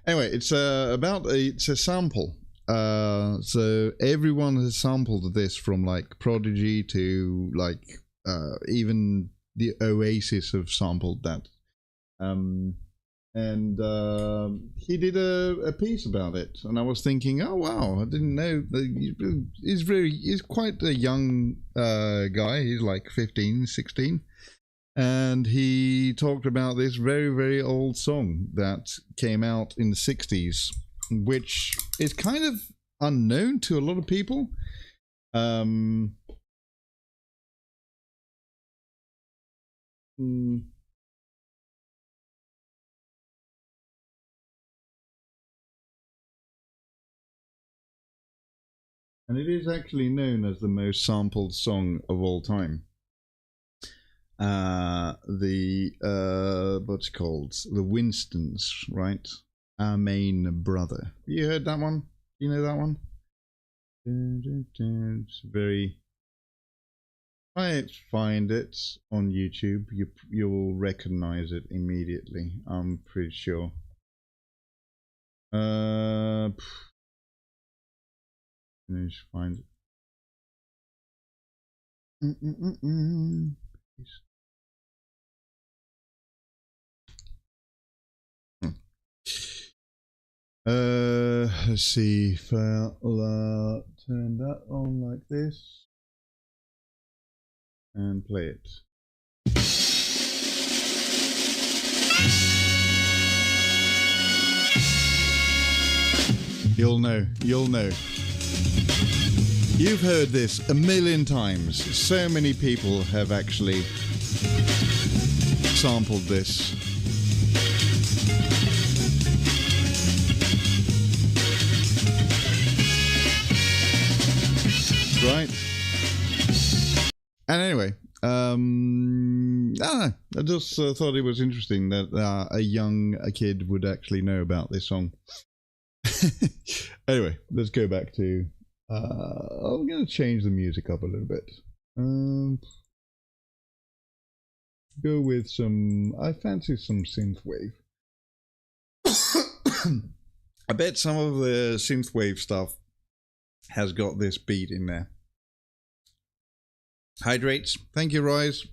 Anyway, it's it's a sample. So everyone has sampled this, from like Prodigy to like even the Oasis have sampled that. And he did a piece about it, and I was thinking, oh wow, I didn't know that he's quite a young guy. He's like 15, 16, and he talked about this very, very old song that came out in the 60s, which is kind of unknown to a lot of people. And it is actually known as the most sampled song of all time. What's it called? The Winstons, right? Our Main Brother. You heard that one? You know that one? It's very... I find it on YouTube. You'll recognize it immediately, I'm pretty sure. Finish, find it. Let's see if I'll turn that on like this and play it. You'll know. You've heard this a million times. So many people have actually sampled this. Right. And anyway, I don't know. I just thought it was interesting that a kid would actually know about this song. Anyway, let's go back to. I'm going to change the music up a little bit. Go with some. I fancy some synthwave. I bet some of the synthwave stuff has got this beat in there. Hydrates. Thank you, Rise.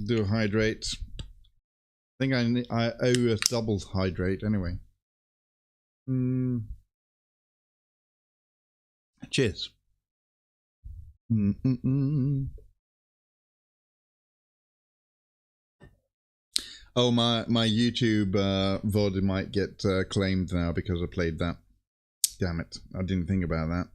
Do hydrates. I think I owe a double hydrate anyway. Cheers. Oh, my YouTube VOD might get claimed now because I played that. Damn it. I didn't think about that.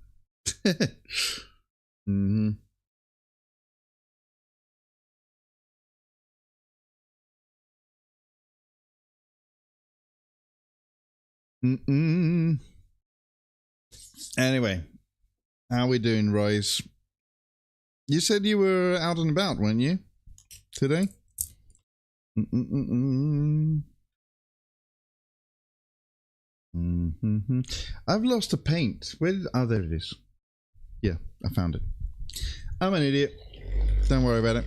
Anyway, how we doing, Royce? You said you were out and about, weren't you? Today? I've lost a paint. Where did... Oh, there it is. Yeah, I found it. I'm an idiot. Don't worry about it.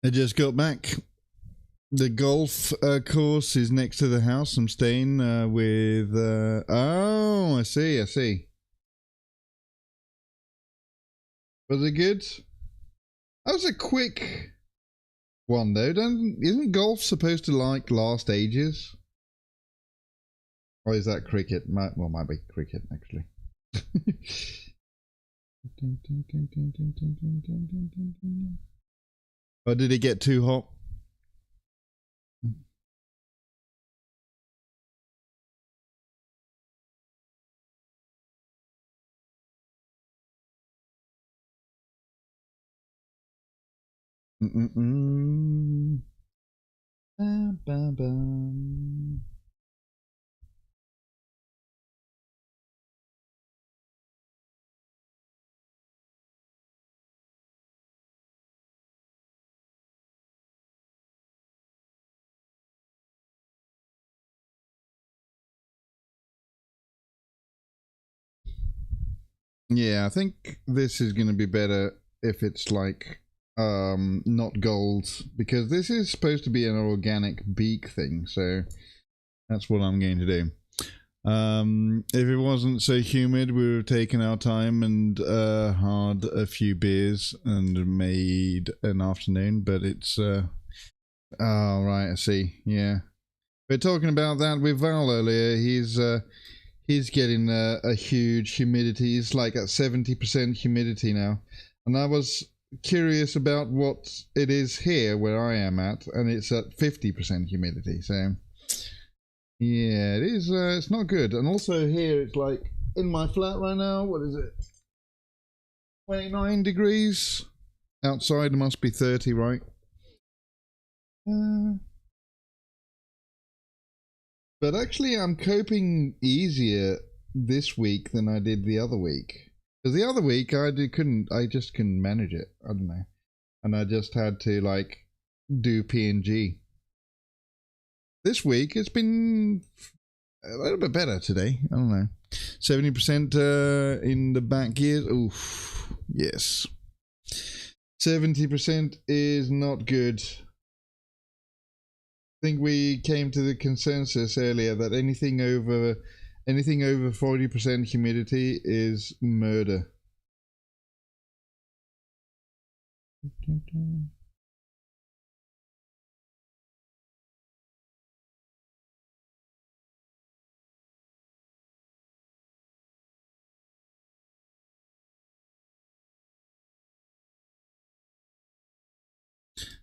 I just got back. The golf course is next to the house I'm staying with. Oh, I see. Was it good? That was a quick one though. Isn't golf supposed to last ages? Or is that cricket? Might be cricket actually. Or did it get too hot? Bam, bam, bam. Yeah, I think this is going to be better if it's like not gold, because this is supposed to be an organic beak thing, so that's what I'm going to do. If it wasn't so humid, we would have taken our time and had a few beers and made an afternoon, but it's oh right, I see. Yeah, we're talking about that with Val earlier. He's getting a huge humidity. He's like at 70% humidity now, and I was curious about what it is here where I am at, and it's at 50% humidity. So yeah, it is. It's not good. And also here, it's like in my flat right now. What is it? 29 degrees. Outside it must be 30, right? But actually I'm coping easier this week than I did the other week. Because the other week I just couldn't manage it. I don't know. And I just had to like do PNG. This week it's been a little bit better today. I don't know. 70% in the back gears. Oof. Yes. 70% is not good. I think we came to the consensus earlier that anything over 40% humidity is murder.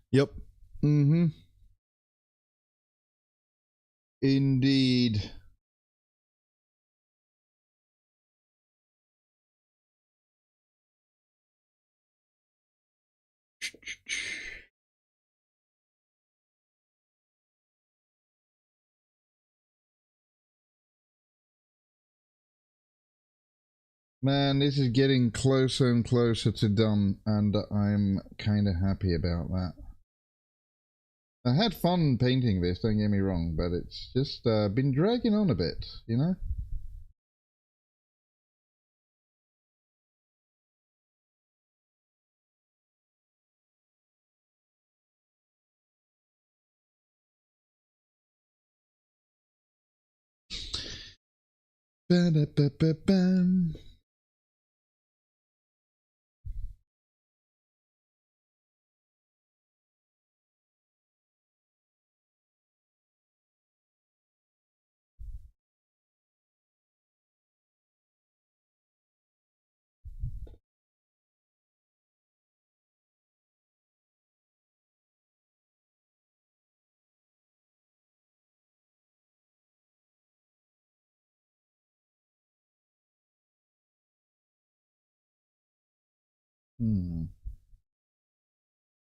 Yep. Indeed. Man, this is getting closer and closer to done, and I'm kind of happy about that. I had fun painting this, don't get me wrong, but it's just been dragging on a bit, you know? Ba-da-ba-ba-bam.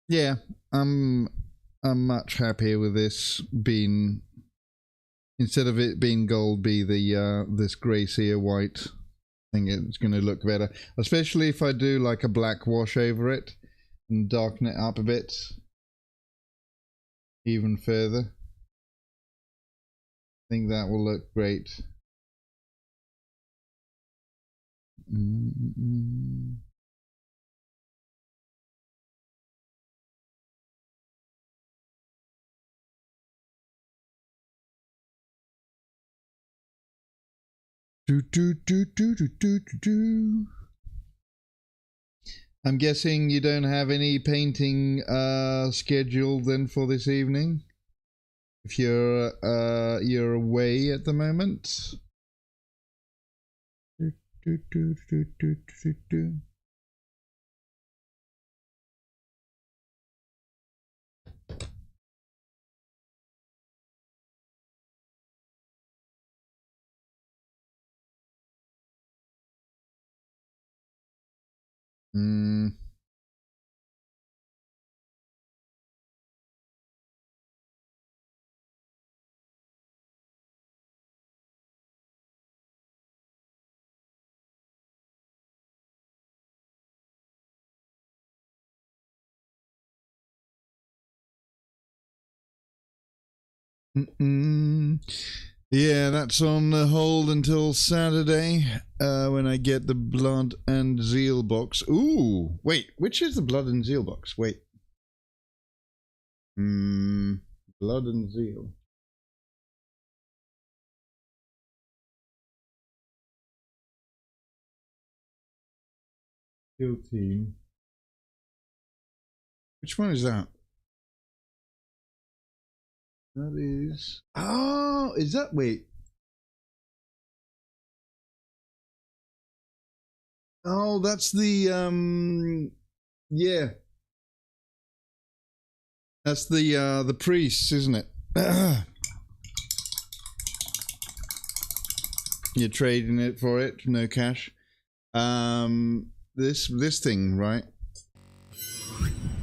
Yeah, I'm much happier with this being, instead of it being gold, be the this grey sear white. I think it's going to look better, especially if I do like a black wash over it and darken it up a bit even further. I think that will look great. I'm guessing you don't have any painting scheduled then for this evening, if you're away at the moment. Yeah, that's on hold until Saturday, when I get the Blood and Zeal box. Ooh, wait, which is the Blood and Zeal box? Wait. Blood and Zeal. Kill team. Which one is that? That is... Oh, is that... Wait. Oh, that's the... Yeah. That's the priests, isn't it? You're trading it for it, no cash. this thing, right?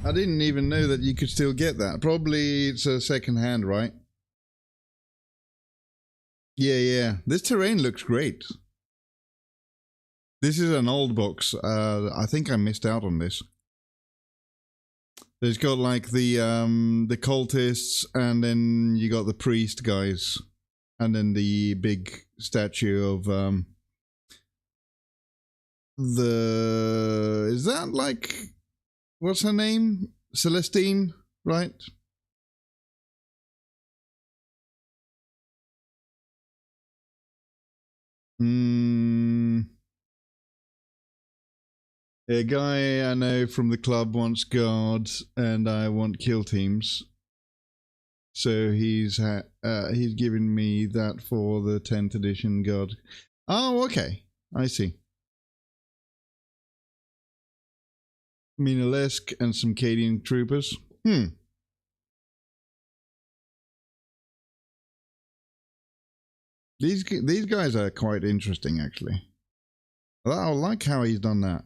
I didn't even know that you could still get that. Probably it's a second hand, right? Yeah. This terrain looks great. This is an old box. I think I missed out on this. It's got like the cultists, and then you got the priest guys, and then the big statue of is that like, what's her name? Celestine, right? A guy I know from the club wants guards, and I want kill teams. So he's given me that for the 10th edition guard. Oh, okay. I see. Minolesque and some Cadian troopers. These guys are quite interesting, actually. I like how he's done that.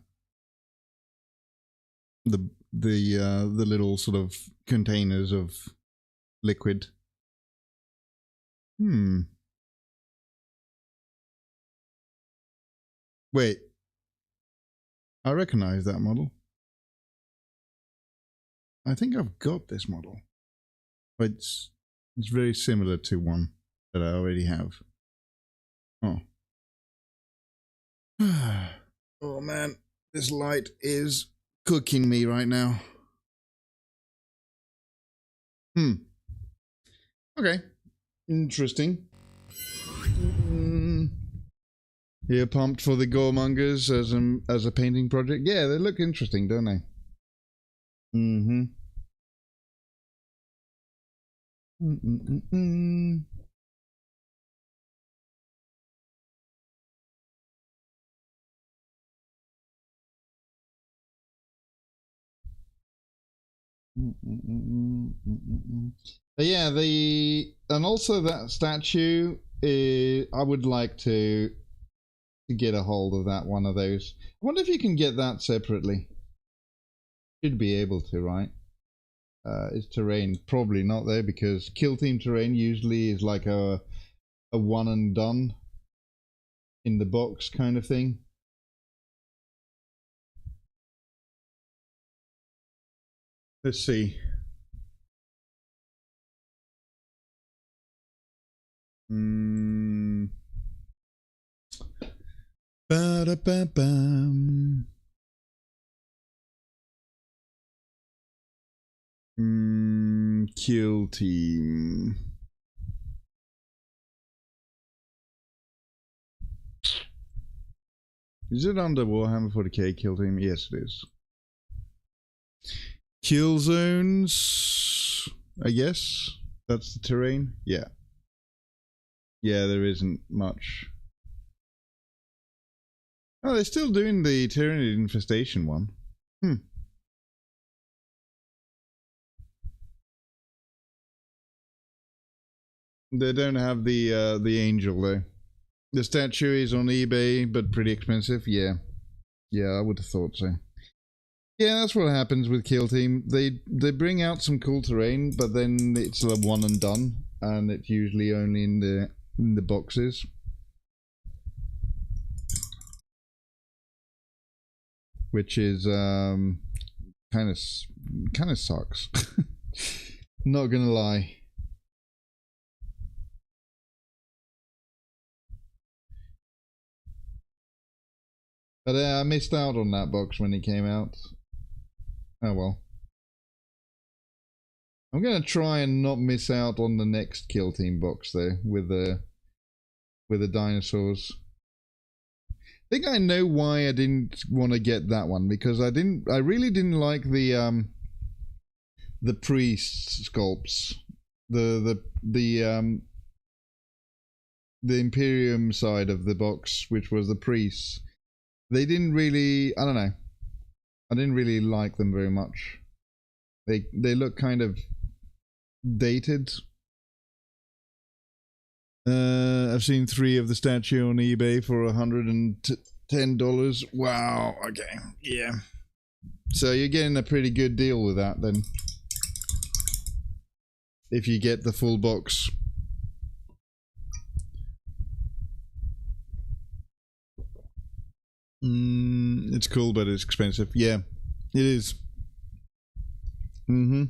The little sort of containers of liquid. Wait. I recognize that model. I think I've got this model. But it's very similar to one that I already have. Oh. Oh man, this light is cooking me right now. Okay. Interesting. You're pumped for the Goremongers as a painting project? Yeah, they look interesting, don't they? But yeah, and also that statue, I would like to get a hold of that, one of those. I wonder if you can get that separately. Should be able to, right? Is terrain probably not there, because kill team terrain usually is like a one and done in the box kind of thing. Let's see. Ba-da-ba-bam. Kill team. Is it under Warhammer 40k kill team? Yes, it is. Kill zones, I guess. That's the terrain. Yeah. Yeah, there isn't much. Oh, they're still doing the Tyranid infestation one. They don't have the angel though. The statue is on eBay, but pretty expensive. Yeah, I would have thought so. Yeah, that's what happens with Kill Team. They bring out some cool terrain, but then it's a one and done, and it's usually only in the boxes. Which is kind of sucks. Not gonna lie. But I missed out on that box when it came out. Oh well. I'm gonna try and not miss out on the next Kill Team box though, with the dinosaurs. I think I know why I didn't want to get that one, because I really didn't like the priest sculpts, the Imperium side of the box, which was the priests. They didn't really, I don't know. I didn't really like them very much. They look kind of dated. I've seen 3 of the statue on eBay for 110 $10. Wow. Okay. Yeah. So you're getting a pretty good deal with that then. If you get the full box. It's cool, but it's expensive. Yeah, it is. Mm-hmm.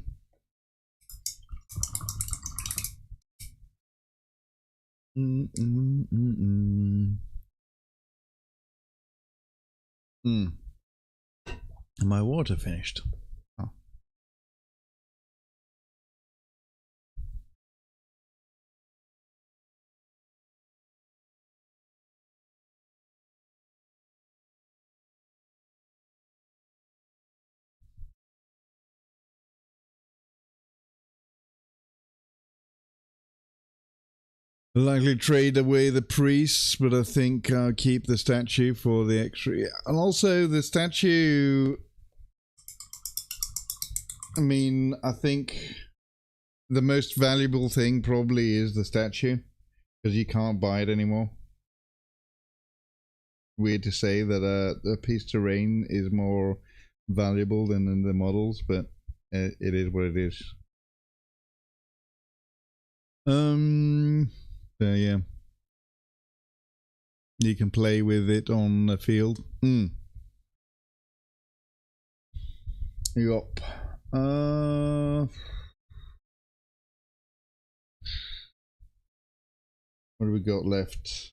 My water finished. Oh. Likely trade away the priests, but I think I'll keep the statue for the extra. And also the statue, I mean, I think the most valuable thing probably is the statue, because you can't buy it anymore. Weird to say that a piece of terrain is more valuable than in the models, but it is what it is. So yeah, you can play with it on the field. Yup. What do we got left?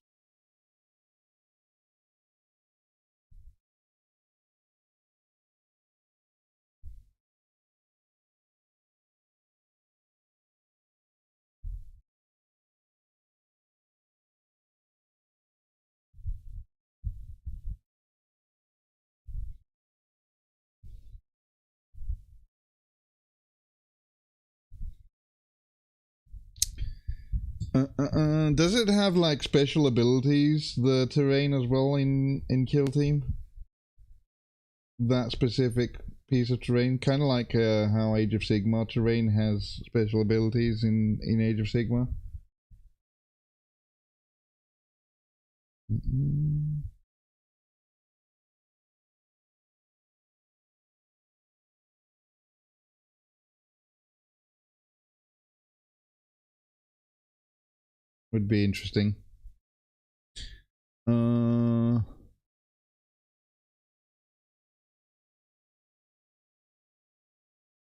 Does it have like special abilities, the terrain as well in Kill Team? That specific piece of terrain, kind of like how Age of Sigmar terrain has special abilities in Age of Sigmar. Would be interesting. The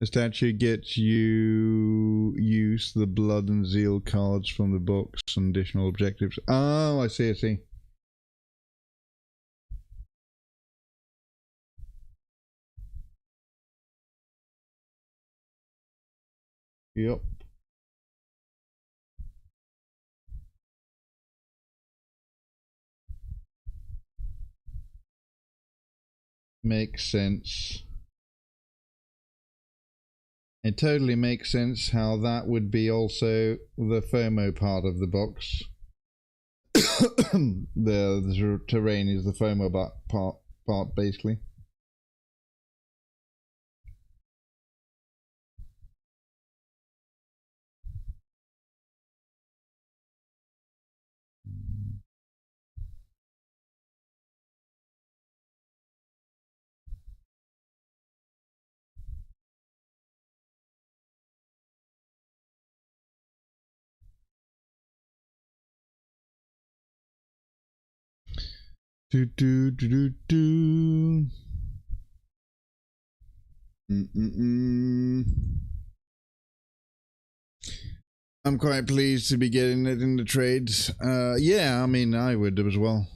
statue gets you use the blood and zeal cards from the box and additional objectives. Oh, I see, I see. Yep. Makes sense. It totally makes sense how that would be also the FOMO part of the box. the terrain is the FOMO part basically. Do do do do do. I'm quite pleased to be getting it in the trades. Yeah, I mean, I would as well.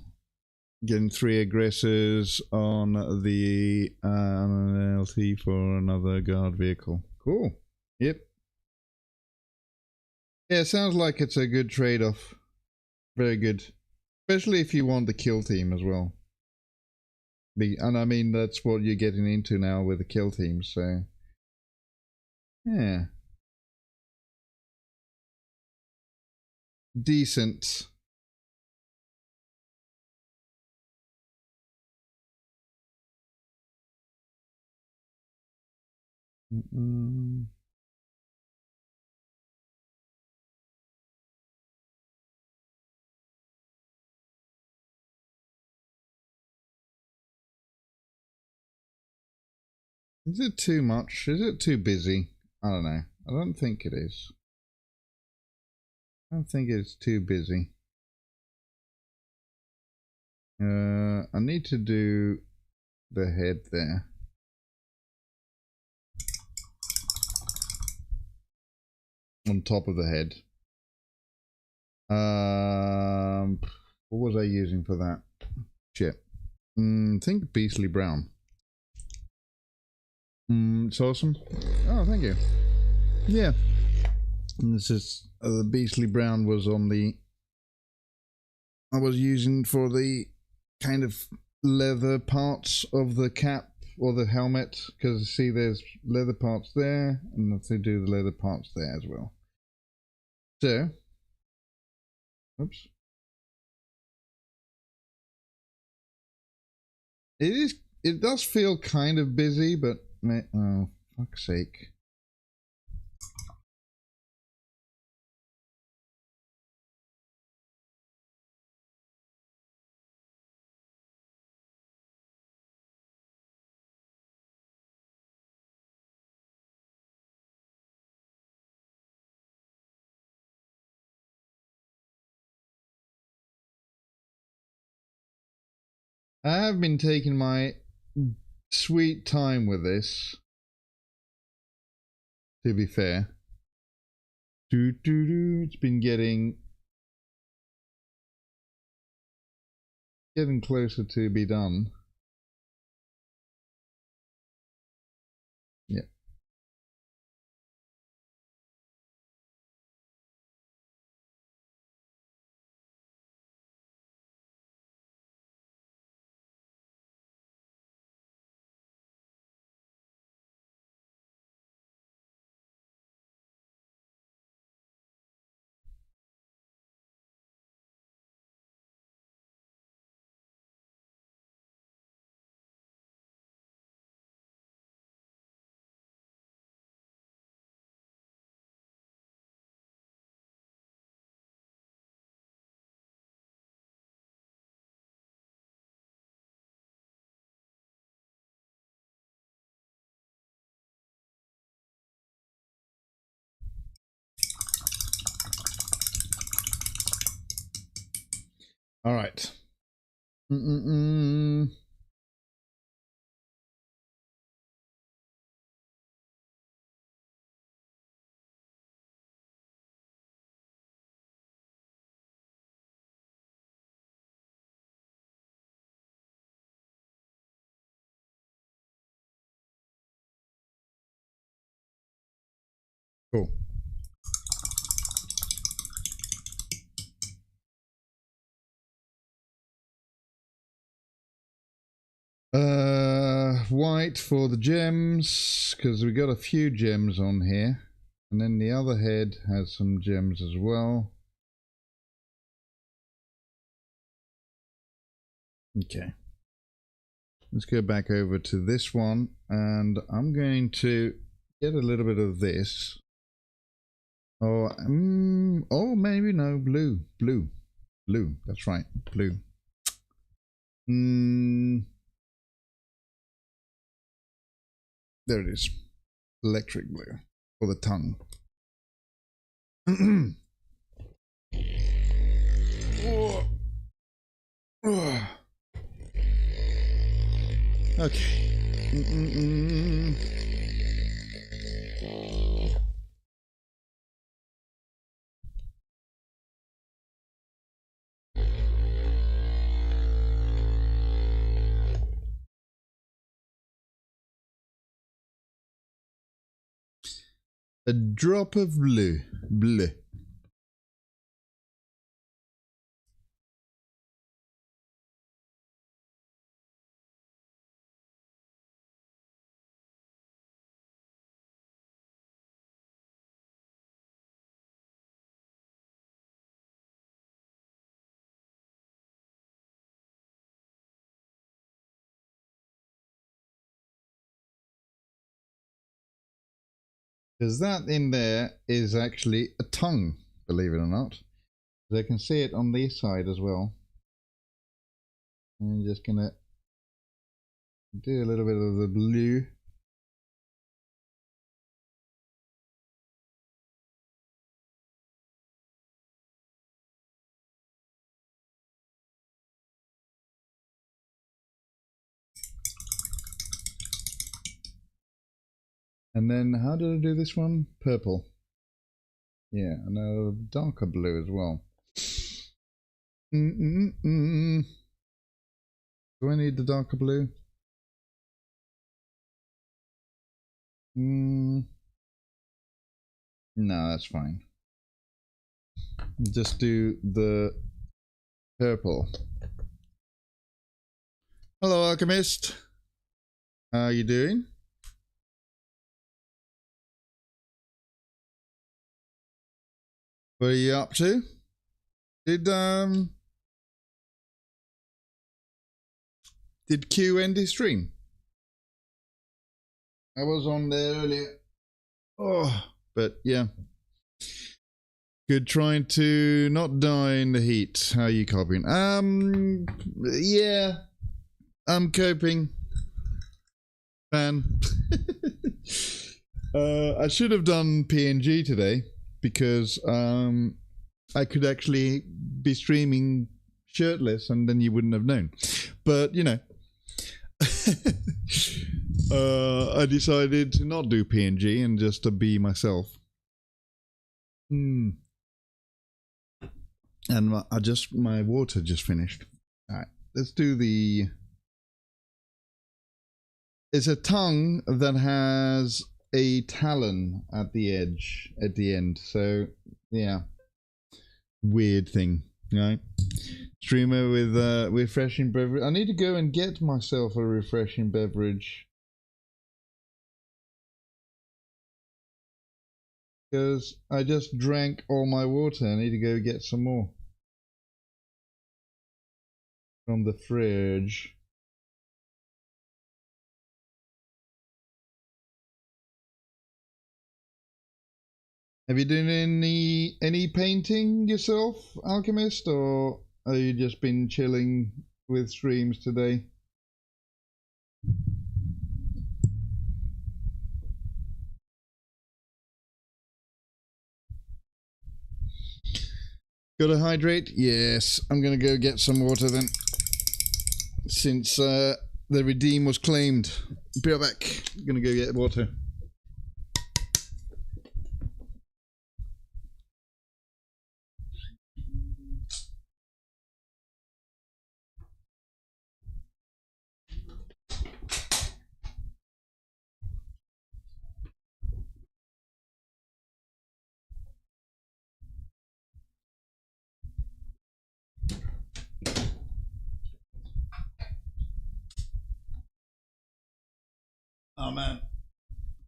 Getting 3 aggressors on the an LT for another guard vehicle. Cool. Yep. Yeah, sounds like it's a good trade-off. Very good. Especially if you want the kill team as well. And I mean, that's what you're getting into now with the kill team, so... yeah. Decent. Is it too much? Is it too busy? I don't know. I don't think it is. I don't think it's too busy. I need to do the head there. On top of the head. What was I using for that? Shit. Think Beastly Brown. It's awesome. Oh, thank you. Yeah. And this is the Beastly Brown was on the. I was using for the kind of leather parts of the cap or the helmet, because see, there's leather parts there, and let's do the leather parts there as well. So, oops. It does feel kind of busy, but oh, fuck's sake. I have been taking my sweet time with this, to be fair. It's been getting closer to be done. Yeah. All right. Cool. White for the gems, because we got a few gems on here, and then the other head has some gems as well. Okay, let's go back over to this one, and I'm going to get a little bit of this. Oh, oh, maybe no, blue. That's right, blue. There it is. Electric blue for the tongue. Okay. A drop of blue. Because that in there is actually a tongue, believe it or not. I can see it on this side as well. I'm just gonna do a little bit of the blue And then how did I do this one? Purple. Yeah, and a darker blue as well. Do I need the darker blue? No, that's fine. Just do the purple. Hello, Alchemist. How are you doing? What are you up to? Did Q end his stream? I was on there earlier. Oh, but yeah. Good, trying to not die in the heat. How are you coping? Yeah, I'm coping. Man. I should have done PNG today because I could actually be streaming shirtless and then you wouldn't have known. But, you know, I decided to not do PNG and just to be myself. And my water just finished. All right, let's do the... It's a tongue that has a talon at the edge, at the end. So, yeah. Weird thing, right? Streamer with refreshing beverage. I need to go and get myself a refreshing beverage. Because I just drank all my water. I need to go get some more. From the fridge. Have you done any painting yourself, Alchemist, or have you just been chilling with streams today? Gotta hydrate? Yes, I'm gonna go get some water then. Since the redeem was claimed. Be right back. I'm gonna go get water. Oh man,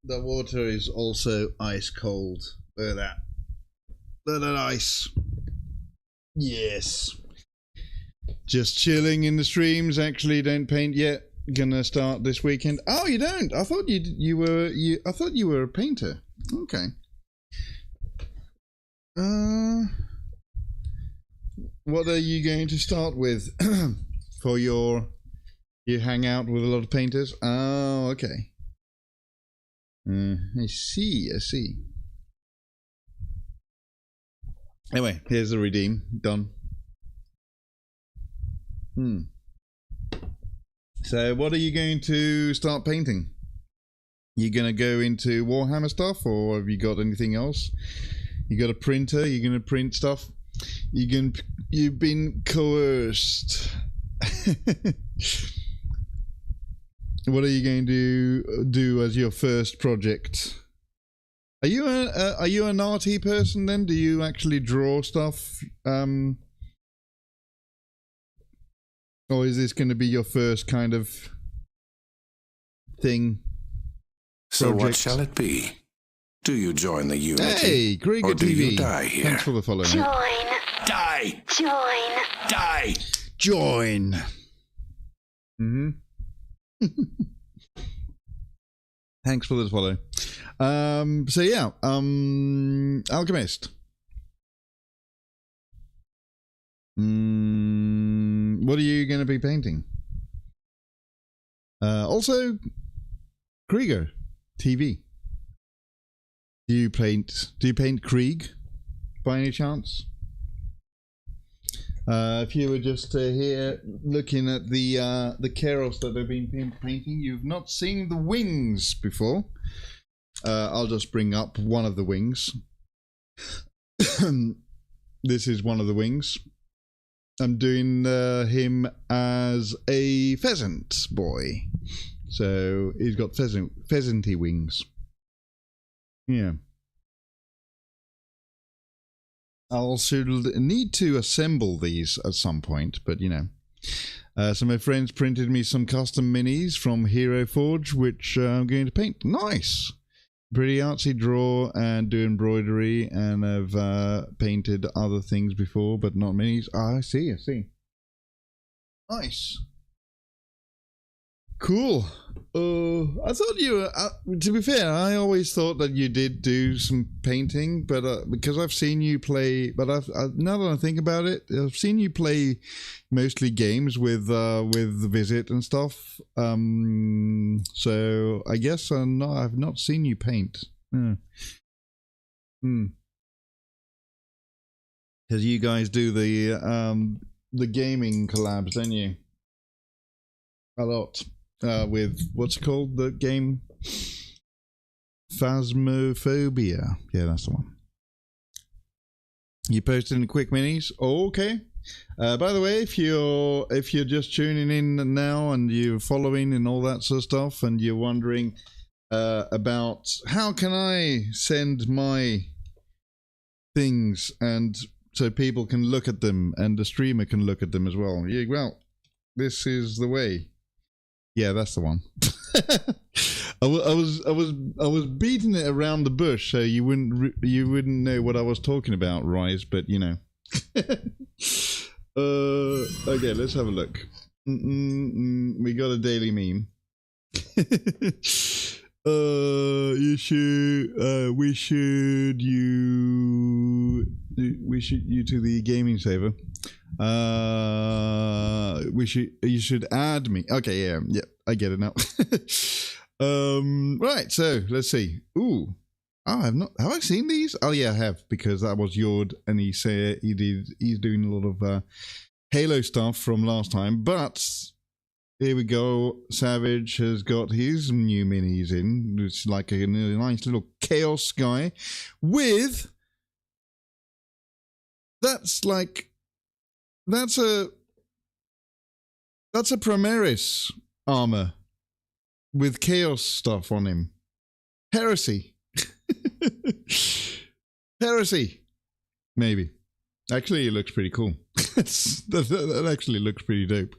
the water is also ice cold. Look at that. Look at that ice. Yes. Just chilling in the streams. Actually, don't paint yet. Gonna start this weekend. Oh, you don't? I thought you were I thought you were a painter. Okay. What are you going to start with for your? You hang out with a lot of painters. Oh, okay. I see. Anyway, here's the redeem. Done. So what are you going to start painting? You gonna go into Warhammer stuff, or have you got anything else? You got a printer? You gonna print stuff? You've been coerced. What are you going to do as your first project? Are you an arty person then? Do you actually draw stuff? Or is this going to be your first kind of thing? So project? what shall it be? Do you join the Unity? Hey, Krieger or do TV. you die here? Thanks for the follow, mate. Join. Die! Join. Die! Join. Thanks for the follow. So yeah, Alchemist. What are you going to be painting? Also, Krieger TV. Do you paint Krieg by any chance? If you were just here looking at the Kairos that I've been painting, you've not seen the wings before. I'll just bring up one of the wings. This is one of the wings. I'm doing him as a pheasant boy. So he's got pheasanty wings. Yeah. I'll need to assemble these at some point, but you know. So my friends printed me some custom minis from Hero Forge, which I'm going to paint. Nice! Pretty artsy draw and do embroidery, and I've painted other things before, but not minis. Ah, I see. Nice. Cool. I thought you were, to be fair, I always thought that you did do some painting, but because I've seen you play, but now that I think about it, I've seen you play mostly games with Visit and stuff. So I guess I've not seen you paint. Because you guys do the gaming collabs, don't you? A lot. With what's it called, the game? Phasmophobia. Yeah, that's the one. You posted in quick minis. Oh, okay. By the way, if you're just tuning in now and you're following and all that sort of stuff, and you're wondering about how can I send my things and so people can look at them and the streamer can look at them as well. Yeah, well, this is the way. Yeah, that's the one. I was beating it around the bush so you wouldn't know what I was talking about, Rise, but you know. Okay, let's have a look. We got a daily meme. We should you to the gaming saver. You should add me. Okay, yeah, I get it now. Right, so let's see. Ooh, have I seen these? Oh yeah, I have, because that was Yord, and he's doing a lot of Halo stuff from last time. But here we go. Savage has got his new minis in. It's like a nice little chaos guy with. That's a Primaris armor with chaos stuff on him. Heresy. Heresy. Maybe. Actually, it looks pretty cool. that actually looks pretty dope.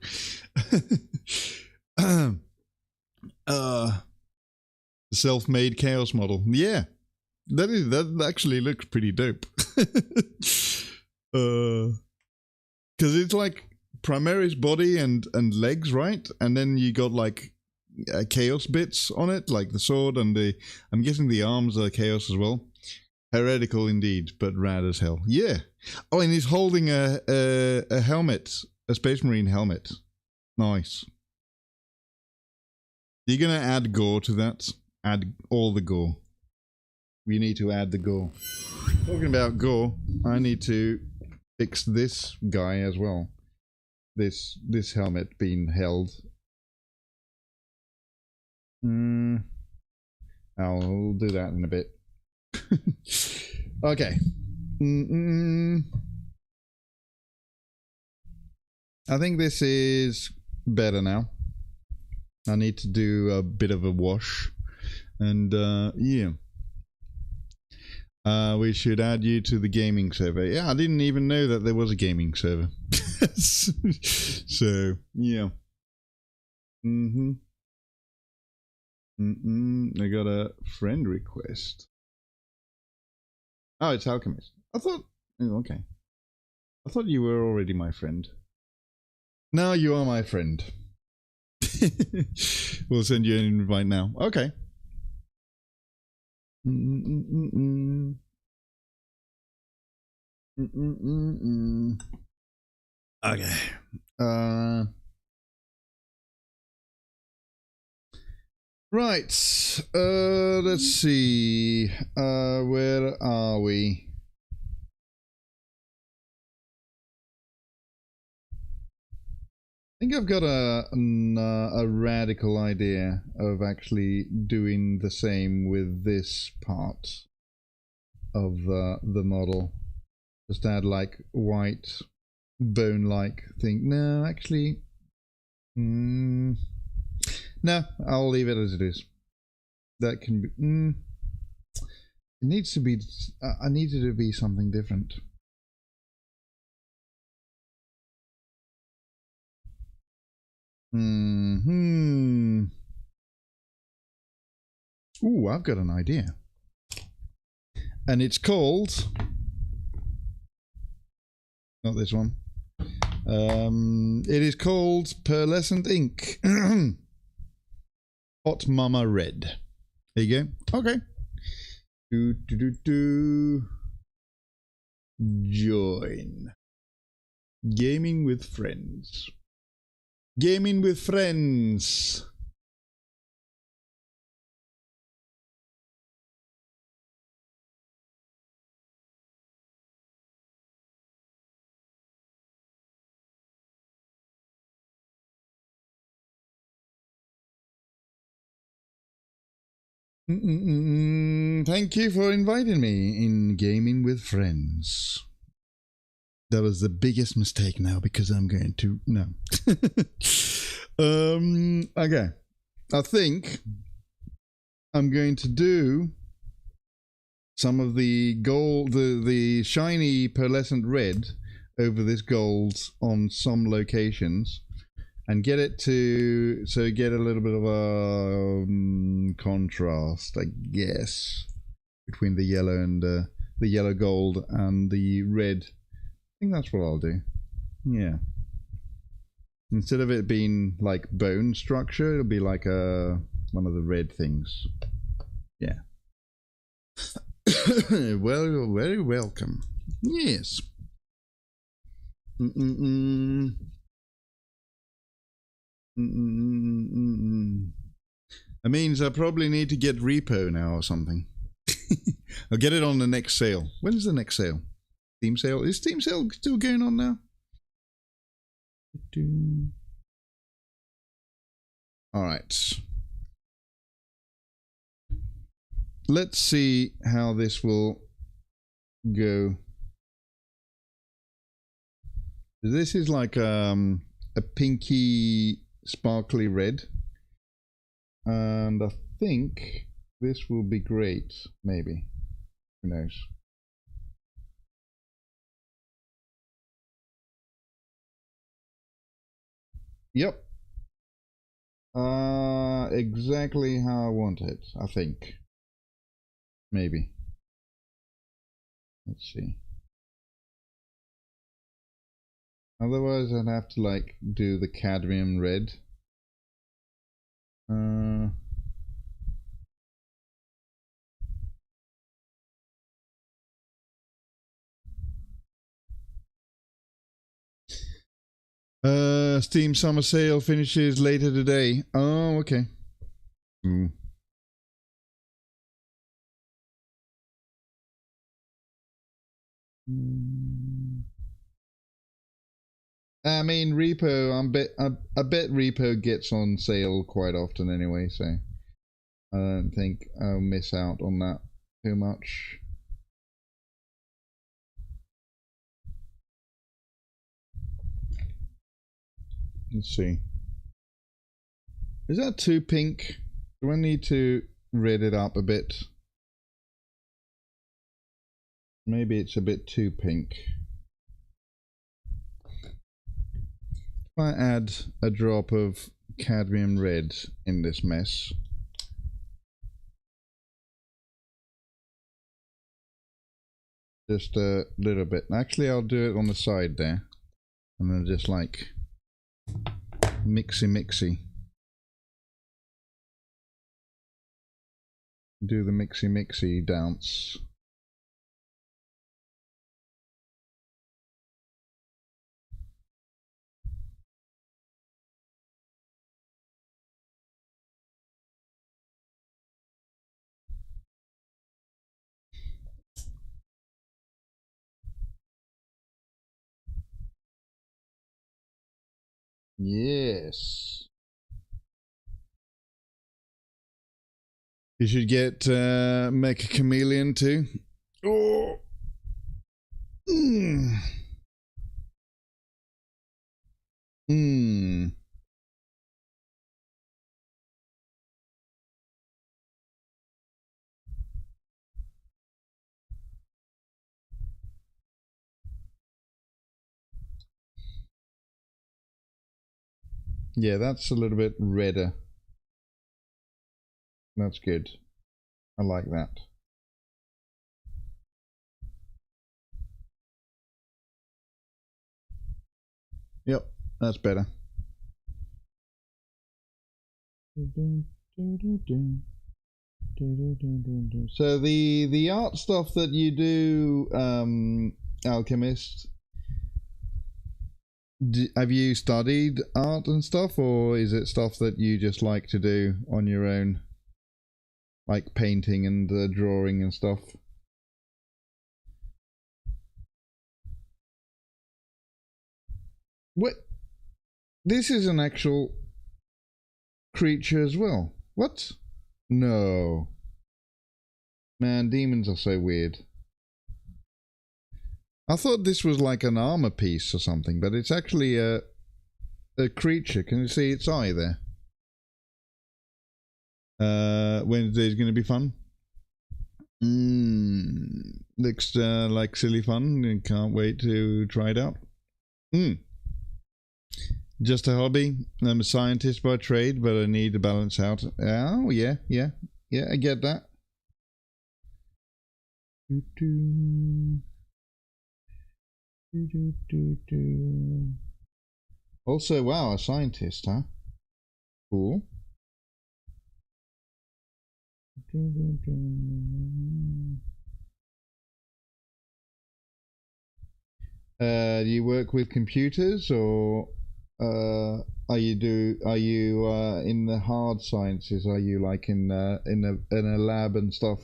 Self-made chaos model. Yeah. That actually looks pretty dope. Because it's like Primaris body and legs, right? And then you got like chaos bits on it, like the sword and I'm guessing the arms are chaos as well. Heretical indeed, but rad as hell. Yeah. Oh, and he's holding a helmet, a Space Marine helmet. Nice. You're gonna add gore to that? Add all the gore. We need to add the gore. Talking about gore, I need to fix this guy as well. This helmet being held. I'll do that in a bit. Okay. I think this is better now. I need to do a bit of a wash. And yeah. We should add you to the gaming server. Yeah, I didn't even know that there was a gaming server. So, yeah. I got a friend request. Oh, it's Alchemist. I thought... Oh, okay. I thought you were already my friend. Now you are my friend. We'll send you an invite now. Okay. Okay. Right. Let's see. Where are we? think I've got a radical idea of actually doing the same with this part of the model. Just add like white bone-like thing. No, actually, no, I'll leave it as it is. That can be. It needs to be. I need it to be something different. Ooh, I've got an idea. And it's called... Not this one. It is called Pearlescent Ink. Hot Mama Red. There you go. Okay. Join. Gaming with friends. Gaming with friends. Thank you for inviting me in Gaming with Friends. That was the biggest mistake now because I'm going to... No. Okay. I think I'm going to do some of the gold, the shiny pearlescent red over this gold on some locations. And get it to, so get a little bit of a contrast, I guess, between the yellow and the yellow gold and the red. I think that's what I'll do. Yeah. Instead of it being like bone structure, it'll be like one of the red things. Yeah. Well, you're very welcome. Yes. That means I probably need to get repo now or something. I'll get it on the next sale. When is the next sale? Steam sale? Is Steam sale still going on now? Alright. Let's see how this will go. This is like a pinky sparkly red, and I think this will be great. Maybe, who knows? Yep, exactly how I want it. I think maybe. Let's see. Otherwise, I'd have to like do the cadmium red. Steam summer sale finishes later today. Oh, okay. I mean, repo. I bet repo gets on sale quite often anyway, so I don't think I'll miss out on that too much. Let's see. Is that too pink? Do I need to red it up a bit? Maybe it's a bit too pink. If I add a drop of cadmium red in this mess. Just a little bit. Actually, I'll do it on the side there. And then just like mixy. Do the mixy dance. Yes. You should get Mecha Chameleon too. Oh. Mm. Mm. Yeah, that's a little bit redder. That's good. I like that. Yep, that's better. So the art stuff that you do, Alchemist, have you studied art and stuff, or is it stuff that you just like to do on your own, like painting and drawing and stuff? What? This is an actual creature as well. What? No. Man, demons are so weird. I thought this was like an armor piece or something, but it's actually a creature. Can you see its eye there? Wednesday's going to be fun. Looks like silly fun. Can't wait to try it out. Just a hobby. I'm a scientist by trade, but I need to balance out. Oh, yeah, I get that. Also, wow, a scientist, huh? Cool. Do you work with computers, or are you in the hard sciences? Are you like in a lab and stuff?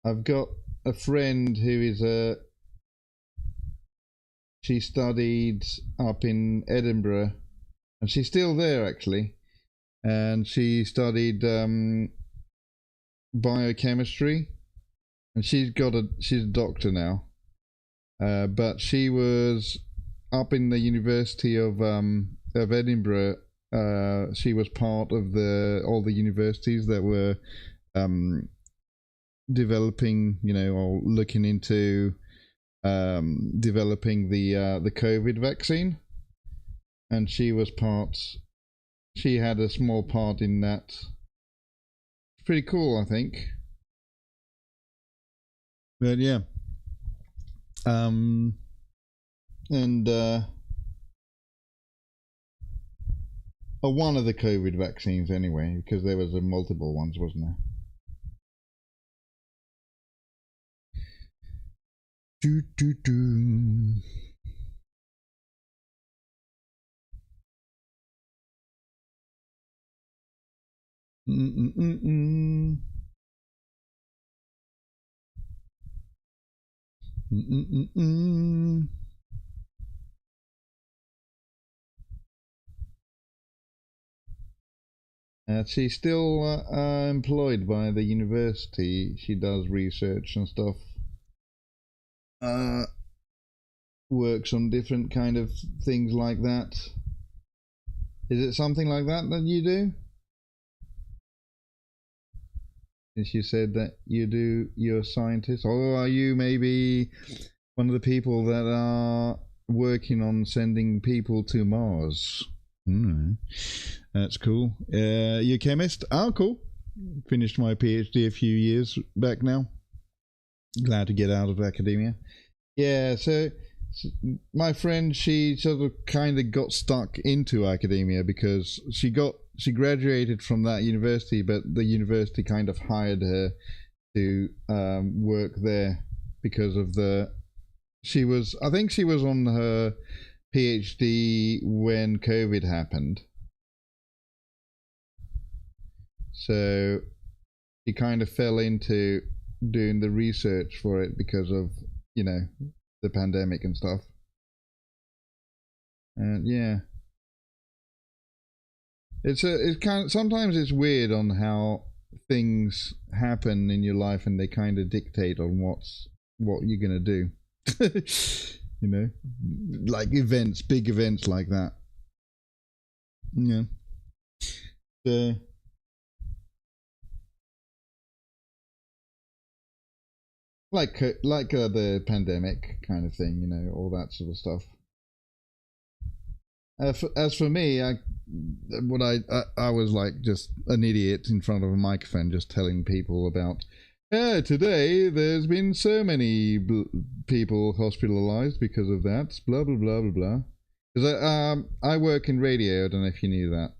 I've got a friend who is she studied up in Edinburgh, and she's still there actually, and she studied biochemistry, and she's a doctor now, but she was up in the University of Edinburgh. She was part of all the universities that were developing, or looking into developing the COVID vaccine, and she had a small part in that. It's pretty cool, I think. But yeah, and one of the COVID vaccines anyway, because there was multiple ones, wasn't there? Do do do. She's still employed by the university. She does research and stuff. Works on different kind of things like that. Is it something like that you do? Since you said that you're a scientist, or are you maybe one of the people that are working on sending people to Mars? That's cool. You're a chemist? Oh, cool. Finished my PhD a few years back now. Glad to get out of academia. Yeah, so my friend, she sort of kind of got stuck into academia because she graduated from that university, but the university kind of hired her to work there because of I think she was on her PhD when COVID happened. So she kind of fell into doing the research for it because of, the pandemic and stuff. And yeah, It's kind of, sometimes it's weird on how things happen in your life, and they kind of dictate on what you're gonna do. You know, like events, big events like that. Yeah. Like the pandemic kind of thing, you know, all that sort of stuff. As for me, I was like just an idiot in front of a microphone, just telling people about. Today there's been so many people hospitalized because of that. Blah blah blah blah blah. Because I work in radio. I don't know if you knew that.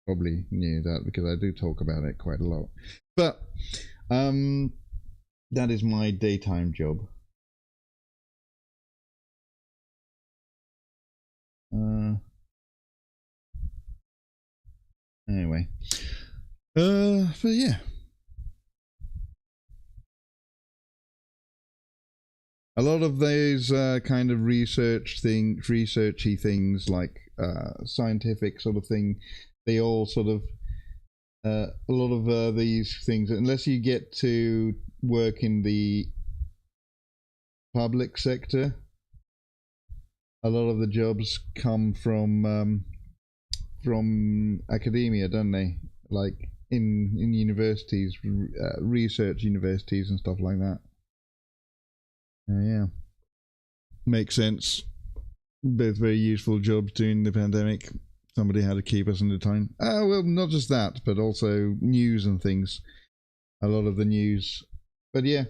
Probably knew that because I do talk about it quite a lot. But that is my daytime job. Anyway, but yeah. A lot of those kind of researchy things, like scientific sort of thing, they all sort of a lot of these things, unless you get to work in the public sector, a lot of the jobs come from academia, don't they? Like in universities, research universities and stuff like that. Yeah, makes sense. Both very useful jobs during the pandemic. Somebody had to keep us in the time. Well, not just that, but also news and things. A lot of the news. But yeah.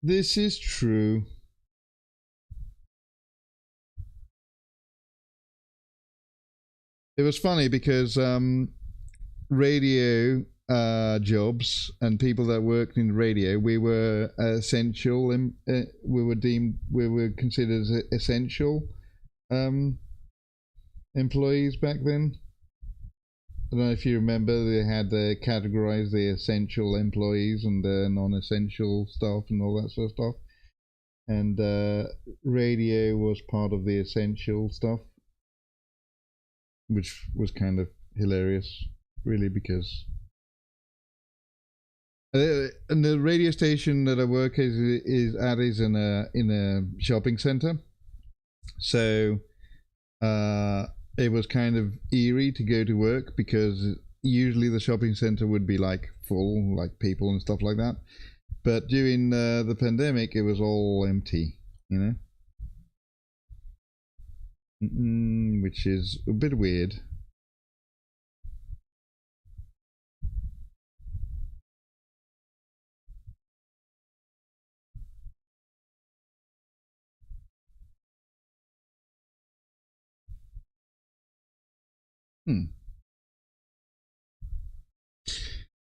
This is true. It was funny because radio jobs and people that worked in radio, we were essential, and we were considered essential employees back then. I don't know if you remember, they had categorized the essential employees and the non-essential stuff and all that sort of stuff, and radio was part of the essential stuff, which was kind of hilarious, really, because and the radio station that I work is in a shopping center, so it was kind of eerie to go to work because usually the shopping center would be like full, like people and stuff like that, but during the pandemic it was all empty, you know, which is a bit weird.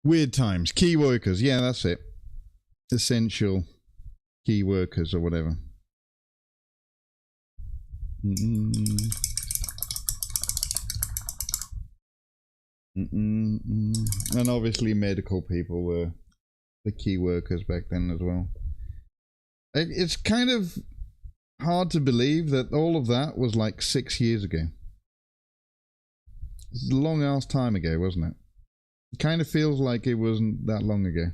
Weird times. Key workers. Yeah, that's it. Essential key workers or whatever. And obviously medical people were the key workers back then as well. It's kind of hard to believe that all of that was like 6 years ago. It's a long ass time ago, wasn't it? It kind of feels like it wasn't that long ago.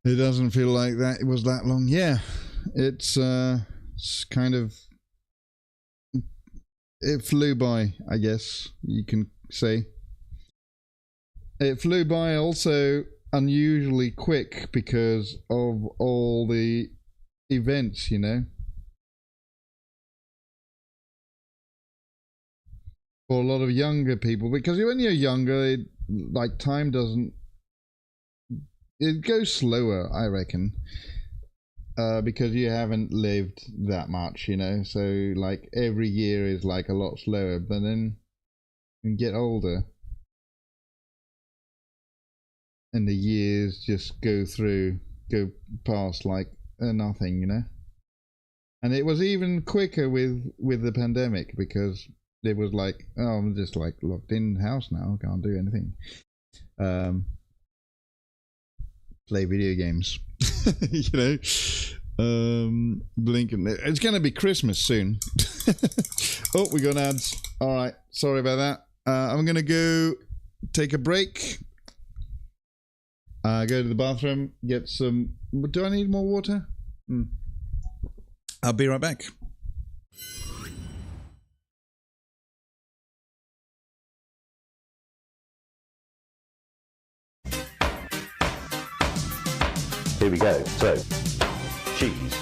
It doesn't feel like that it was that long. Yeah, it's kind of, it flew by, I guess you can say. It flew by also unusually quick because of all the events, you know. For a lot of younger people, because when you're younger, like time doesn't, it goes slower, I reckon, because you haven't lived that much, you know, so like every year is like a lot slower, but then you get older and the years just go past like nothing, you know. And it was even quicker with the pandemic, because it was like, oh, I'm just like locked in the house now, can't do anything. Play video games, you know. Blinking. It's gonna be Christmas soon. Oh, we got ads. All right, sorry about that. I'm gonna go take a break. Go to the bathroom, get some. Do I need more water? I'll be right back. Here we go. So, cheese,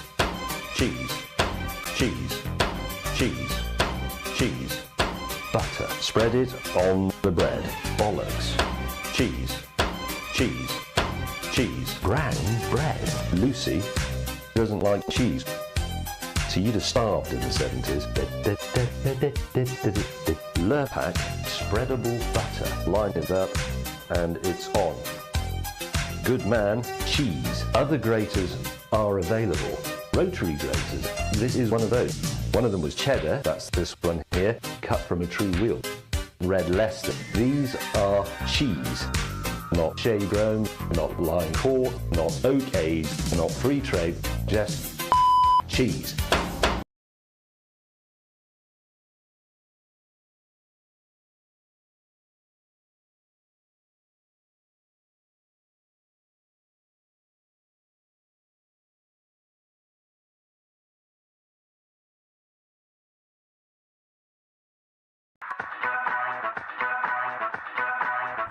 cheese, cheese, cheese, cheese, butter. Spread it on the bread. Bollocks. Cheese, cheese, cheese. Brown bread. Lucy doesn't like cheese. So you'd have starved in the 70s. Lurpak, spreadable butter. Line it up, and it's on. Good man, cheese. Other graters are available. Rotary graters. This is one of those. One of them was cheddar. That's this one here, cut from a true wheel. Red Leicester. These are cheese. Not shea grown, not line court, not oak aged, not free trade, just cheese.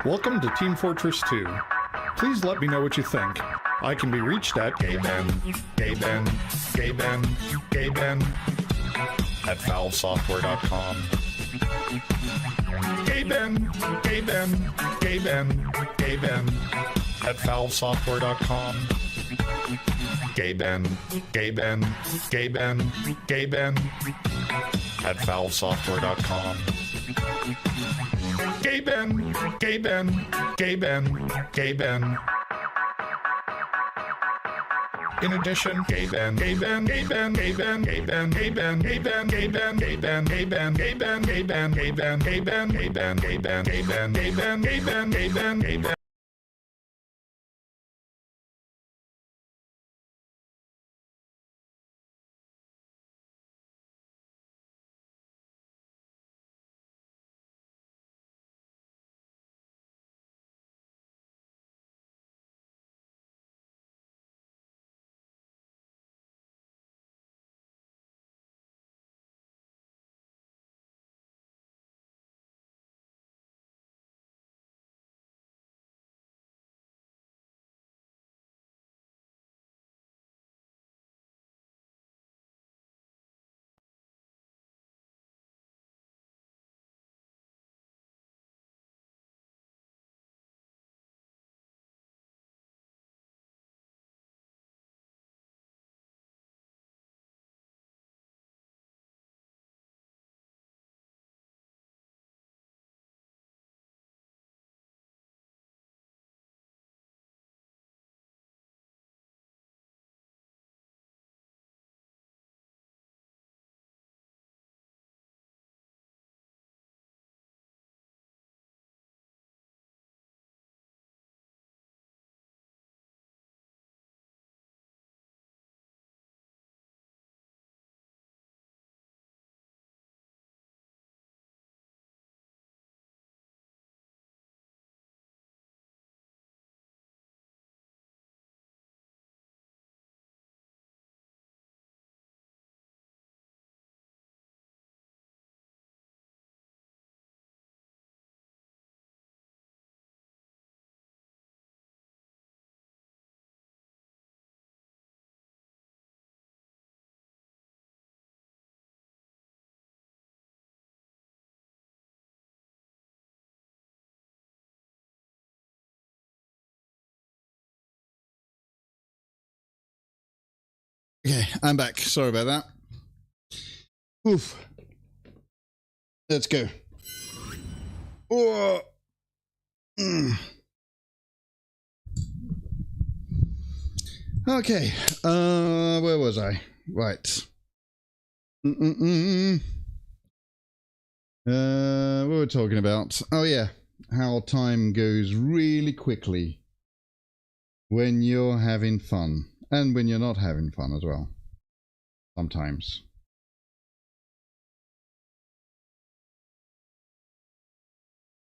Welcome to Team Fortress 2. Please let me know what you think. I can be reached at gayben at valvesoftware.com. Gayben at valvesoftware.com. Gayben at valvesoftware.com. Gayben. In addition, Gayben. Okay, I'm back. Sorry about that. Oof. Let's go. Oh. Okay, where was I? Right. What were we talking about? Oh yeah, how time goes really quickly when you're having fun, and when you're not having fun as well. Sometimes.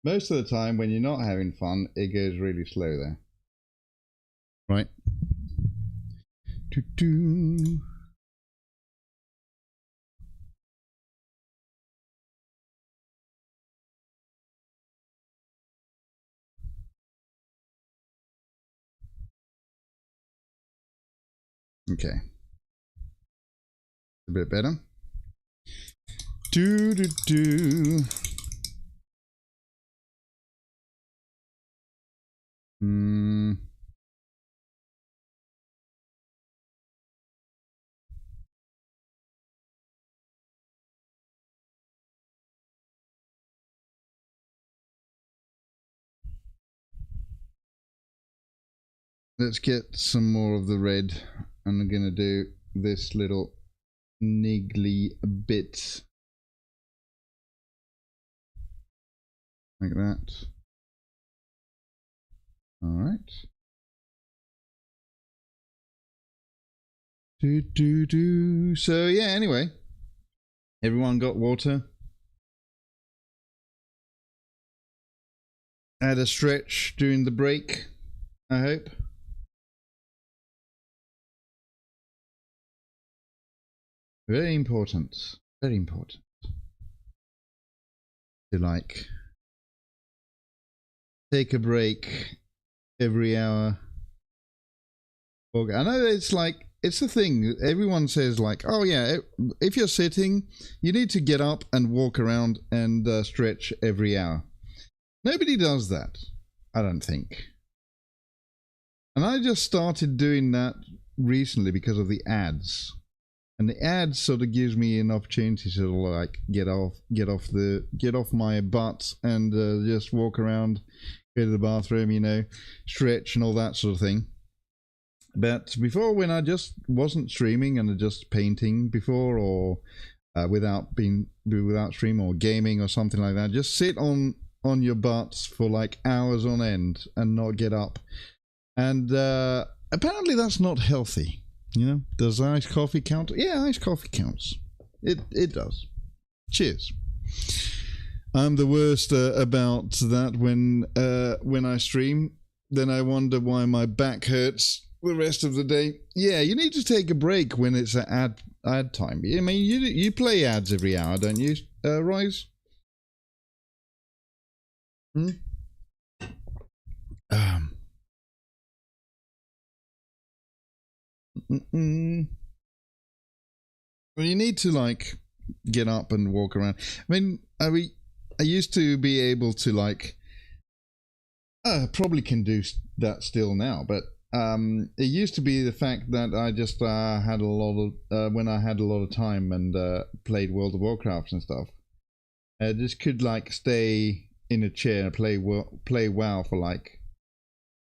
Most of the time, when you're not having fun, it goes really slow there. Right? Doo-doo. Okay. A bit better. Do. Let's get some more of the red. And I'm gonna do this little niggly bit like that. All right. Do. So yeah. Anyway, everyone got water. Had a stretch during the break, I hope. Very important. Very important. To like take a break every hour. I know it's like, it's the thing. Everyone says like, oh yeah, if you're sitting, you need to get up and walk around and stretch every hour. Nobody does that, I don't think. And I just started doing that recently because of the ads. And the ads sort of gives me an opportunity to like get off my butt and just walk around, go to the bathroom, you know, stretch and all that sort of thing. But before, when I just wasn't streaming and just painting before, or without stream or gaming or something like that, just sit on your butts for like hours on end and not get up. And apparently that's not healthy. You know, does iced coffee count? Yeah, iced coffee counts. It does. Cheers. I'm the worst about that when I stream. Then I wonder why my back hurts the rest of the day. Yeah, you need to take a break when it's ad time. I mean, you play ads every hour, don't you, Rise? Well, you need to like get up and walk around. I used to be able to like, probably can do that still now, but it used to be the fact that I just had a lot of when I had a lot of time and played World of Warcraft and stuff. I just could like stay in a chair and play WoW for like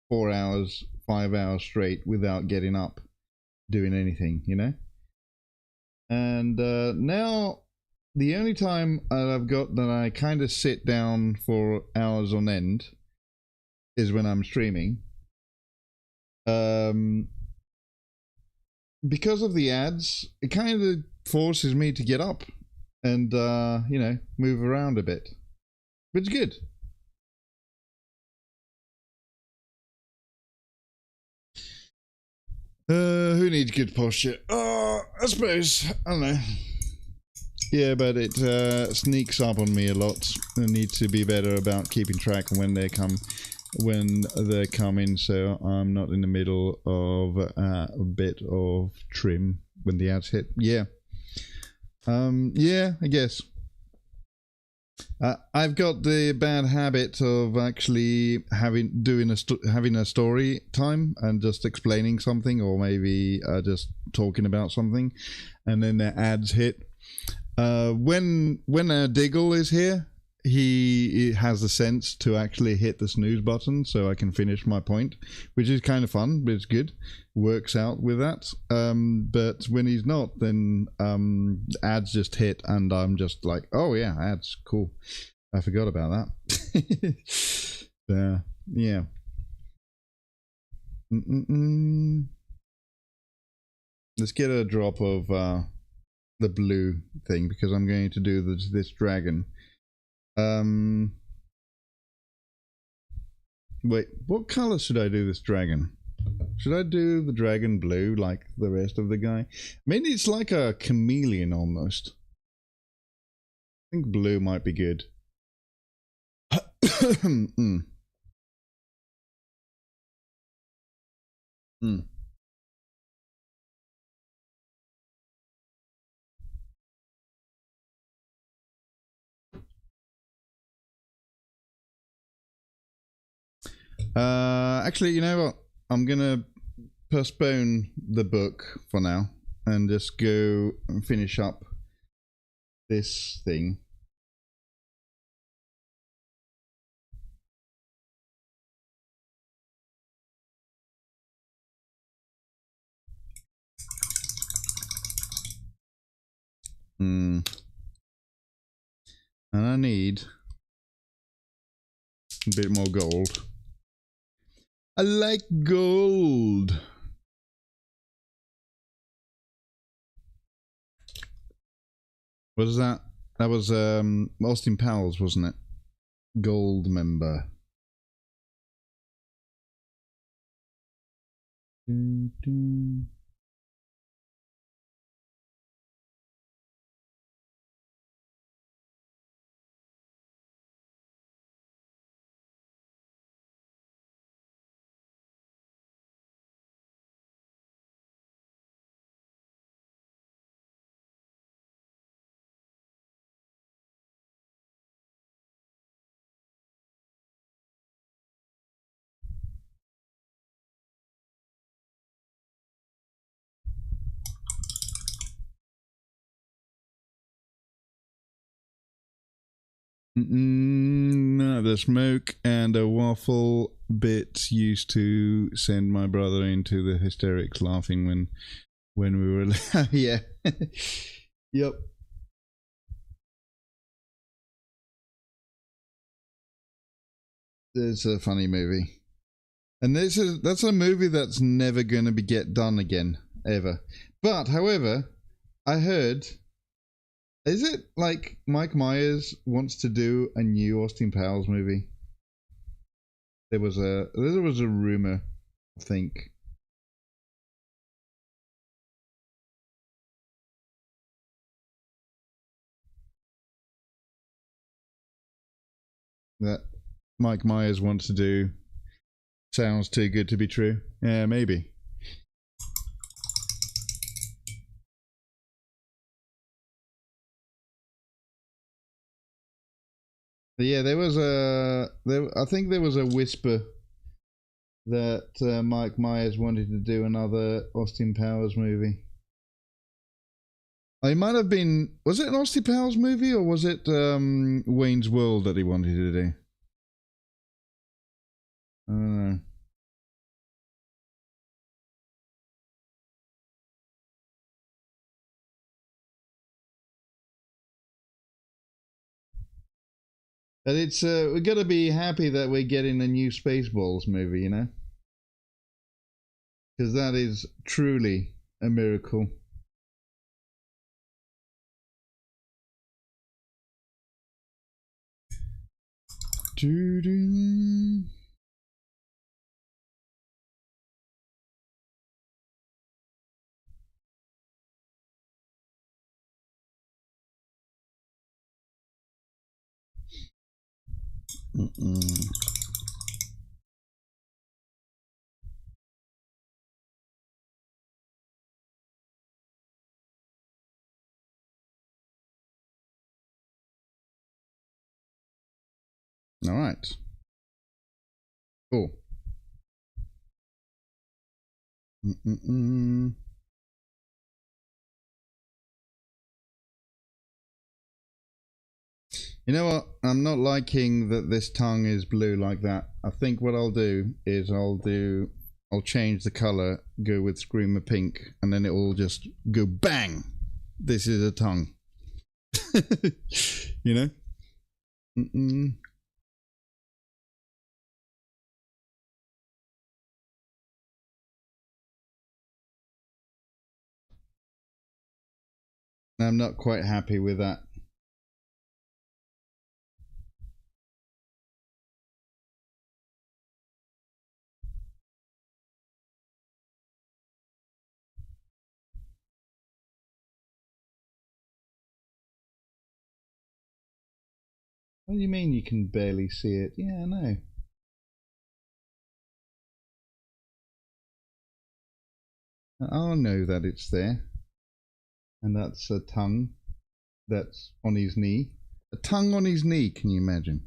4 hours, 5 hours straight without getting up, doing anything, you know. And now the only time I've got that I kind of sit down for hours on end is when I'm streaming. Because of the ads, it kind of forces me to get up and you know, move around a bit, which is good. Who needs good posture? I suppose. I don't know. Yeah, but it sneaks up on me a lot. I need to be better about keeping track when they're coming, so I'm not in the middle of a bit of trim when the ads hit. Yeah. Yeah, I guess. I've got the bad habit of actually having a story time and just explaining something, or maybe just talking about something, and then the ads hit. When Diggle is here, he has the sense to actually hit the snooze button so I can finish my point, which is kind of fun, but it's good. Works out with that. But when he's not, then ads just hit, and I'm just like, oh yeah, ads, cool. I forgot about that. Yeah. Let's get a drop of the blue thing, because I'm going to do this dragon. Wait, what color should I do this dragon? Should I do the dragon blue like the rest of the guy? I mean, it's like a chameleon almost. I think blue might be good. Actually, you know what? I'm gonna postpone the book for now and just go and finish up this thing. And I need a bit more gold. I like gold. What is that? That was Austin Powers, wasn't it? Gold member. The smoke and a waffle bit used to send my brother into the hysterics laughing when we were yeah. Yep. It's a funny movie. And that's a movie that's never going to get done again, ever. But, however, I heard... Is it like Mike Myers wants to do a new Austin Powers movie? There was a rumor, I think. That Mike Myers wants to do. Sounds too good to be true. Yeah, maybe. Yeah, I think there was a whisper that Mike Myers wanted to do another Austin Powers movie. It might have been... Was it an Austin Powers movie, or was it Wayne's World that he wanted to do? I don't know. But it's we got to be happy that we're getting a new Spaceballs movie, you know, because that is truly a miracle. Doo-doo. All right. Cool. You know what? I'm not liking that this tongue is blue like that. I think what I'll do is I'll change the color, go with Screamer Pink, and then it will just go bang. This is a tongue. You know? I'm not quite happy with that. What do you mean you can barely see it? Yeah, I know. I know that it's there. And that's a tongue that's on his knee. A tongue on his knee, can you imagine?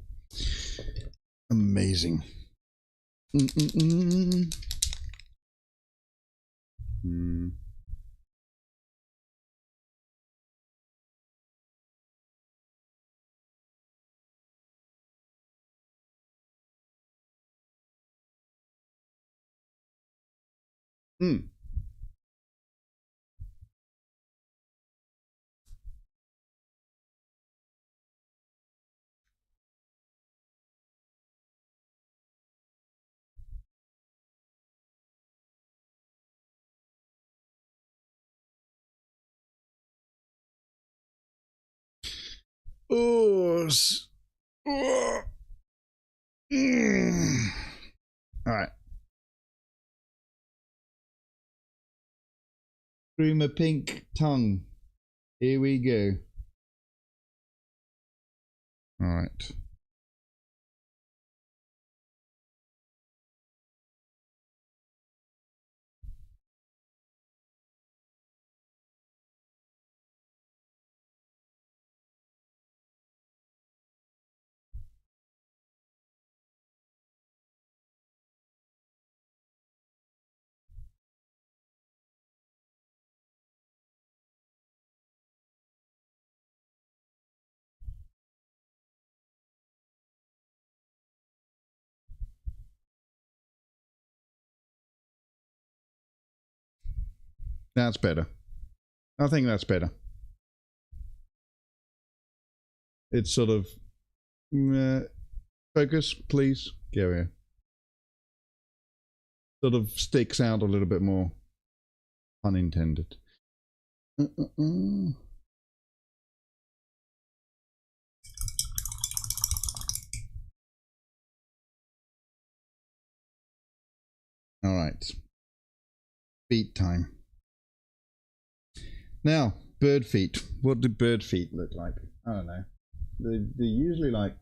Amazing. Oh. All right. Screamer Pink tongue. Here we go. All right. That's better. I think that's better. It's sort of focus, please. Go here. Sort of sticks out a little bit more. Pun intended. All right. Feet time. Now, bird feet. What do bird feet look like? I don't know. They're usually like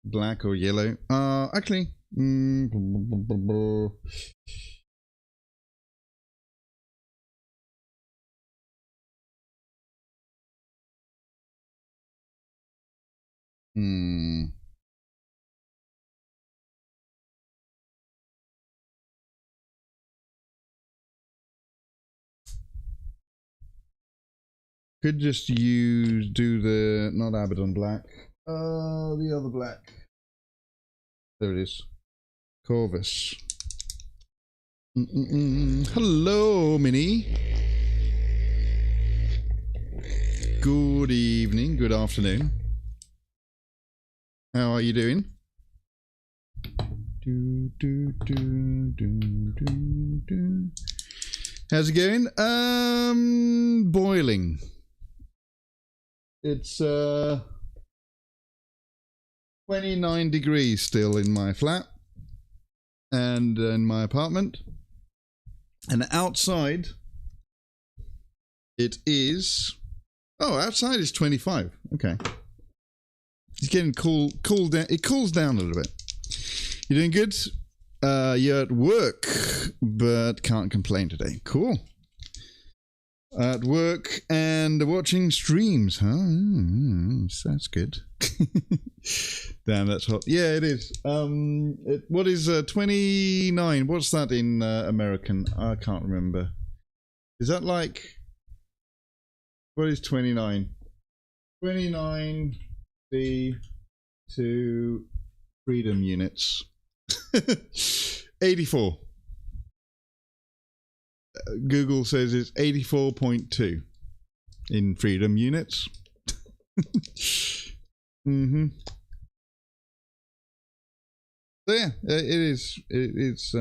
black or yellow. Actually, could just do the, not Abaddon black. The other black. There it is. Corvus. Hello, Minnie. Good evening, good afternoon. How are you doing? How's it going? Boiling. It's 29 degrees still in my flat and in my apartment, and outside it is, oh, outside is 25. Okay, it's getting cool down. It cools down a little bit. You doing good? You're at work but can't complain today. Cool. At work and watching streams, huh? That's good. Damn, that's hot. Yeah, it is. What is 29? What's that in American? I can't remember. Is that like, what is 29? 29, the to freedom units. 84. Google says it's 84.2 in freedom units. So yeah, it's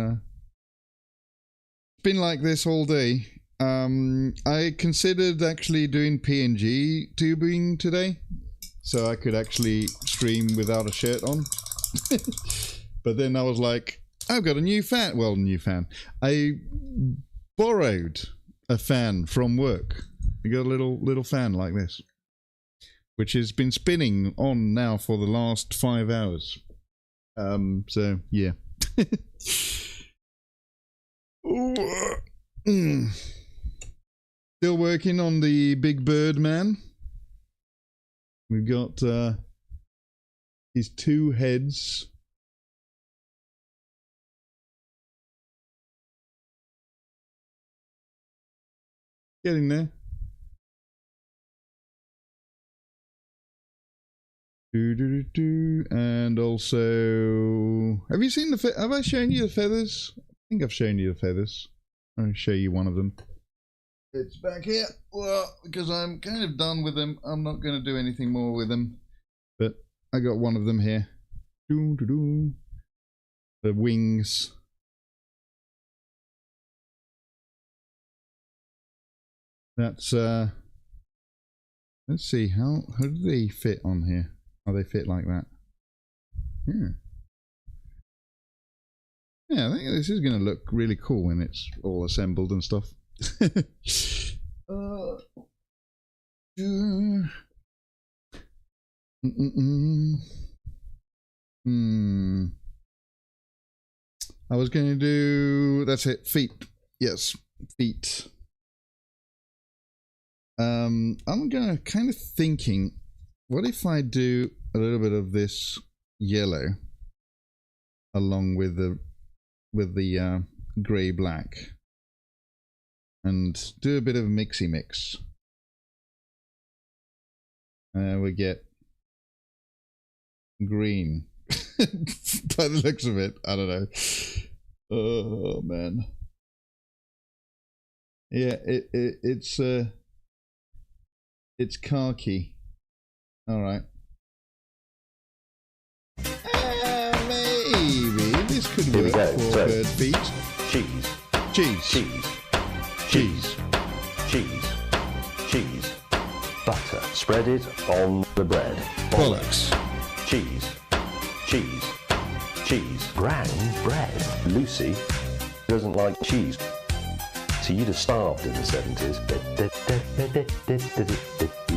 been like this all day. I considered actually doing PNG tubing today, so I could actually stream without a shirt on. But then I was like, I've got a new fan. Well, new fan. I borrowed a fan from work. I got a little fan like this, which has been spinning on now for the last 5 hours. So yeah. Still working on the big bird man. We've got his 2 heads. Getting there. And also, have you seen the? Have I shown you the feathers? I think I've shown you the feathers. I'll show you one of them. It's back here. Well, because I'm kind of done with them. I'm not going to do anything more with them. But I got one of them here. The wings. That's let's see, how do they fit on here? Oh, they fit like that. Yeah, I think this is going to look really cool when it's all assembled and stuff. I was going to do, that's it, feet. Yes, feet. I'm gonna kind of thinking, what if I do a little bit of this yellow along with the grey black and do a bit of a mixy mix. We get green. By the looks of it, I don't know. Oh man. Yeah, it's khaki. All right. Maybe this could work for bird feet. Cheese. Cheese. Cheese. Cheese. Cheese. Cheese. Butter. Spread it on the bread. Bollocks. Cheese. Cheese. Cheese. Brown bread. Lucy doesn't like cheese. So you'd have starved in the 70s.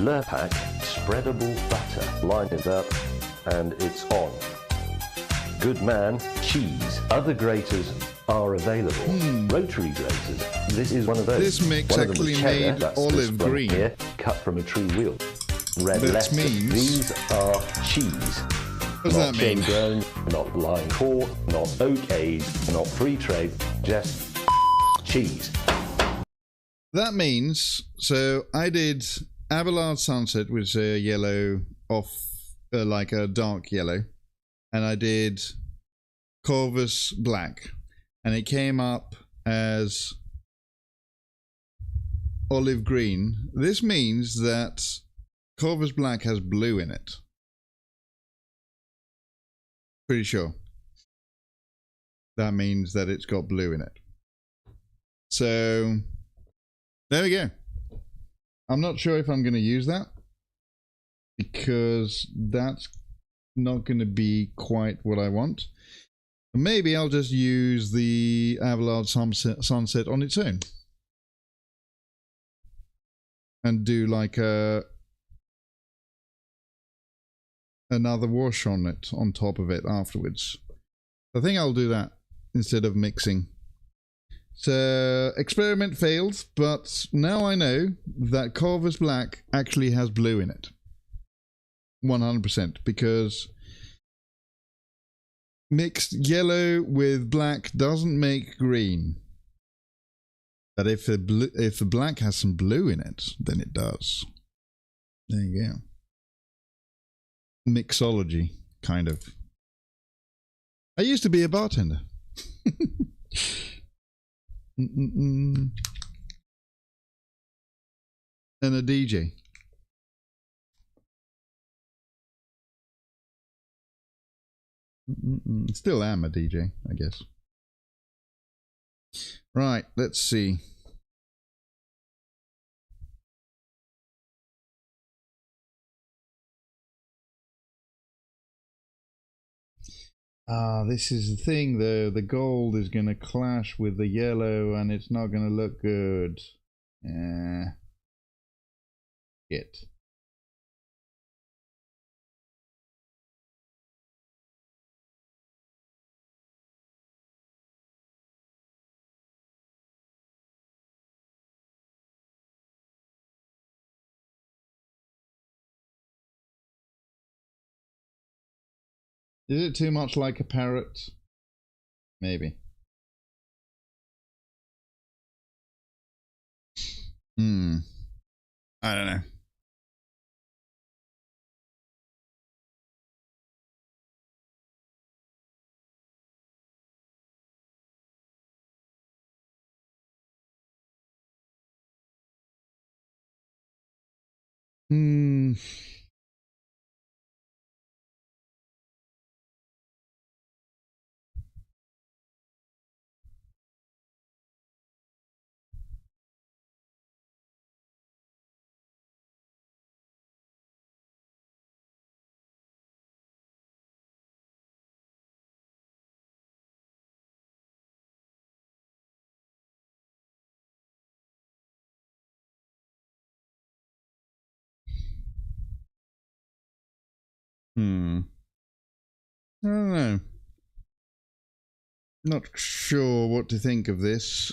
Lurpak, spreadable butter. Line it up, and it's on. Good man, cheese. Other graters are available. Rotary graters. This is one of those. This mix one actually cheddar, made that's olive this one green. Here, cut from a true wheel. Red That Leicester. means- These are cheese. What does Not that mean? grown, not line caught, not oak aged, not free trade, just cheese. That means, so I did Abelard Sunset, which is a yellow off, like a dark yellow, and I did Corvus Black, and it came up as olive green. This means that Corvus Black has blue in it. Pretty sure. That means that it's got blue in it. So there we go. I'm not sure if I'm going to use that because that's not going to be quite what I want. Maybe I'll just use the Abelard Sunset on its own and do like another wash on it, on top of it afterwards. I think I'll do that instead of mixing. So, experiment failed, but now I know that Corvus Black actually has blue in it. 100%, because mixed yellow with black doesn't make green. But if the black has some blue in it, then it does. There you go. Mixology. kind of. I used to be a bartender. And a DJ. Still am a DJ, I guess. Right, let's see. This is the thing though, the gold is going to clash with the yellow and it's not going to look good. Shit. Is it too much like a parrot? Maybe. I don't know. I don't know. Not sure what to think of this.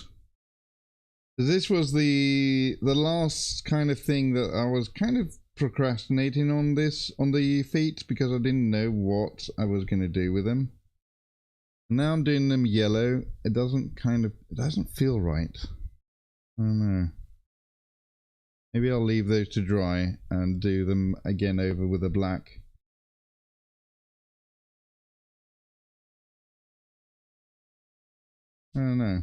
This was the last kind of thing that I was kind of procrastinating on the feet because I didn't know what I was going to do with them. Now I'm doing them yellow. It doesn't feel right. I don't know. Maybe I'll leave those to dry and do them again over with a black. I don't know.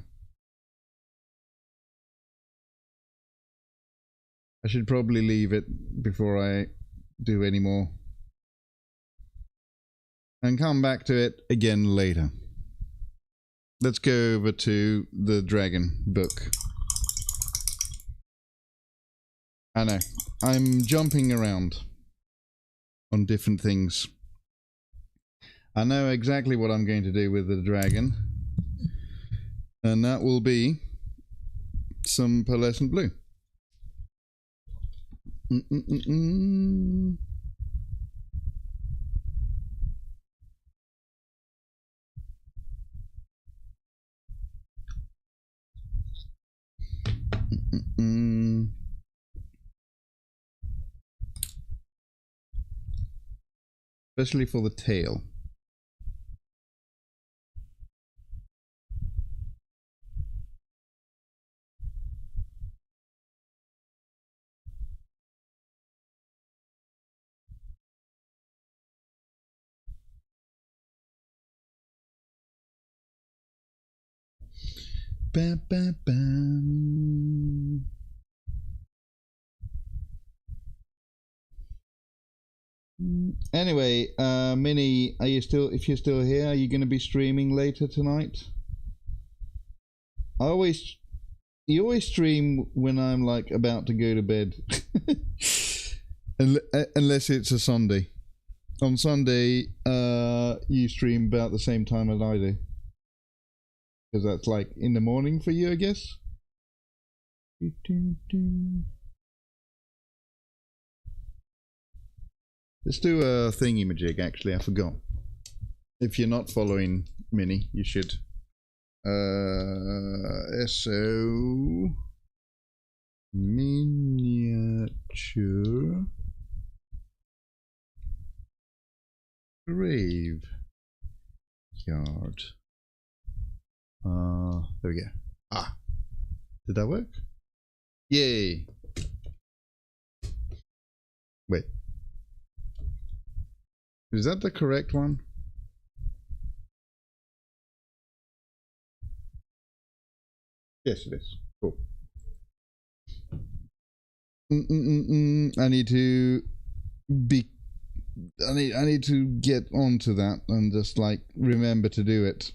I should probably leave it before I do any more. And come back to it again later. Let's go over to the dragon book. I know. I'm jumping around on different things. I know exactly what I'm going to do with the dragon. And that will be some pearlescent blue. Especially for the tail. Bam, bam, bam. Anyway, Minnie, are you still? If you're still here, are you going to be streaming later tonight? You always stream when I'm like about to go to bed, unless it's a Sunday. On Sunday, you stream about the same time as I do. Because that's like in the morning for you, I guess. Let's do a thingy-majig, actually, I forgot. If you're not following Minnie, you should. SO miniature grave yard. There we go. Did that work? Yay! Wait. Is that the correct one? Yes, it is. Cool. I need to be. I need to get onto that and just like remember to do it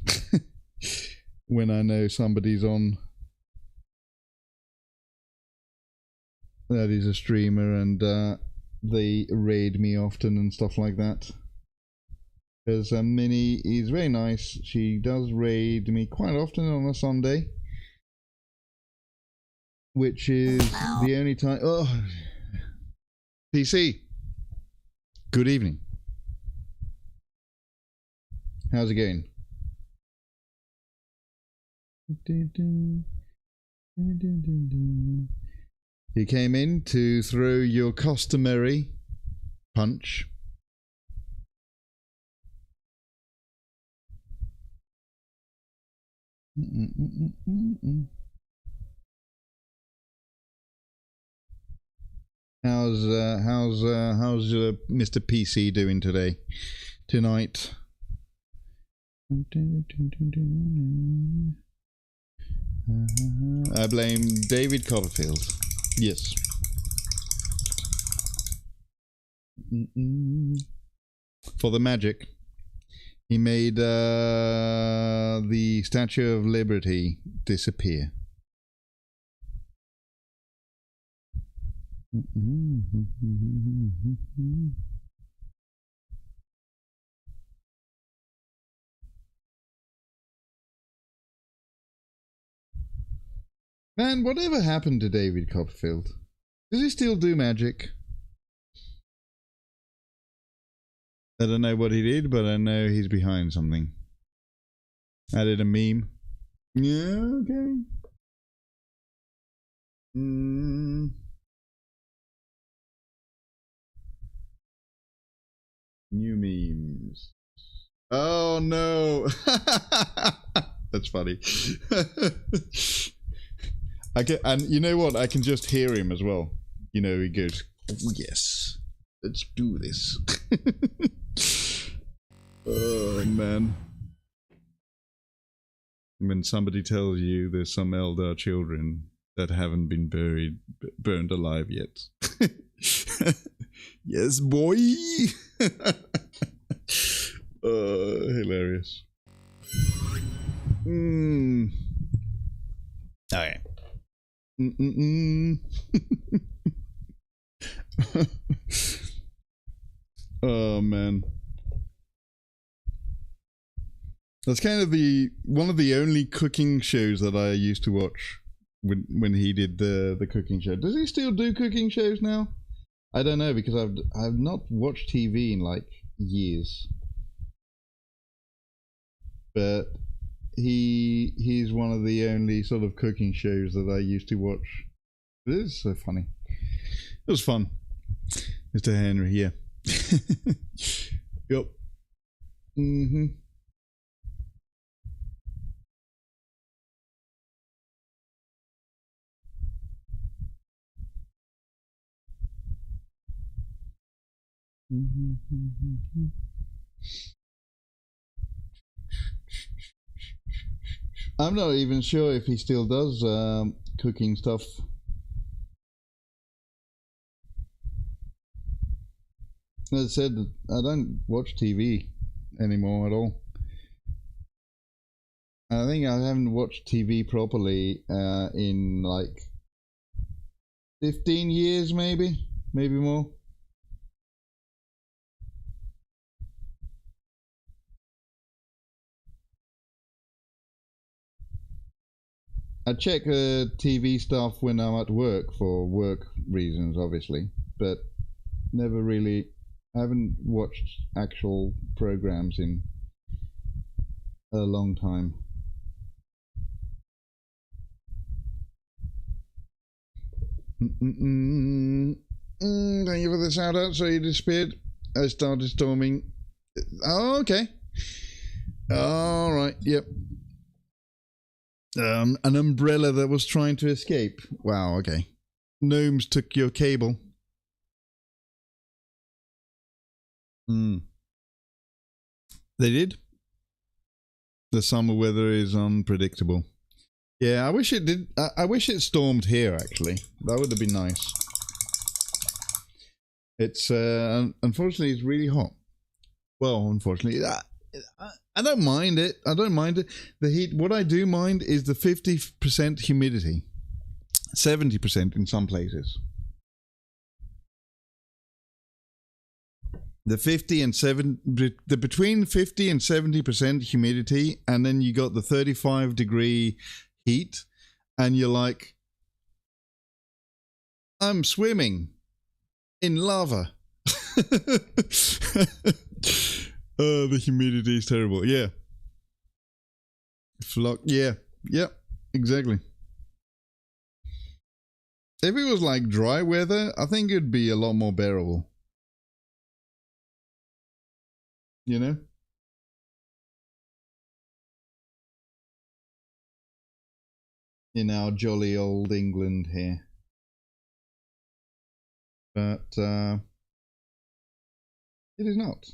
when I know somebody's on. That is a streamer and they raid me often and stuff like that. Because Minnie is very nice. She does raid me quite often on a Sunday. Which is the only time. Oh, PC. Good evening. How's it going? You came in to throw your customary punch. How's Mr. PC doing tonight? I blame David Copperfield. Yes. For the magic. He made the Statue of Liberty disappear. Man, whatever happened to David Copperfield? Does he still do magic? I don't know what he did, but I know he's behind something. Added a meme. Yeah, okay. New memes. Oh no. That's funny. I can, and you know what? I can just hear him as well. You know, he goes, oh, "Yes, let's do this." Oh man! When somebody tells you there's some elder children that haven't been burned alive yet. Yes, boy. Hilarious. Okay. Oh man, that's kind of one of the only cooking shows that I used to watch when he did the cooking show. Does he still do cooking shows now? I don't know, because I've not watched TV in like years. But he's one of the only sort of cooking shows that I used to watch. It is so funny. It was fun. Mr. Henry here. Yep. I'm not even sure if he still does cooking stuff. As I said, I don't watch TV anymore at all. I think I haven't watched TV properly in like 15 years, maybe more. I check TV stuff when I'm at work for work reasons, obviously, but never really. I haven't watched actual programs in a long time. Thank you for the shout out. So you disappeared. I started storming. Oh, okay. All right. Yep. An umbrella that was trying to escape. Wow, okay. Gnomes took your cable. They did. The summer weather is unpredictable. Yeah, I wish it did. I wish it stormed here, actually. That would have been nice. It's, unfortunately, it's really hot. Well, unfortunately, I don't mind it. I don't mind it. The heat. What I do mind is the 50% humidity. 70% in some places. The 50 and 7, the between 50 and 70% humidity, and then you got the 35-degree heat, and you're like, I'm swimming in lava. Oh, the humidity is terrible. Yeah. Yeah. Yep. Exactly. If it was like dry weather, I think it'd be a lot more bearable. You know? In our jolly old England here. But it is not.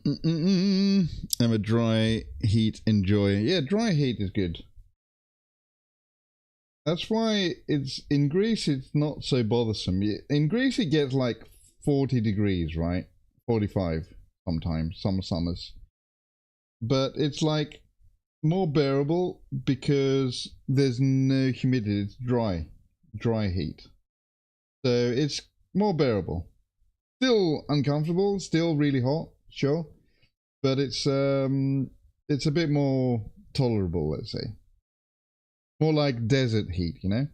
I'm a dry heat enjoyer. Yeah, dry heat is good. That's why it's in Greece. It's not so bothersome. In Greece, it gets like 40 degrees, right? 45 sometimes, some summers. But it's like more bearable because there's no humidity. It's dry heat. So it's more bearable. Still uncomfortable. Still really hot. Sure, but it's a bit more tolerable, let's say. More like desert heat, you know.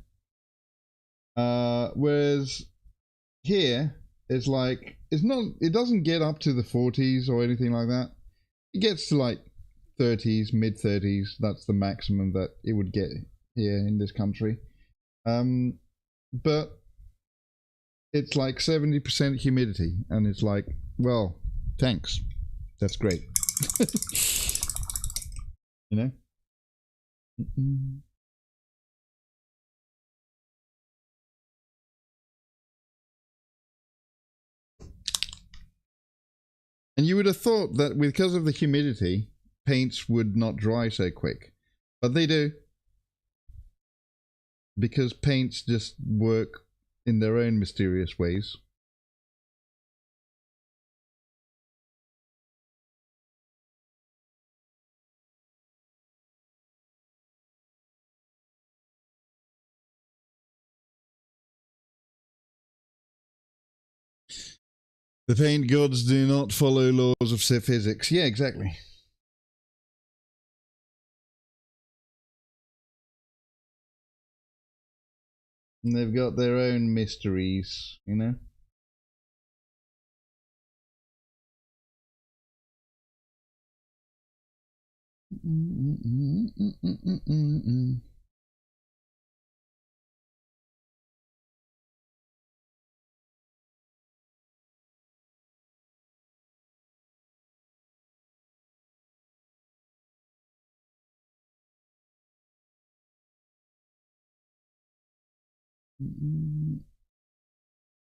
Whereas here, it's like it doesn't get up to the 40s or anything like that. It gets to like 30s, mid 30s. That's the maximum that it would get here in this country. But it's like 70% humidity, and it's like, well, thanks. That's great. You know? And you would have thought that because of the humidity, paints would not dry so quick. But they do. Because paints just work in their own mysterious ways. The paint gods do not follow laws of physics. Yeah, exactly. And they've got their own mysteries, you know?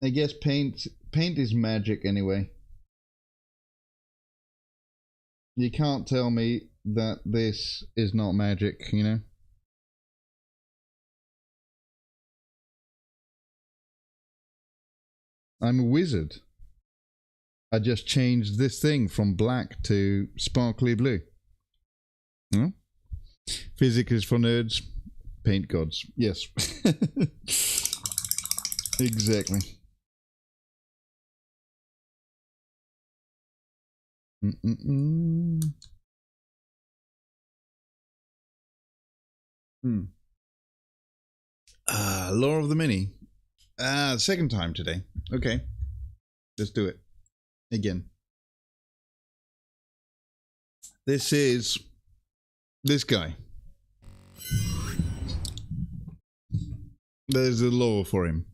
I guess paint is magic anyway. You can't tell me that this is not magic, you know? I'm a wizard. I just changed this thing from black to sparkly blue. Hmm? Physics is for nerds. Paint gods. Yes. Exactly. Law of the Mini. Second time today. Okay. Let's do it. Again. This is this guy. There's a law for him.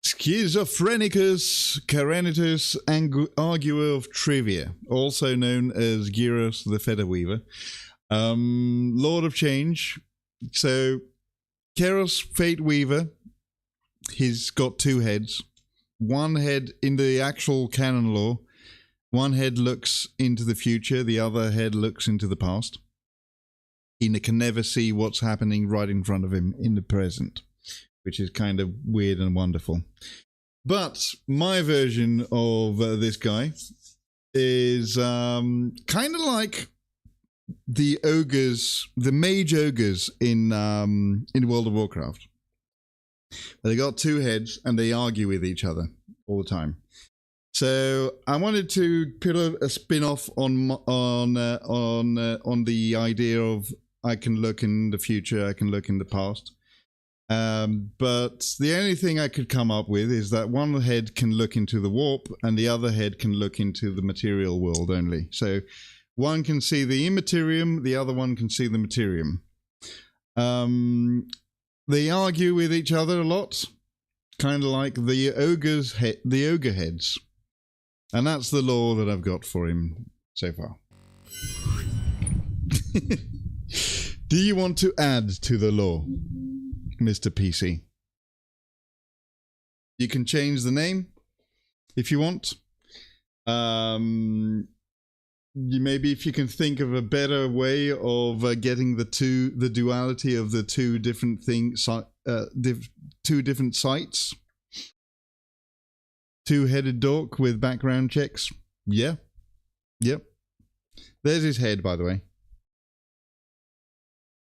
Schizophrenicus Carenitus, arguer of trivia, also known as Kairos the Fateweaver. Lord of Change. So, Kairos Fateweaver, he's got two heads. One head in the actual canon lore. One head looks into the future, the other head looks into the past. He can never see what's happening right in front of him in the present, which is kind of weird and wonderful. But my version of this guy is kind of like the ogres, the mage ogres in World of Warcraft. They got two heads and they argue with each other all the time. So I wanted to put a spin-off on the idea of I can look in the future, I can look in the past. But the only thing I could come up with is that one head can look into the warp and the other head can look into the material world only. So one can see the immaterium, the other one can see the materium. They argue with each other a lot, kind of like the ogre heads. And that's the lore that I've got for him so far. Do you want to add to the lore, Mr. PC? You can change the name if you want. Maybe if you can think of a better way of getting the duality of the two different things, two different sites. Two-headed dork with background checks. Yeah. Yep. There's his head, by the way.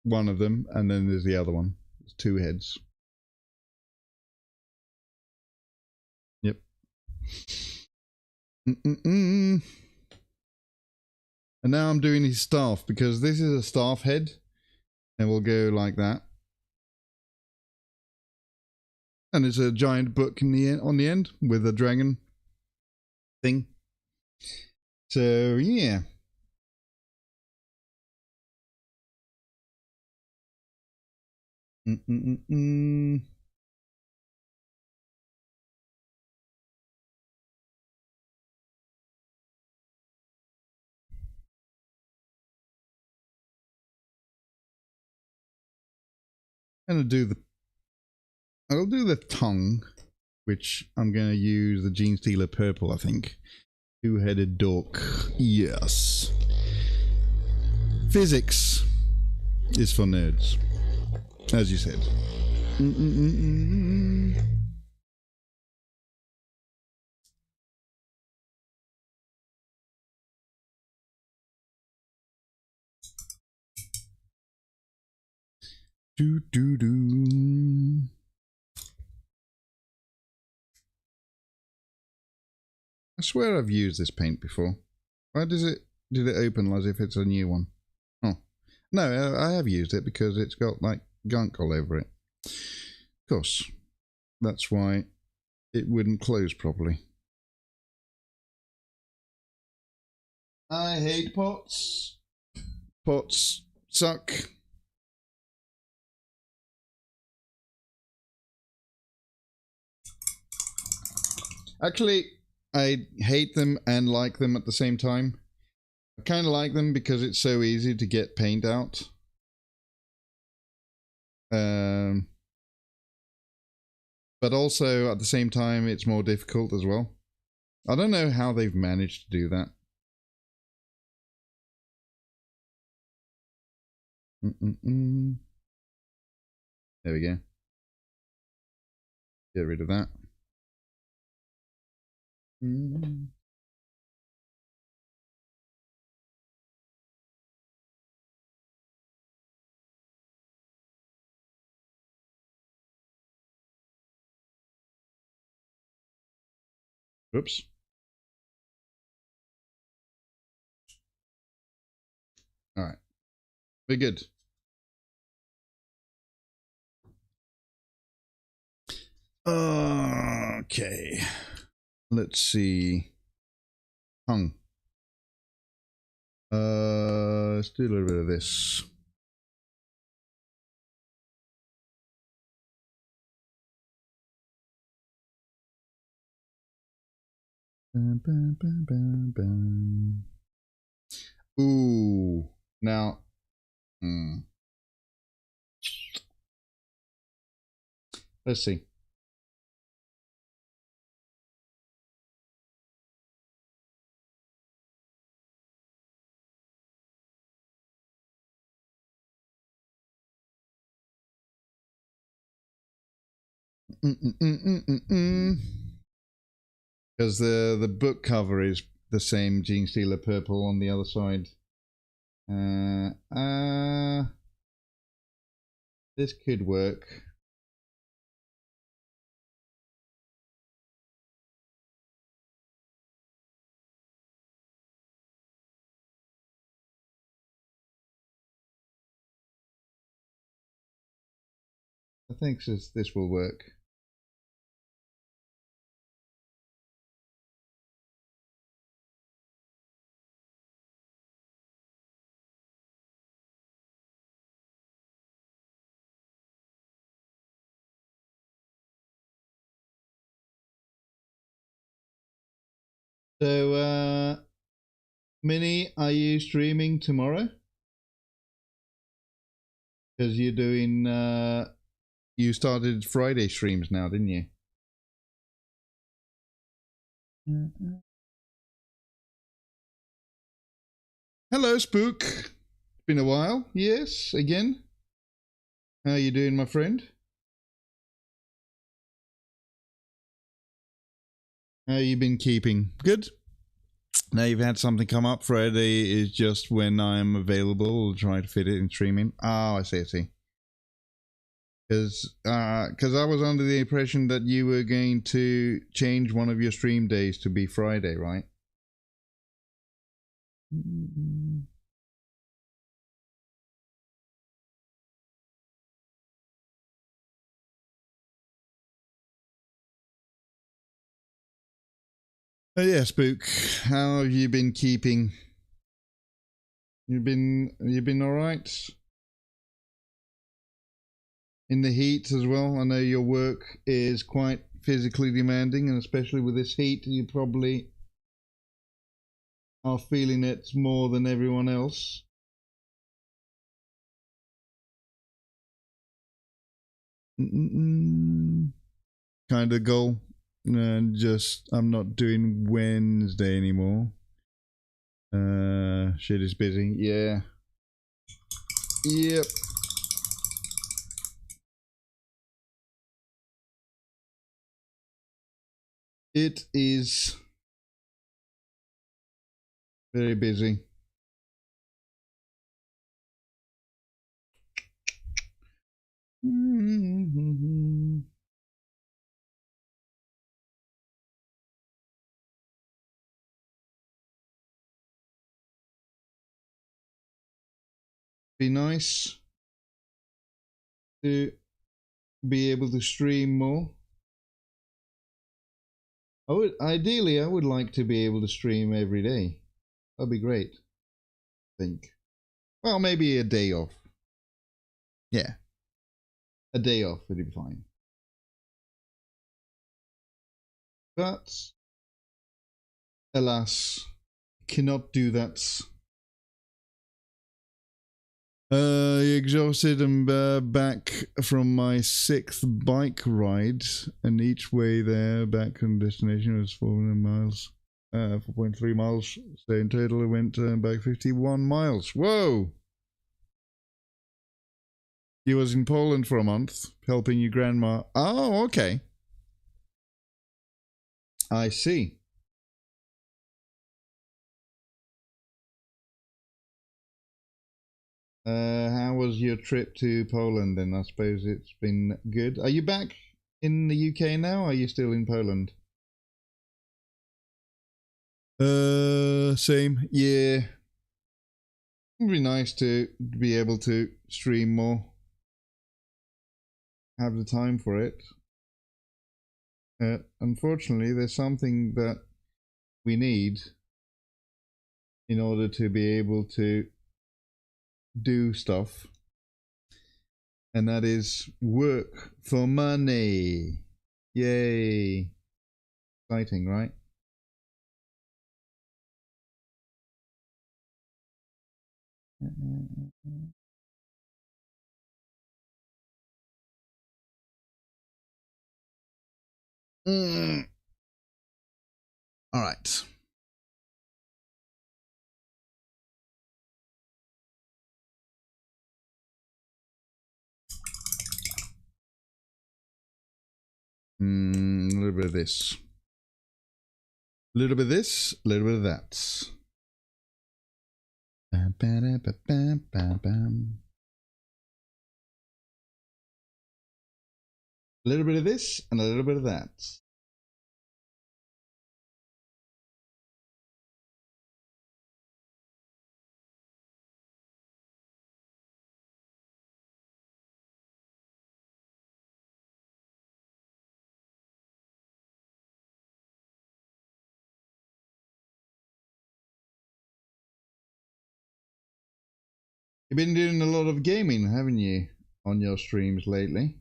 One of them, and then there's the other one. There's two heads. Yep. And now I'm doing his staff, because this is a staff head. And we'll go like that. And it's a giant book in the on the end with a dragon thing. So, yeah. I'll do the tongue, which I'm going to use the Gene Stealer purple, I think. Two-headed dork. Yes. Physics is for nerds, as you said. Do. I swear I've used this paint before. Why did it open as if it's a new one? Oh. No, I have used it because it's got like gunk all over it. Of course. That's why it wouldn't close properly. I hate pots. Pots suck. Actually, I hate them and like them at the same time. I kind of like them because it's so easy to get paint out. But also at the same time, it's more difficult as well. I don't know how they've managed to do that. There we go. Get rid of that. Oops. All right. We're good. Okay. Let's see. Tongue. Let's do a little bit of this. Bum, bum, bum, bum, bum. Ooh, now, let's see. Because the book cover is the same Gene Stealer purple on the other side. This could work. I think this will work. So, Minnie, are you streaming tomorrow? Because you're doing, you started Friday streams now, didn't you? Hello, Spook. It's been a while. Yes, again. How you doing, my friend? How you been keeping? Good. Now you've had something come up. Friday is just when I'm available. I'll try to fit it in streaming. Oh, I see, I see. Because I was under the impression that you were going to change one of your stream days to be Friday, right? Yeah, Spook. How have you been keeping? You've been all right? In the heat as well. I know your work is quite physically demanding, and especially with this heat, you probably are feeling it more than everyone else. Kind of goal. Just I'm not doing Wednesday anymore. Shit is busy. Yeah. Yep. It is very busy. Be nice to be able to stream more. Ideally, I would like to be able to stream every day. That'd be great. I think. Well, maybe a day off. Yeah. A day off would be fine. But alas, cannot do that. Exhausted and back from my 6th bike ride, and each way there back from destination was 400 miles, 4.3 miles. So in total, I went back 51 miles. Whoa! He was in Poland for a month, helping your grandma. Oh, okay. I see. How was your trip to Poland then? I suppose it's been good. Are you back in the UK now, or are you still in Poland? Same. Yeah. It'd be nice to be able to stream more. Have the time for it. Unfortunately, there's something that we need in order to be able to do stuff, and that is work for money. Yay. Exciting, right? All right. A little bit of this. A little bit of this, a little bit of that. Bam, bam, bam, bam, bam, bam. A little bit of this and a little bit of that. You've been doing a lot of gaming, haven't you, on your streams lately?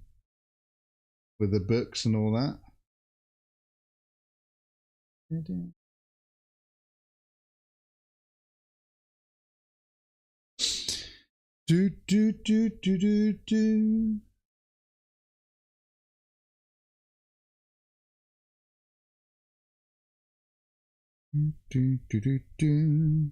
With the books and all that? Do do do do do do. Do do do do.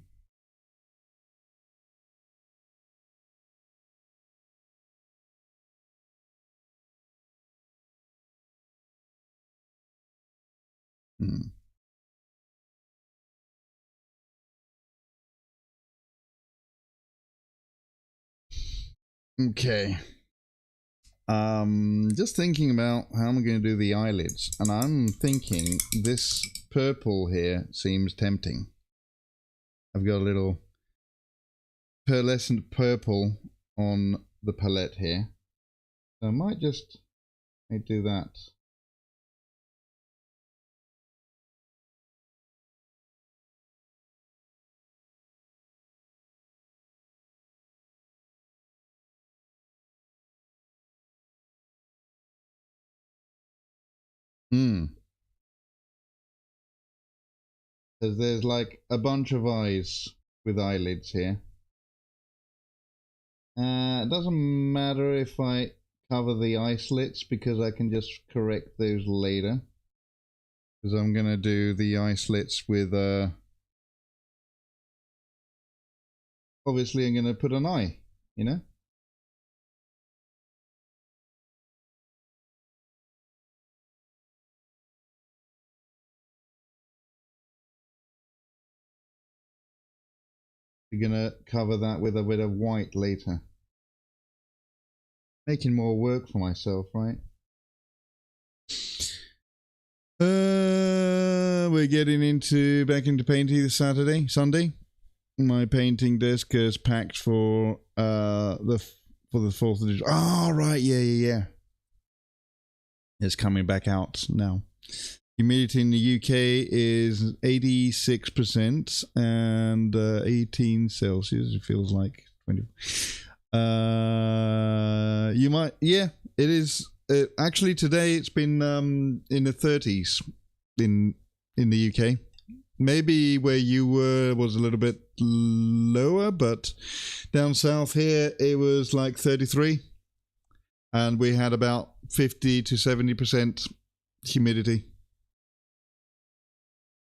Okay. Just thinking about how I'm going to do the eyelids, and I'm thinking this purple here seems tempting. I've got a little pearlescent purple on the palette here. So I might just do that. Because there's like a bunch of eyes with eyelids here. It doesn't matter if I cover the eye slits because I can just correct those later. Because I'm going to do the eye slits with obviously I'm going to put an eye, you know? We're going to cover that with a bit of white later. Making more work for myself, right? We're getting back into painting this Sunday. My painting desk is packed for the 4th of July. Oh, right, yeah. It's coming back out now. Humidity in the UK is 86% and 18 Celsius. It feels like 20. You might, yeah, it is. Actually, today it's been in the 30s in the UK. Maybe where you were was a little bit lower, but down south here it was like 33, and we had about 50 to 70% humidity.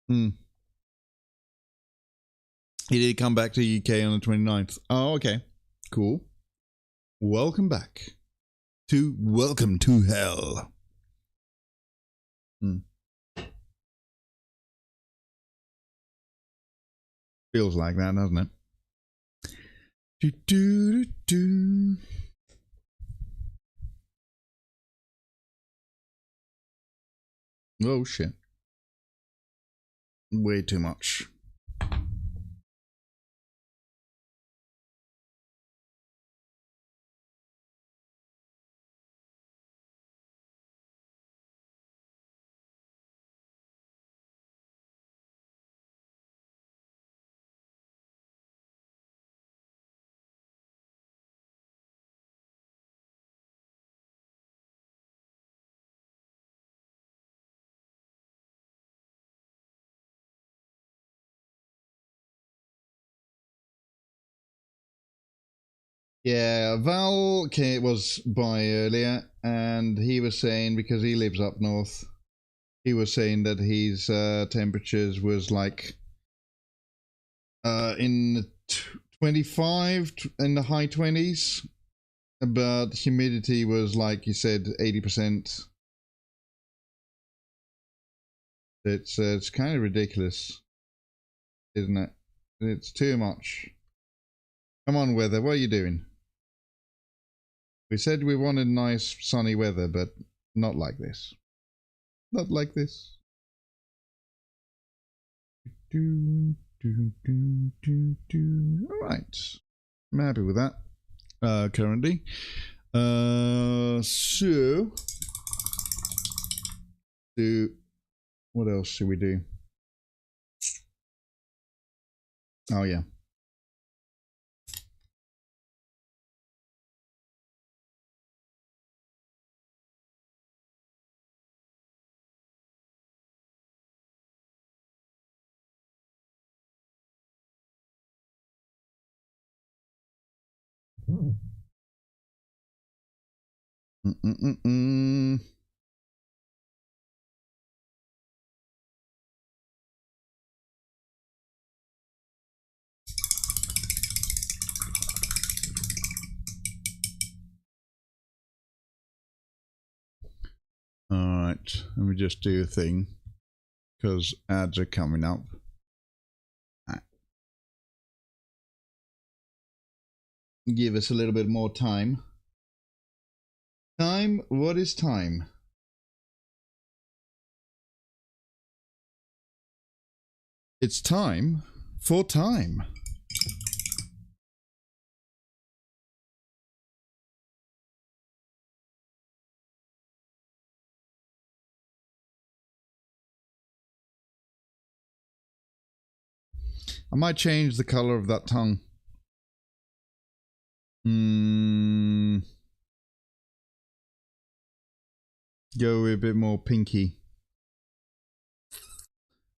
He did come back to UK on the 29th. Oh, okay. Cool. Welcome back. Welcome to hell. Feels like that, doesn't it? Do, do, do, do. Oh, shit. Way too much. Yeah, Val was by earlier, and he was saying because he lives up north, he was saying that his temperatures was like in 25 in the high 20s, but humidity was like you said 80%. It's kind of ridiculous, isn't it? It's too much. Come on, weather, what are you doing? We said we wanted nice sunny weather, but not like this. Not like this. Alright. I'm happy with that. Currently. What else should we do? Oh yeah. Alright, let me just do a thing, because ads are coming up. Give us a little bit more time. Time? What is time? It's time for time. I might change the color of that tongue. Go a bit more pinky.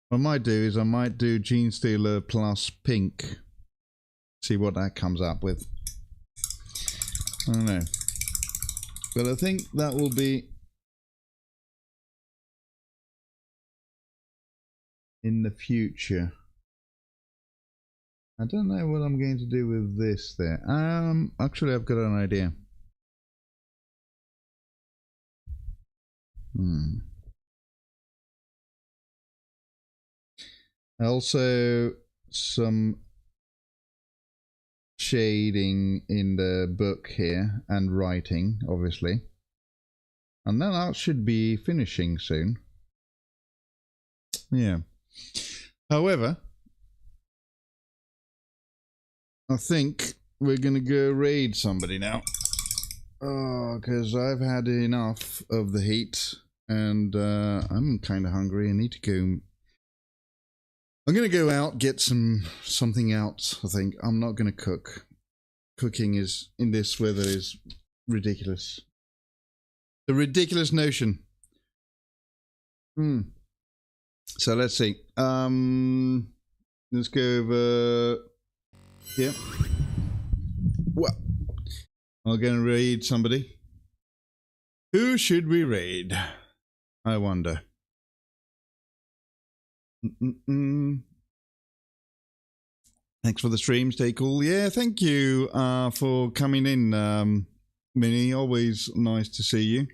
What I might do is I might do Gene Stealer plus pink. See what that comes up with. I don't know. But I think that will be in the future. I don't know what I'm going to do with this there. Actually I've got an idea. Also some shading in the book here and writing, obviously. And then I should be finishing soon. Yeah. However, I think we're gonna go raid somebody now. Oh, because I've had enough of the heat, and I'm kind of hungry. I need to go. I'm gonna go out, get something out. I think I'm not gonna cook. Cooking is in this weather is ridiculous. The ridiculous notion. So let's see. Let's go over. Yeah. Well, I'm gonna raid somebody. Who should we raid? I wonder. Thanks for the stream. Stay cool. Yeah, thank you for coming in, Minnie. Always nice to see you.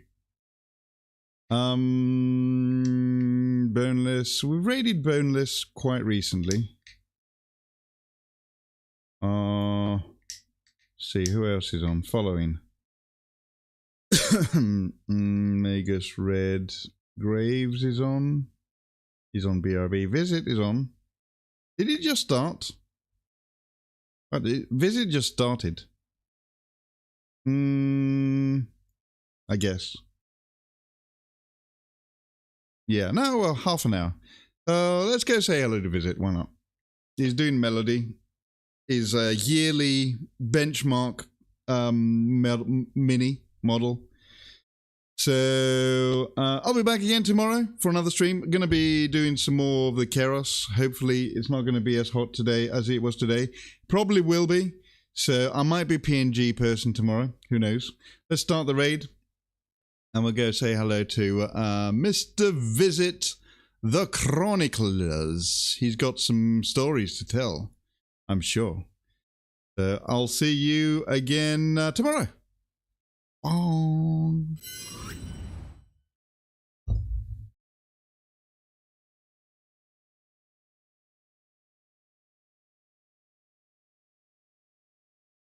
Boneless. We've raided Boneless quite recently. See who else is on following. Magus Red Graves is on. He's on BRB. Visit is on. Did it just start? Visit just started. I guess. Yeah, no, well, half an hour. Let's go say hello to Visit. Why not? He's doing Melody. His yearly benchmark mini model. So I'll be back again tomorrow for another stream. I'm going to be doing some more of the Kairos. Hopefully it's not going to be as hot today as it was today. Probably will be. So I might be PNG person tomorrow. Who knows? Let's start the raid. And we'll go say hello to Mr. Visit the Chroniclers. He's got some stories to tell, I'm sure. So I'll see you again tomorrow.